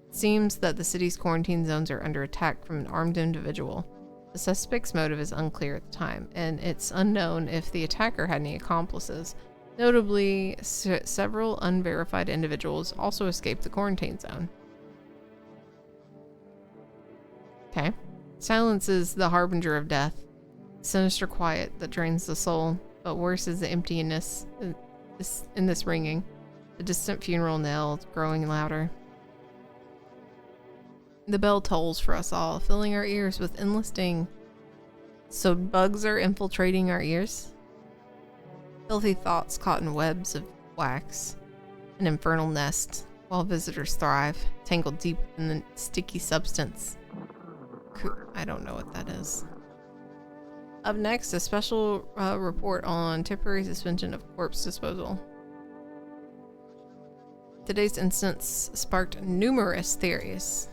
Speaker 1: It seems that the city's quarantine zones are under attack from an armed individual. The suspect's motive is unclear at the time, and it's unknown if the attacker had any accomplices. Notably, several unverified individuals also escaped the quarantine zone. Okay. Silence is the harbinger of death. Sinister quiet that drains the soul, but worse is the emptiness in this ringing. The distant funeral knell growing louder. The bell tolls for us all, filling our ears with endless ding. So bugs are infiltrating our ears? Filthy thoughts caught in webs of wax. An infernal nest, while visitors thrive, tangled deep in the sticky substance. I don't know what that is. Up next, a special report on temporary suspension of corpse disposal. Today's instance sparked numerous theories.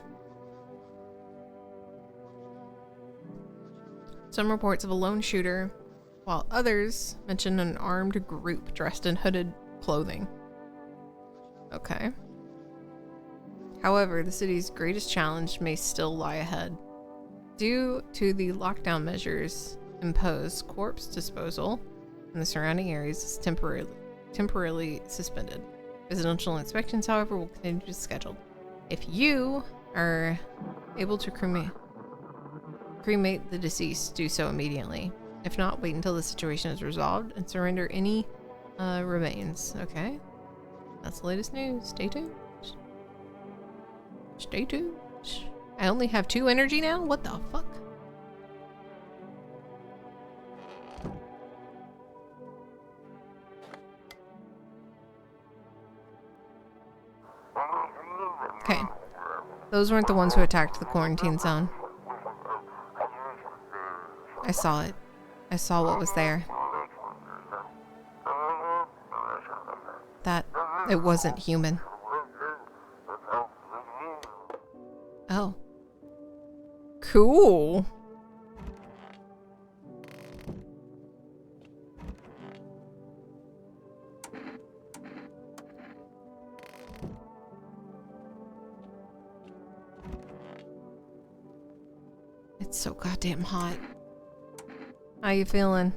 Speaker 1: Some reports of a lone shooter, while others mention an armed group dressed in hooded clothing. Okay. However, the city's greatest challenge may still lie ahead. Due to the lockdown measures imposed, corpse disposal in the surrounding areas is temporarily suspended. Residential inspections, however, will continue to be scheduled. If you are able to cremate the deceased, do so immediately. If not, wait until the situation is resolved and surrender any
Speaker 2: Remains. Okay. That's the latest news. Stay tuned. Stay tuned. I only have 2 energy now? What the fuck? Okay. Those weren't the ones who attacked the quarantine zone. I saw it. I saw what was there. It wasn't human. Oh.
Speaker 1: Cool.
Speaker 2: It's so goddamn hot. How you feeling?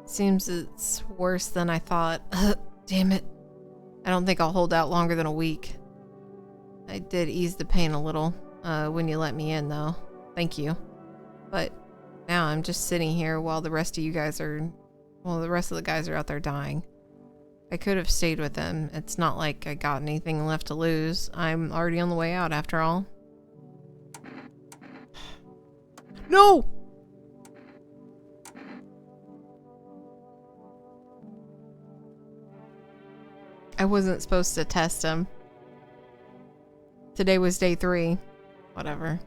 Speaker 2: Seems it's worse than I thought. Damn it. I don't think I'll hold out longer than a week. I did ease the pain a little when you let me in, though. Thank you. But now I'm just sitting here while the rest of you guys are... Well, the rest of the guys are out there dying. I could have stayed with them. It's not like I got anything left to lose. I'm already on the way out, after all. No! I wasn't supposed to test him. Today was day 3. Whatever.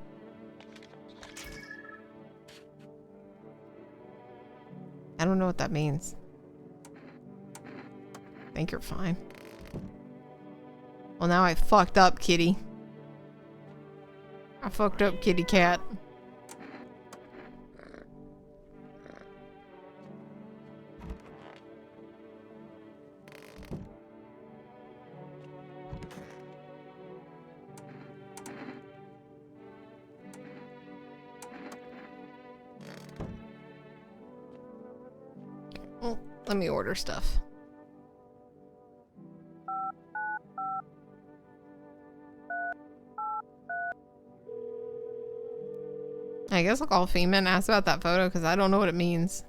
Speaker 2: I don't know what that means. I think you're fine. Well, now I fucked up, kitty. I fucked up, kitty cat. Well, let me order stuff. I guess I'll call FEMA and ask about that photo because I don't know what it means.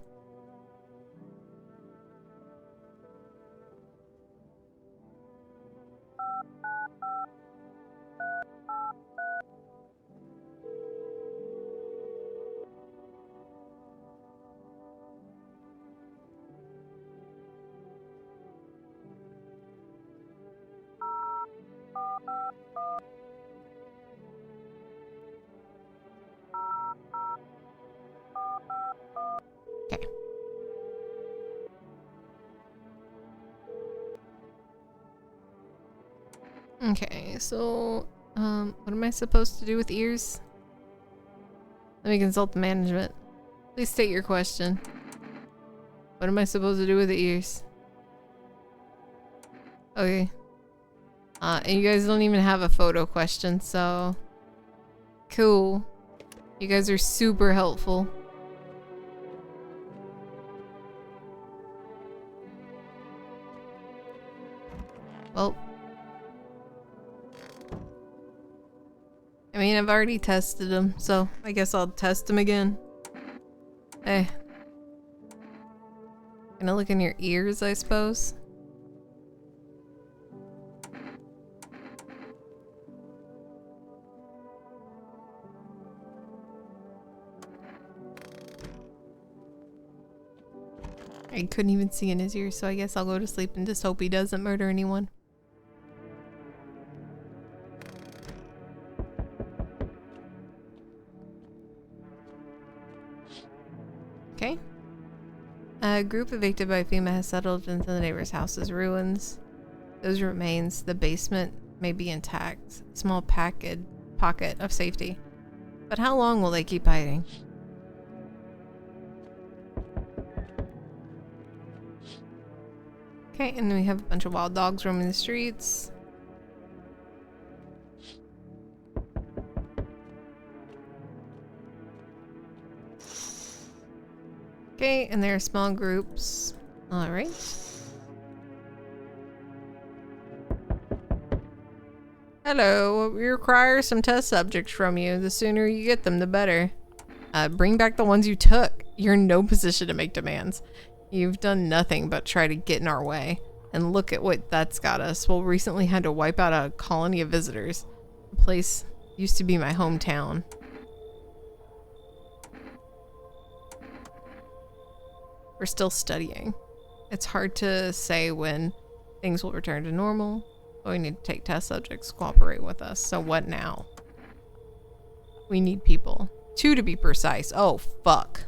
Speaker 2: Okay, so, what am I supposed to do with ears? Let me consult the management. Please state your question. What am I supposed to do with the ears? Okay. And you guys don't even have a photo question, so... Cool. You guys are super helpful. Well... I mean, I've already tested them, so I guess I'll test them again. Hey. Gonna look in your ears, I suppose? I couldn't even see in his ears, so I guess I'll go to sleep and just hope he doesn't murder anyone. Okay. A group evicted by FEMA has settled into the neighbor's house's ruins. Those remains, the basement may be intact. Small pocket of safety. But how long will they keep hiding? Okay, and then we have a bunch of wild dogs roaming the streets. Okay, and there are small groups. Alright. Hello, we require some test subjects from you. The sooner you get them, the better. Bring back the ones you took. You're in no position to make demands.
Speaker 1: You've done nothing but try to get in our way. And look at what that's got us. Well, recently had to wipe out a colony of visitors. The place used to be my hometown. We're still studying. It's hard to say when things will return to normal. But we need to take test subjects to cooperate with us. So what now? We need people. 2 to be precise. Oh, fuck.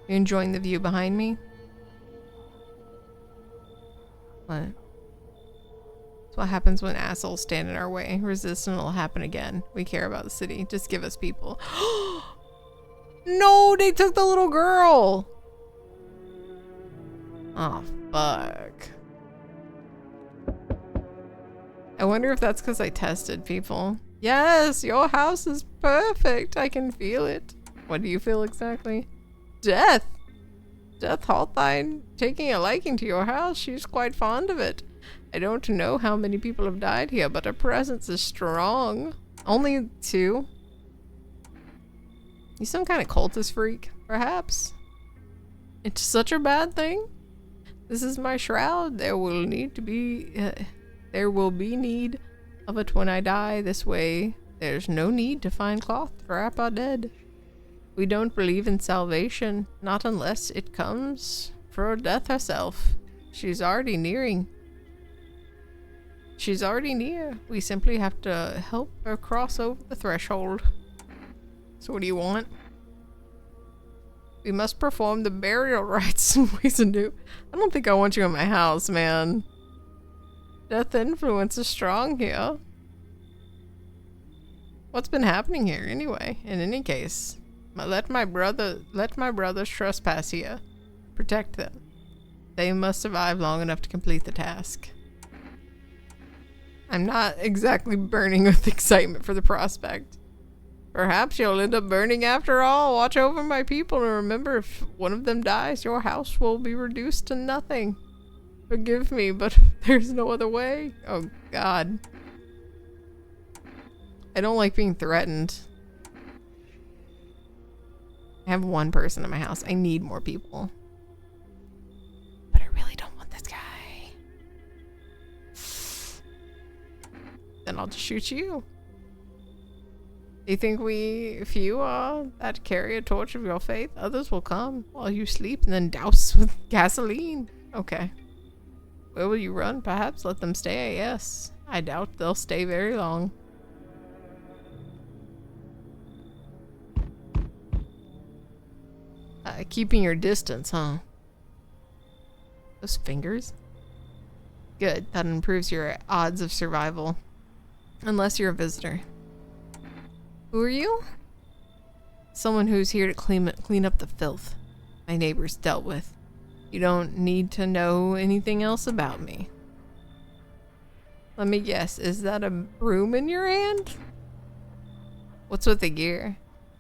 Speaker 1: You enjoying the view behind me? What? That's what happens when assholes stand in our way. Resistance will happen again. We care about the city. Just give us people. No, they took the little girl. Oh, fuck. I wonder if that's because I tested people. Yes, your house is perfect. I can feel it. What do you feel exactly? Death. Death Halthine taking a liking to your house. She's quite fond of it. I don't know how many people have died here, but her presence is strong. Only 2. You some kind of cultist freak, perhaps? It's such a bad thing. This is my shroud. There will be need of it when I die. This way, there's no need to find cloth to wrap our dead. We don't believe in salvation, not unless it comes for death herself. She's already near. We simply have to help her cross over the threshold. So what do you want? We must perform the burial rites in Wizendu. I don't think I want you in my house, man. Death influence is strong here. What's been happening here anyway? In any case, let my brothers trespass here. Protect them. They must survive long enough to complete the task. I'm not exactly burning with excitement for the prospect. Perhaps you'll end up burning after all. Watch over my people and remember, if one of them dies, your house will be reduced to nothing. Forgive me, but there's no other way. Oh, God. I don't like being threatened. I have 1 person in my house. I need more people. But I really don't want this guy. Then I'll just shoot you. Do you think few that carry a torch of your faith? Others will come while you sleep and then douse with gasoline. Okay. Where will you run? Perhaps let them stay, yes. I doubt they'll stay very long. Keeping your distance, huh? Those fingers? Good. That improves your odds of survival. Unless you're a visitor. Who are you? Someone who's here to clean up the filth my neighbors dealt with. You don't need to know anything else about me. Let me guess, is that a broom in your hand? What's with the gear?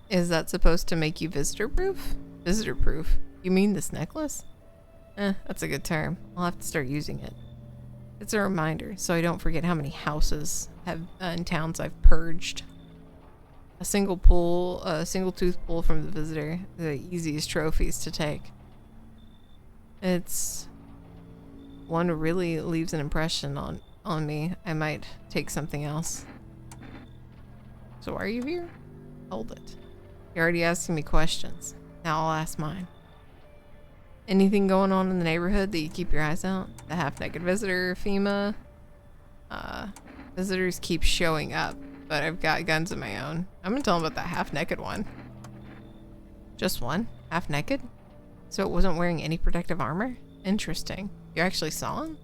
Speaker 1: Is that supposed to make you visitor-proof? Visitor-proof? You mean this necklace? That's a good term. I'll have to start using it. It's a reminder, so I don't forget how many houses in towns I've purged. A single tooth pull from the visitor, the easiest trophies to take. It's one really leaves an impression on me. I might take something else. So why are you here? Hold it. You're already asking me questions. Now I'll ask mine. Anything going on in the neighborhood that you keep your eyes out? The half-naked visitor, FEMA. Visitors keep showing up, but I've got guns of my own. I'm gonna tell them about that half-naked one. Just one? Half-naked? So it wasn't wearing any protective armor? Interesting. You actually saw him?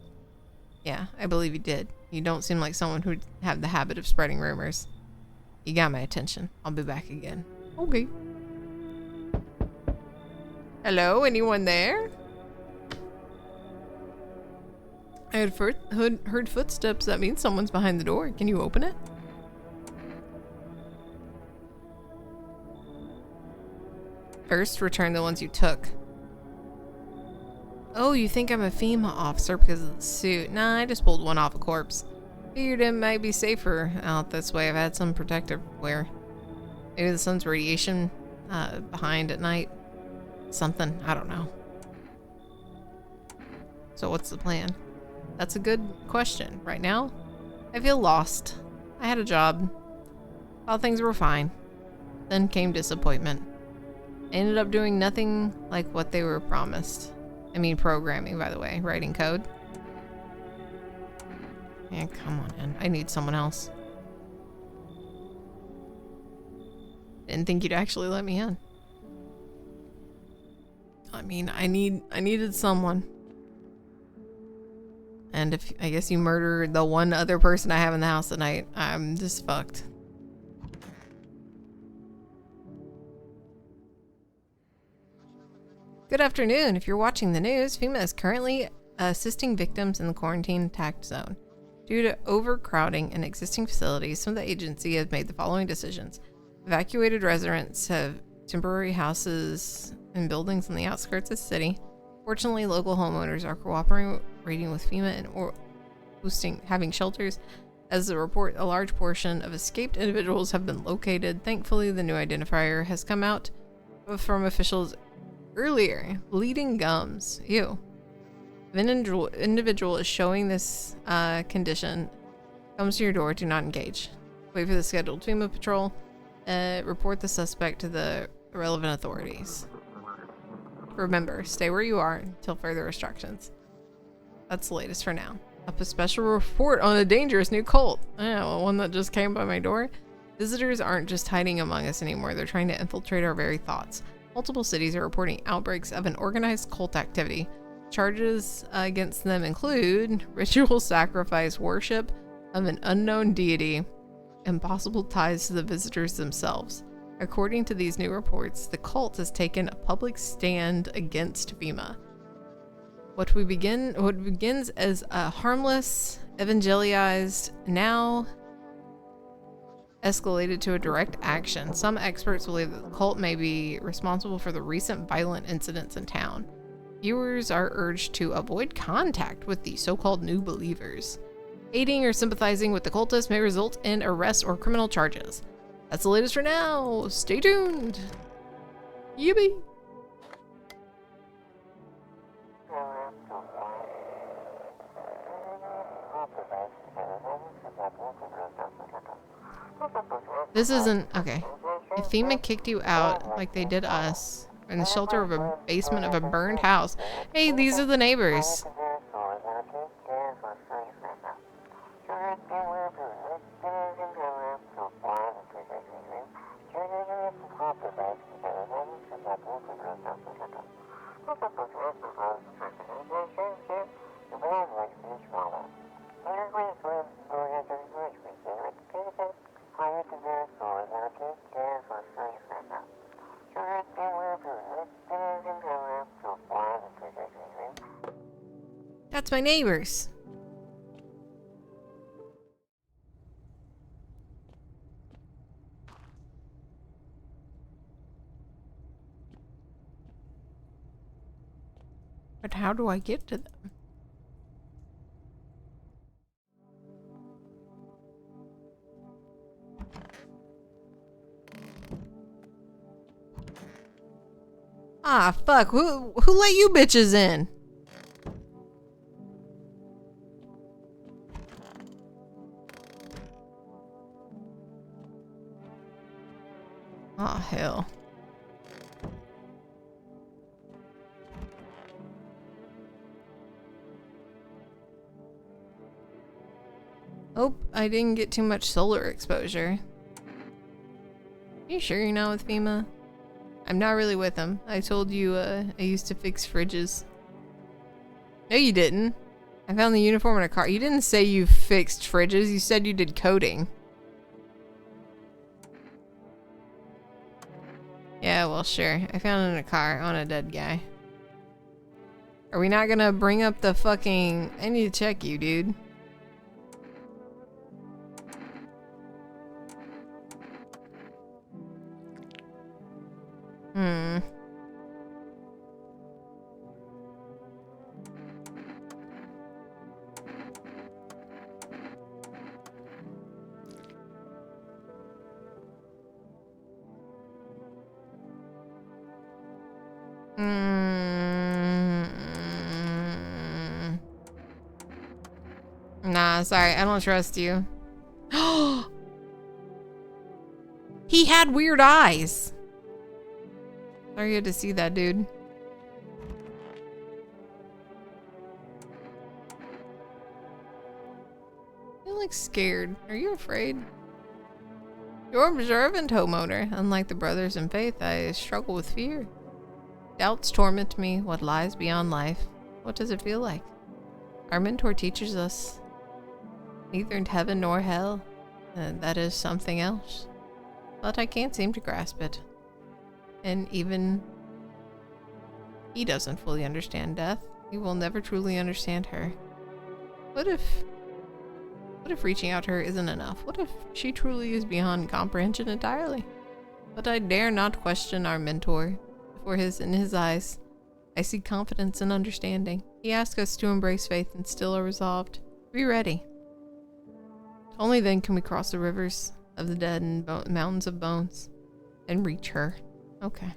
Speaker 1: Yeah, I believe you did. You don't seem like someone who'd have the habit of spreading rumors. You got my attention. I'll be back again. Okay. Hello? Anyone there? I had heard footsteps. That means someone's behind the door. Can you open it? First, return the ones you took. Oh, you think I'm a FEMA officer because of the suit? Nah, I just pulled one off a corpse. Figured it might be safer out this way. I've had some protective wear. Maybe the sun's radiation behind at night. Something. I don't know. So what's the plan? That's a good question. Right now, I feel lost. I had a job. All things were fine. Then came disappointment. I ended up doing nothing like what they were promised. I mean programming, by the way. Writing code. Yeah, come on in. I need someone else. Didn't think you'd actually let me in. I mean, I needed someone. And if I guess you murder the one other person I have in the house tonight, I'm just fucked. Good afternoon. If you're watching the news, FEMA is currently assisting victims in the quarantine attack zone. Due to overcrowding in existing facilities, some of the agency has made the following decisions. Evacuated residents have temporary houses and buildings on the outskirts of the city. Fortunately, local homeowners are cooperating with FEMA and having shelters. As the report, a large portion of escaped individuals have been located. Thankfully, the new identifier has come out from officials earlier. Bleeding gums. Ew. If an individual is showing this condition, comes to your door, do not engage. Wait for the scheduled FEMA patrol. Report the suspect to the relevant authorities. Remember, stay where you are until further instructions. That's the latest for now. Up a special report on a dangerous new cult. Yeah, one that just came by my door. Visitors aren't just hiding among us anymore. They're trying to infiltrate our very thoughts. Multiple cities are reporting outbreaks of an organized cult activity. Charges against them include ritual sacrifice, worship of an unknown deity, and possible ties to the visitors themselves. According to these new reports, the cult has taken a public stand against FEMA. What begins as a harmless, evangelized, now escalated to a direct action. Some experts believe that the cult may be responsible for the recent violent incidents in town. Viewers are urged to avoid contact with the so-called new believers. Aiding or sympathizing with the cultists may result in arrests or criminal charges. That's the latest for now. Stay tuned. Yippee. This isn't okay. If FEMA kicked you out like they did us in the shelter of a basement of a burned house, hey, these are the neighbors. That's my neighbors. But how do I get to them? Ah, fuck. Who let you bitches in? Oh, hell. Hope I didn't get too much solar exposure. Are you sure you're not with FEMA? I'm not really with them. I told you I used to fix fridges. No, you didn't. I found the uniform in a car. You didn't say you fixed fridges. You said you did coding. Yeah, well, sure. I found it in a car on a dead guy. Are we not gonna bring up the fucking... I need to check you, dude. Sorry, I don't trust you. He had weird eyes. Sorry you had to see that, dude. You look scared. Are you afraid? You're observant, homeowner. Unlike the brothers in faith, I struggle with fear. Doubts torment me. What lies beyond life? What does it feel like? Our mentor teaches us neither in heaven nor hell. That is something else. But I can't seem to grasp it. And even he doesn't fully understand death. He will never truly understand her. What if reaching out to her isn't enough? What if she truly is beyond comprehension entirely? But I dare not question our mentor. For in his eyes, I see confidence and understanding. He asks us to embrace faith and still are resolved. Be ready. Only then can we cross the rivers of the dead and mountains of bones and reach her. Okay.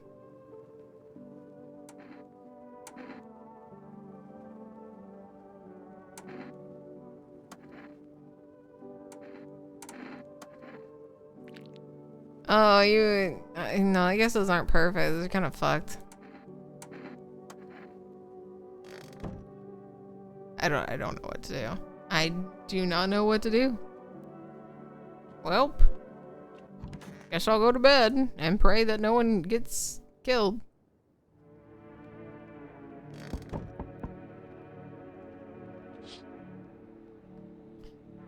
Speaker 1: Oh, no, I guess those aren't perfect. Those are kind of fucked. I don't know what to do. I do not know what to do. Welp. Guess I'll go to bed and pray that no one gets killed.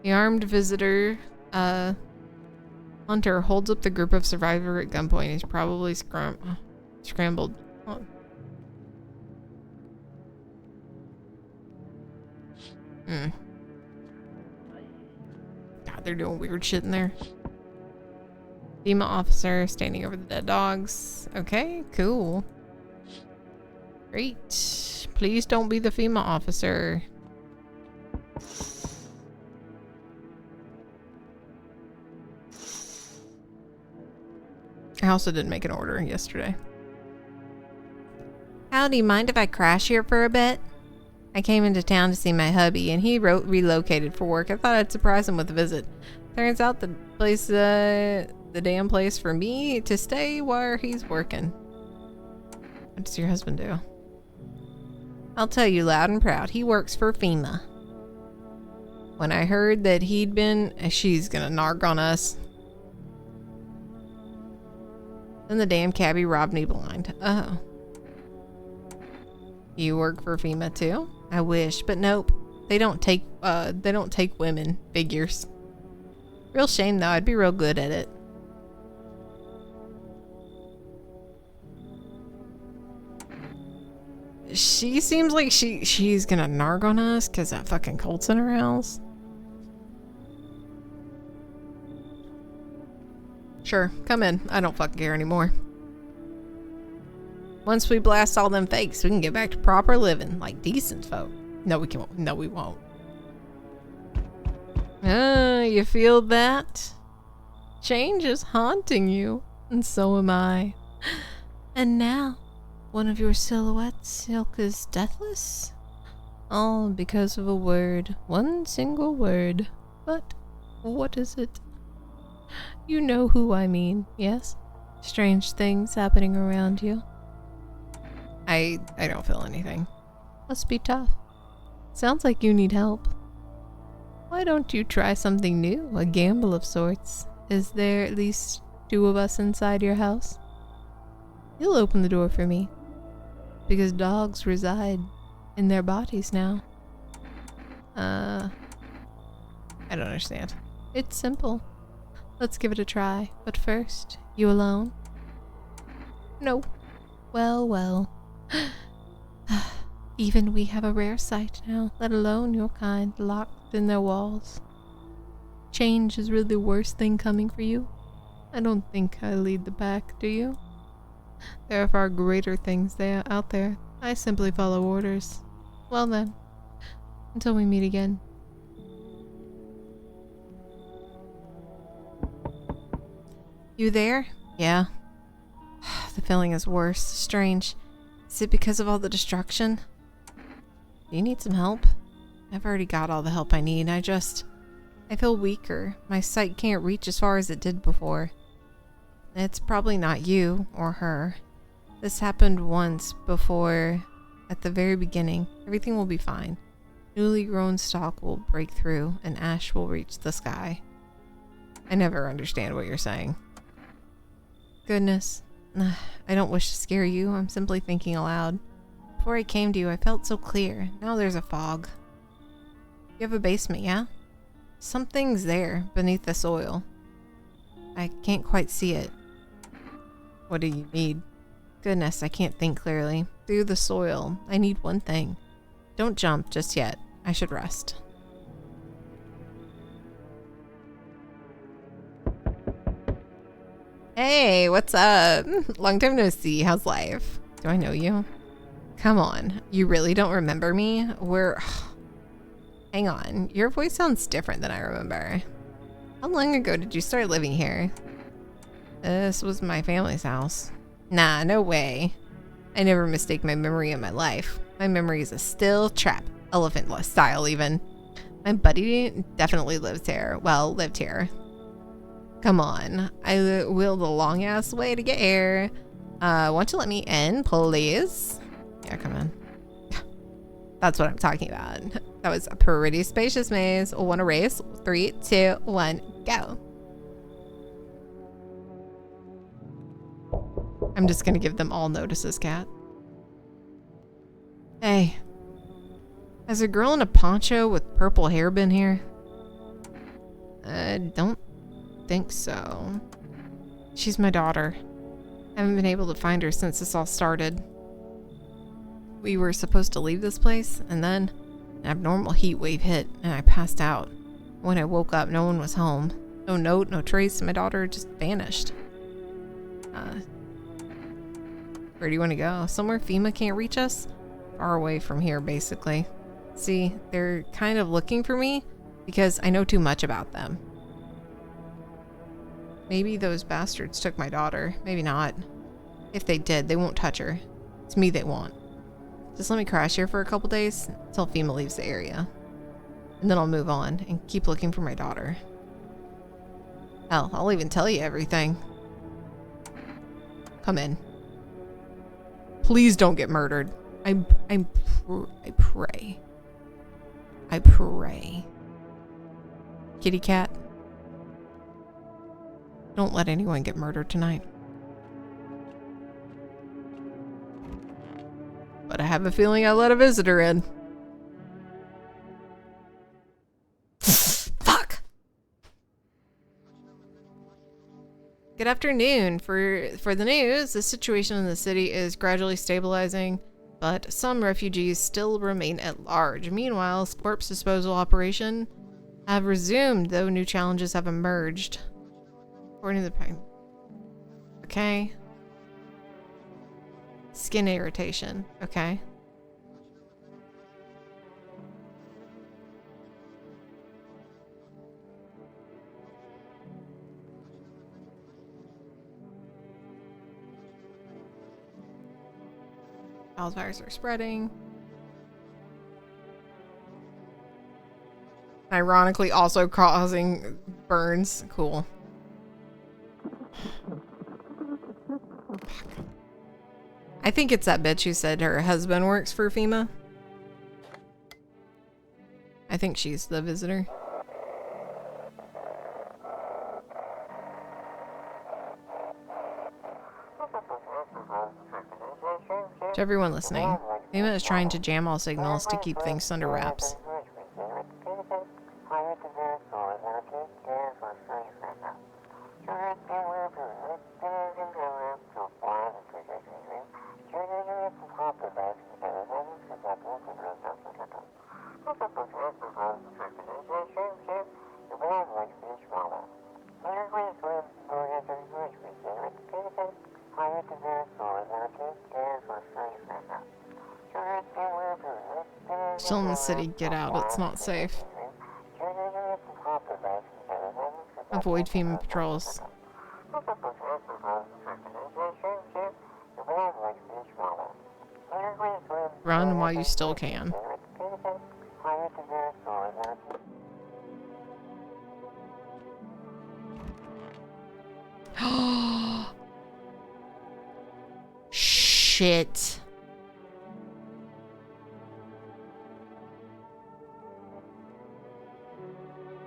Speaker 1: The armed visitor, Hunter holds up the group of survivors at gunpoint. He's probably scrambled. Oh. God, they're doing weird shit in there. FEMA officer standing over the dead dogs. Okay, cool. Great. Please don't be the FEMA officer. I also didn't make an order yesterday. Howdy, mind if I crash here for a bit? I came into town to see my hubby, and he relocated for work. I thought I'd surprise him with a visit. Turns out the place, the damn place for me to stay while he's working. What does your husband do? I'll tell you loud and proud. He works for FEMA. When I heard that he'd been... She's gonna narc on us. Then the damn cabbie robbed me blind. Oh. You work for FEMA too? I wish, but nope. They don't take women figures. Real shame though, I'd be real good at it. She seems like she's gonna narc on us because that fucking cult's in her house. Sure, come in. I don't fucking care anymore. Once we blast all them fakes, we can get back to proper living like decent folk. No, we can't. No, we won't. You feel that? Change is haunting you, and so am I. And now, one of your silhouettes, Silk, is deathless? All because of a word. One single word. But what is it? You know who I mean, yes? Strange things happening around you. I don't feel anything. Must be tough. Sounds like you need help. Why don't you try something new? A gamble of sorts. Is there at least 2 of us inside your house? You'll open the door for me. Because dogs reside in their bodies now. I don't understand. It's simple. Let's give it a try. But first, you alone? No. Well, well. Even we have a rare sight now, let alone your kind locked in their walls. Change is really the worst thing coming for you. I don't think I lead the pack, do you? There are far greater things out there. I simply follow orders. Well then, until we meet again. You there? Yeah. The feeling is worse. Strange. Is it because of all the destruction? Do you need some help?
Speaker 2: I've already got all the help I need. I feel weaker. My sight can't reach as far as it did before. It's probably not you or her. This happened once before, at the very beginning. Everything will be fine. Newly grown stalk will break through and ash will reach the sky. I never understand what you're saying. Goodness. I don't wish to scare you. I'm simply thinking aloud. Before I came to you, I felt so clear. Now there's a fog. You have a basement, yeah? Something's there beneath the soil. I can't quite see it. What do you need? Goodness, I can't think clearly. Through the soil, I need one thing. Don't jump just yet. I should rest. Hey, what's up? Long time no see. How's life? Do I know you? Come on. You really don't remember me? Hang on. Your voice sounds different than I remember. How long ago did you start living here? This was my family's house. Nah, no way. I never mistake my memory in my life. My memory is a still trap. Elephant style even. My buddy definitely lives here. Well, lived here. Come on. I wheeled a long ass way to get here. Want to let me in, please? Yeah, come in. That's what I'm talking about. That was a pretty spacious maze. Want to race? 3, 2, 1, go. I'm just gonna give them all notices, Cat. Hey. Has a girl in a poncho with purple hair been here? I don't think so. She's my daughter. I haven't been able to find her since this all started. We were supposed to leave this place, and then an abnormal heat wave hit, and I passed out. When I woke up, no one was home. No note, no trace. My daughter just vanished. Where do you want to go? Somewhere FEMA can't reach us? Far away from here, basically. See, they're kind of looking for me because I know too much about them. Maybe those bastards took my daughter. Maybe not. If they did, they won't touch her. It's me they want. Just let me crash here for a couple days until FEMA leaves the area. And then I'll move on and keep looking for my daughter. Hell, I'll even tell you everything. Come in. Please don't get murdered. I pray. I pray. Kitty cat. Don't let anyone get murdered tonight. But I have a feeling I let a visitor in. Fuck! Good afternoon. For the news, the situation in the city is gradually stabilizing, but some refugees still remain at large. Meanwhile, corpse disposal operation have resumed, though new challenges have emerged. According to the okay. Skin irritation. Okay. Wildfires are spreading. Ironically, also causing burns. Cool. I think it's that bitch who said her husband works for FEMA. I think she's the visitor. To everyone listening, FEMA is trying to jam all signals to keep things under wraps. Still in the city, get out, it's not safe. Avoid FEMA patrols. Run while you still can.
Speaker 1: shit.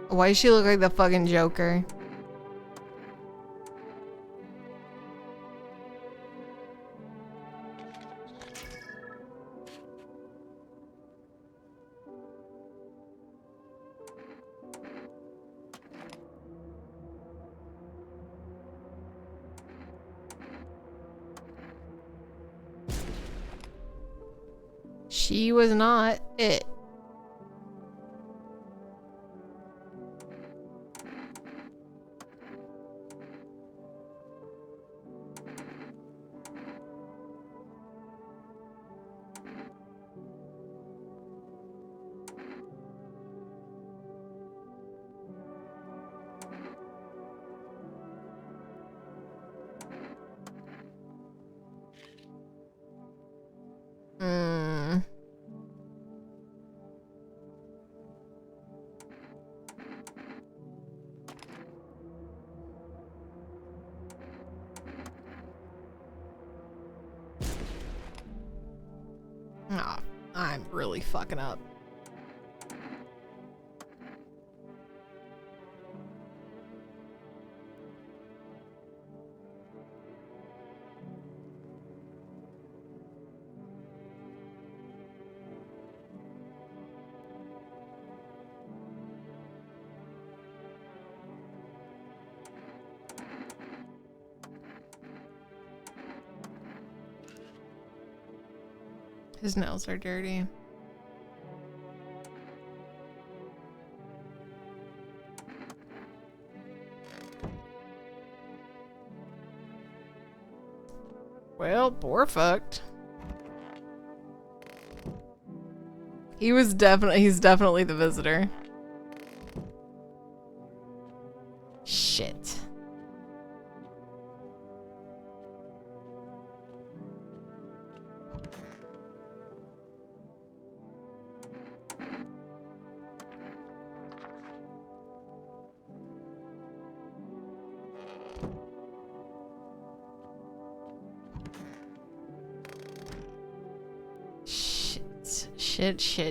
Speaker 1: Why does she look like the fucking Joker? She was not it. Oh, I'm really fucking up. His nails are dirty. Well, we're fucked. He's definitely the visitor. Shit.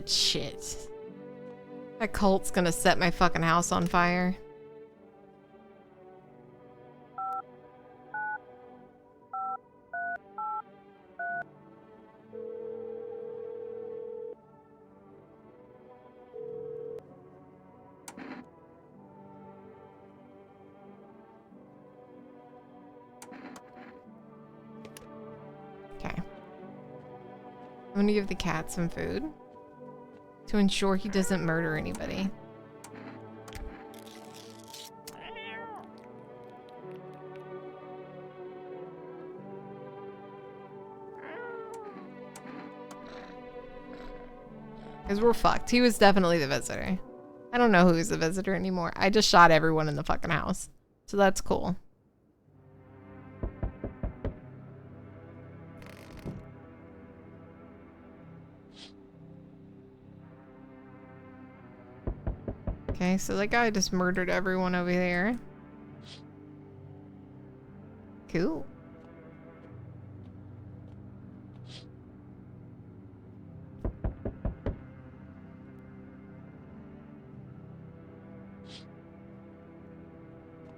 Speaker 1: Shit. That cult's gonna set my fucking house on fire. Okay. I'm gonna give the cat some food to ensure he doesn't murder anybody. Because we're fucked. He was definitely the visitor. I don't know who's the visitor anymore. I just shot everyone in the fucking house. So that's cool. Okay, so that guy just murdered everyone over there. Cool.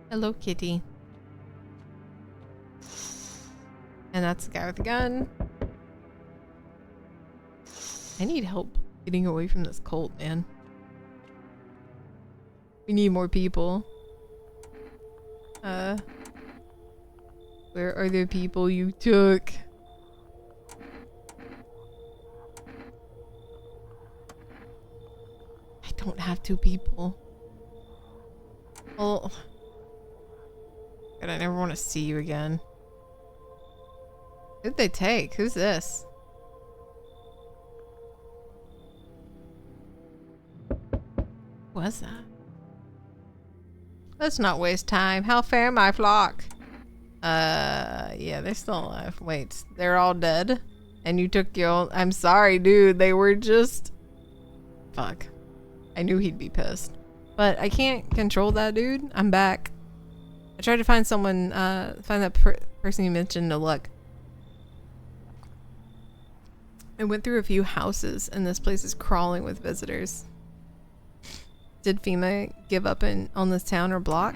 Speaker 1: Hello, kitty. And that's the guy with the gun. I need help getting away from this cult, man. We need more people. Where are the people you took? I don't have 2 people. Oh. God, I never want to see you again. Who'd they take? Who's this? What was that? Let's not waste time. How fair, my flock. Yeah, they're still alive. Wait, they're all dead? And you took your own... I'm sorry, dude. They were just... Fuck. I knew he'd be pissed. But I can't control that dude. I'm back. I tried to find someone, find that person you mentioned to look. I went through a few houses and this place is crawling with visitors. Did FEMA give up on this town or block?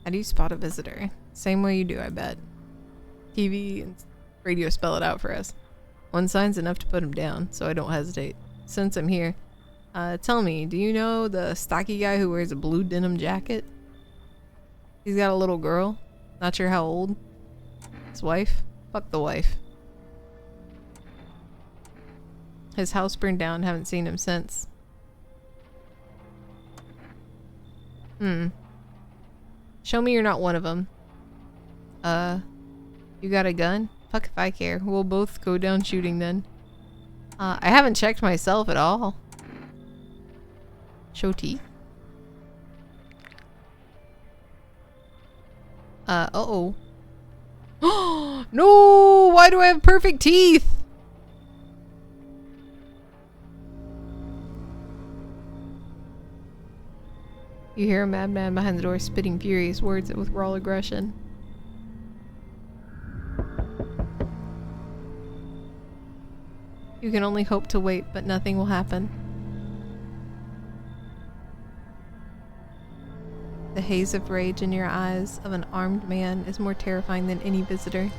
Speaker 1: How do you spot a visitor? Same way you do, I bet. TV and radio spell it out for us. One sign's enough to put him down, so I don't hesitate. Since I'm here, tell me, do you know the stocky guy who wears a blue denim jacket? He's got a little girl. Not sure how old. His wife? Fuck the wife. His house burned down. Haven't seen him since. Show me you're not one of them. You got a gun? Fuck if I care. We'll both go down shooting then. I haven't checked myself at all. Show teeth. Uh-oh. No! Why do I have perfect teeth? You hear a madman behind the door spitting furious words with raw aggression. You can only hope to wait, but nothing will happen. The haze of rage in your eyes of an armed man is more terrifying than any visitor.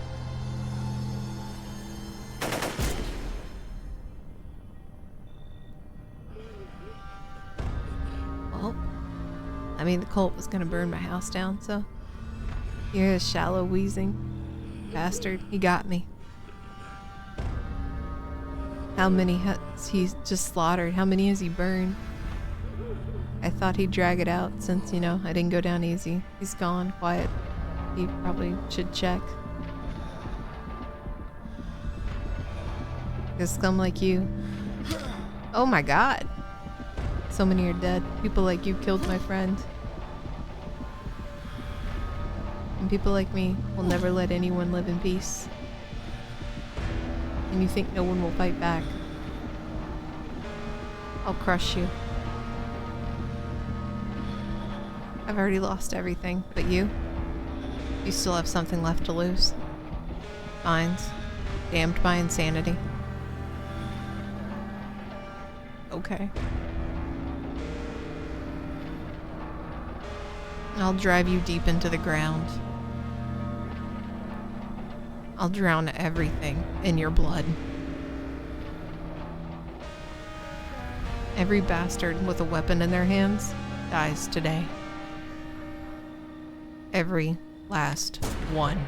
Speaker 1: Well, I mean, the cult was gonna burn my house down, so... You hear a shallow wheezing. Bastard, he got me. How many has he just slaughtered? How many has he burned? I thought he'd drag it out since, you know, I didn't go down easy. He's gone, quiet. He probably should check. Because scum like you. Oh my god. So many are dead. People like you killed my friend. And people like me will never let anyone live in peace. And you think no one will fight back. I'll crush you. I've already lost everything, but you? You still have something left to lose. Minds. Damned by insanity. Okay. I'll drive you deep into the ground. I'll drown everything in your blood. Every bastard with a weapon in their hands dies today. Every last one.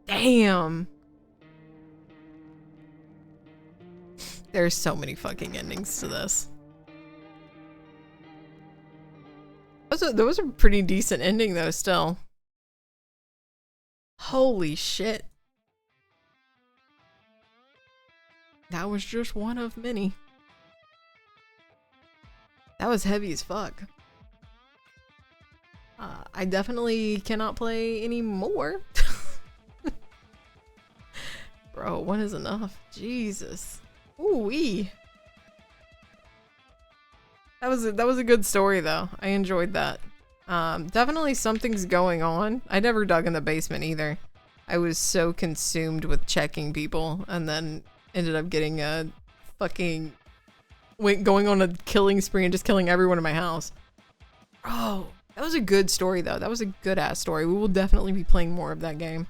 Speaker 1: Damn. There's so many fucking endings to this. That was a pretty decent ending though, still. Holy shit. That was just one of many. That was heavy as fuck. I definitely cannot play anymore. Bro, one is enough. Jesus. Ooh-wee. That was a good story though. I enjoyed that. Definitely something's going on. I never dug in the basement either. I was so consumed with checking people and then ended up getting a fucking going on a killing spree and just killing everyone in my house. Oh, that was a good story though. That was a good ass story. We will definitely be playing more of that game.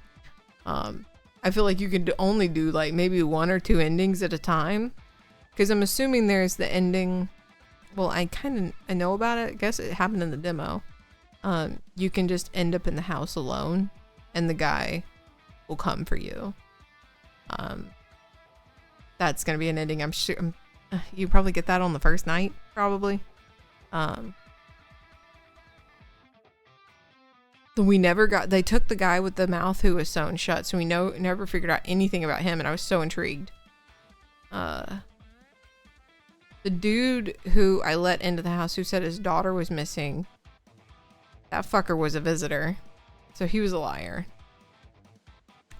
Speaker 1: I feel like you could only do like maybe 1 or 2 endings at a time, because I'm assuming there's the ending. Well, I know about it. I guess it happened in the demo. You can just end up in the house alone and the guy will come for you. That's gonna be an ending. I'm sure you probably get that on the first night, probably. They took the guy with the mouth who was sewn shut, so we never figured out anything about him, and I was so intrigued. The dude who I let into the house who said his daughter was missing, that fucker was a visitor, so he was a liar.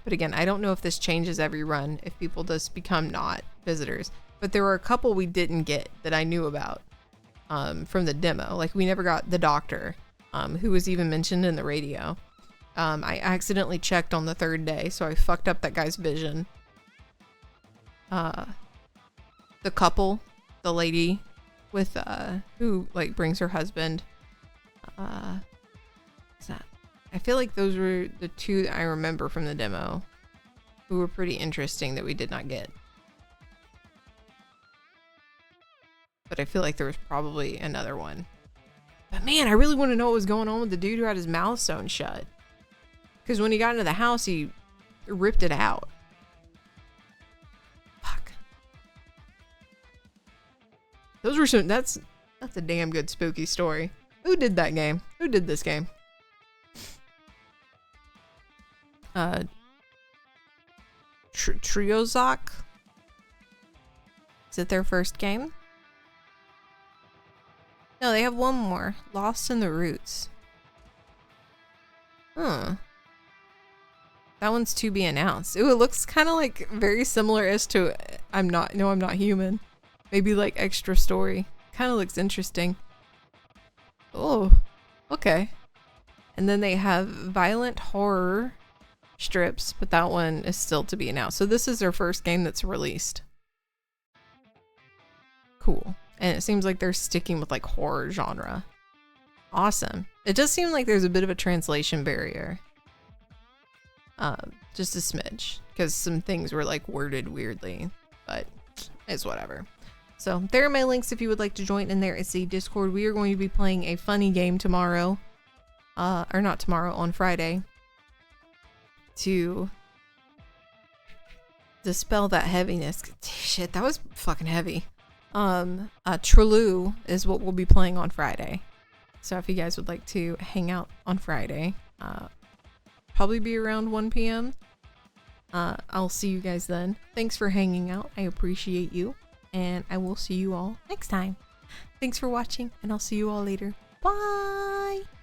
Speaker 1: But again, I don't know if this changes every run, if people just become not visitors. But there were a couple we didn't get that I knew about. from the demo. Like, we never got the doctor, who was even mentioned in the radio. I accidentally checked on the 3rd day, so I fucked up that guy's vision. The couple, the lady with, who, like, brings her husband, what's that? I feel like those were the 2 that I remember from the demo, who were pretty interesting that we did not get. But I feel like there was probably another one. But man, I really want to know what was going on with the dude who had his mouth sewn shut. Because when he got into the house, he ripped it out. Fuck. Those were some, that's a damn good spooky story. Who did that game? Who did this game? Triozak? Is it their first game? No, they have one more. Lost in the Roots. Huh. That one's to be announced. Ooh, it looks kind of like very similar as to I'm Not Human. Maybe like extra story. Kind of looks interesting. Oh, okay. And then they have Violent Horror strips, but that one is still to be announced. So this is their first game that's released. Cool. And it seems like they're sticking with like horror genre. Awesome. It does seem like there's a bit of a translation barrier. Just a smidge, because some things were like worded weirdly, but it's whatever. So there are my links if you would like to join in there. It's the Discord. We are going to be playing a funny game tomorrow, or not tomorrow, on Friday, to dispel that heaviness. Shit, that was fucking heavy. Trelue is what we'll be playing on Friday. So if you guys would like to hang out on Friday, probably be around 1 p.m. I'll see you guys then. Thanks for hanging out. I appreciate you. And I will see you all next time. Thanks for watching, and I'll see you all later. Bye!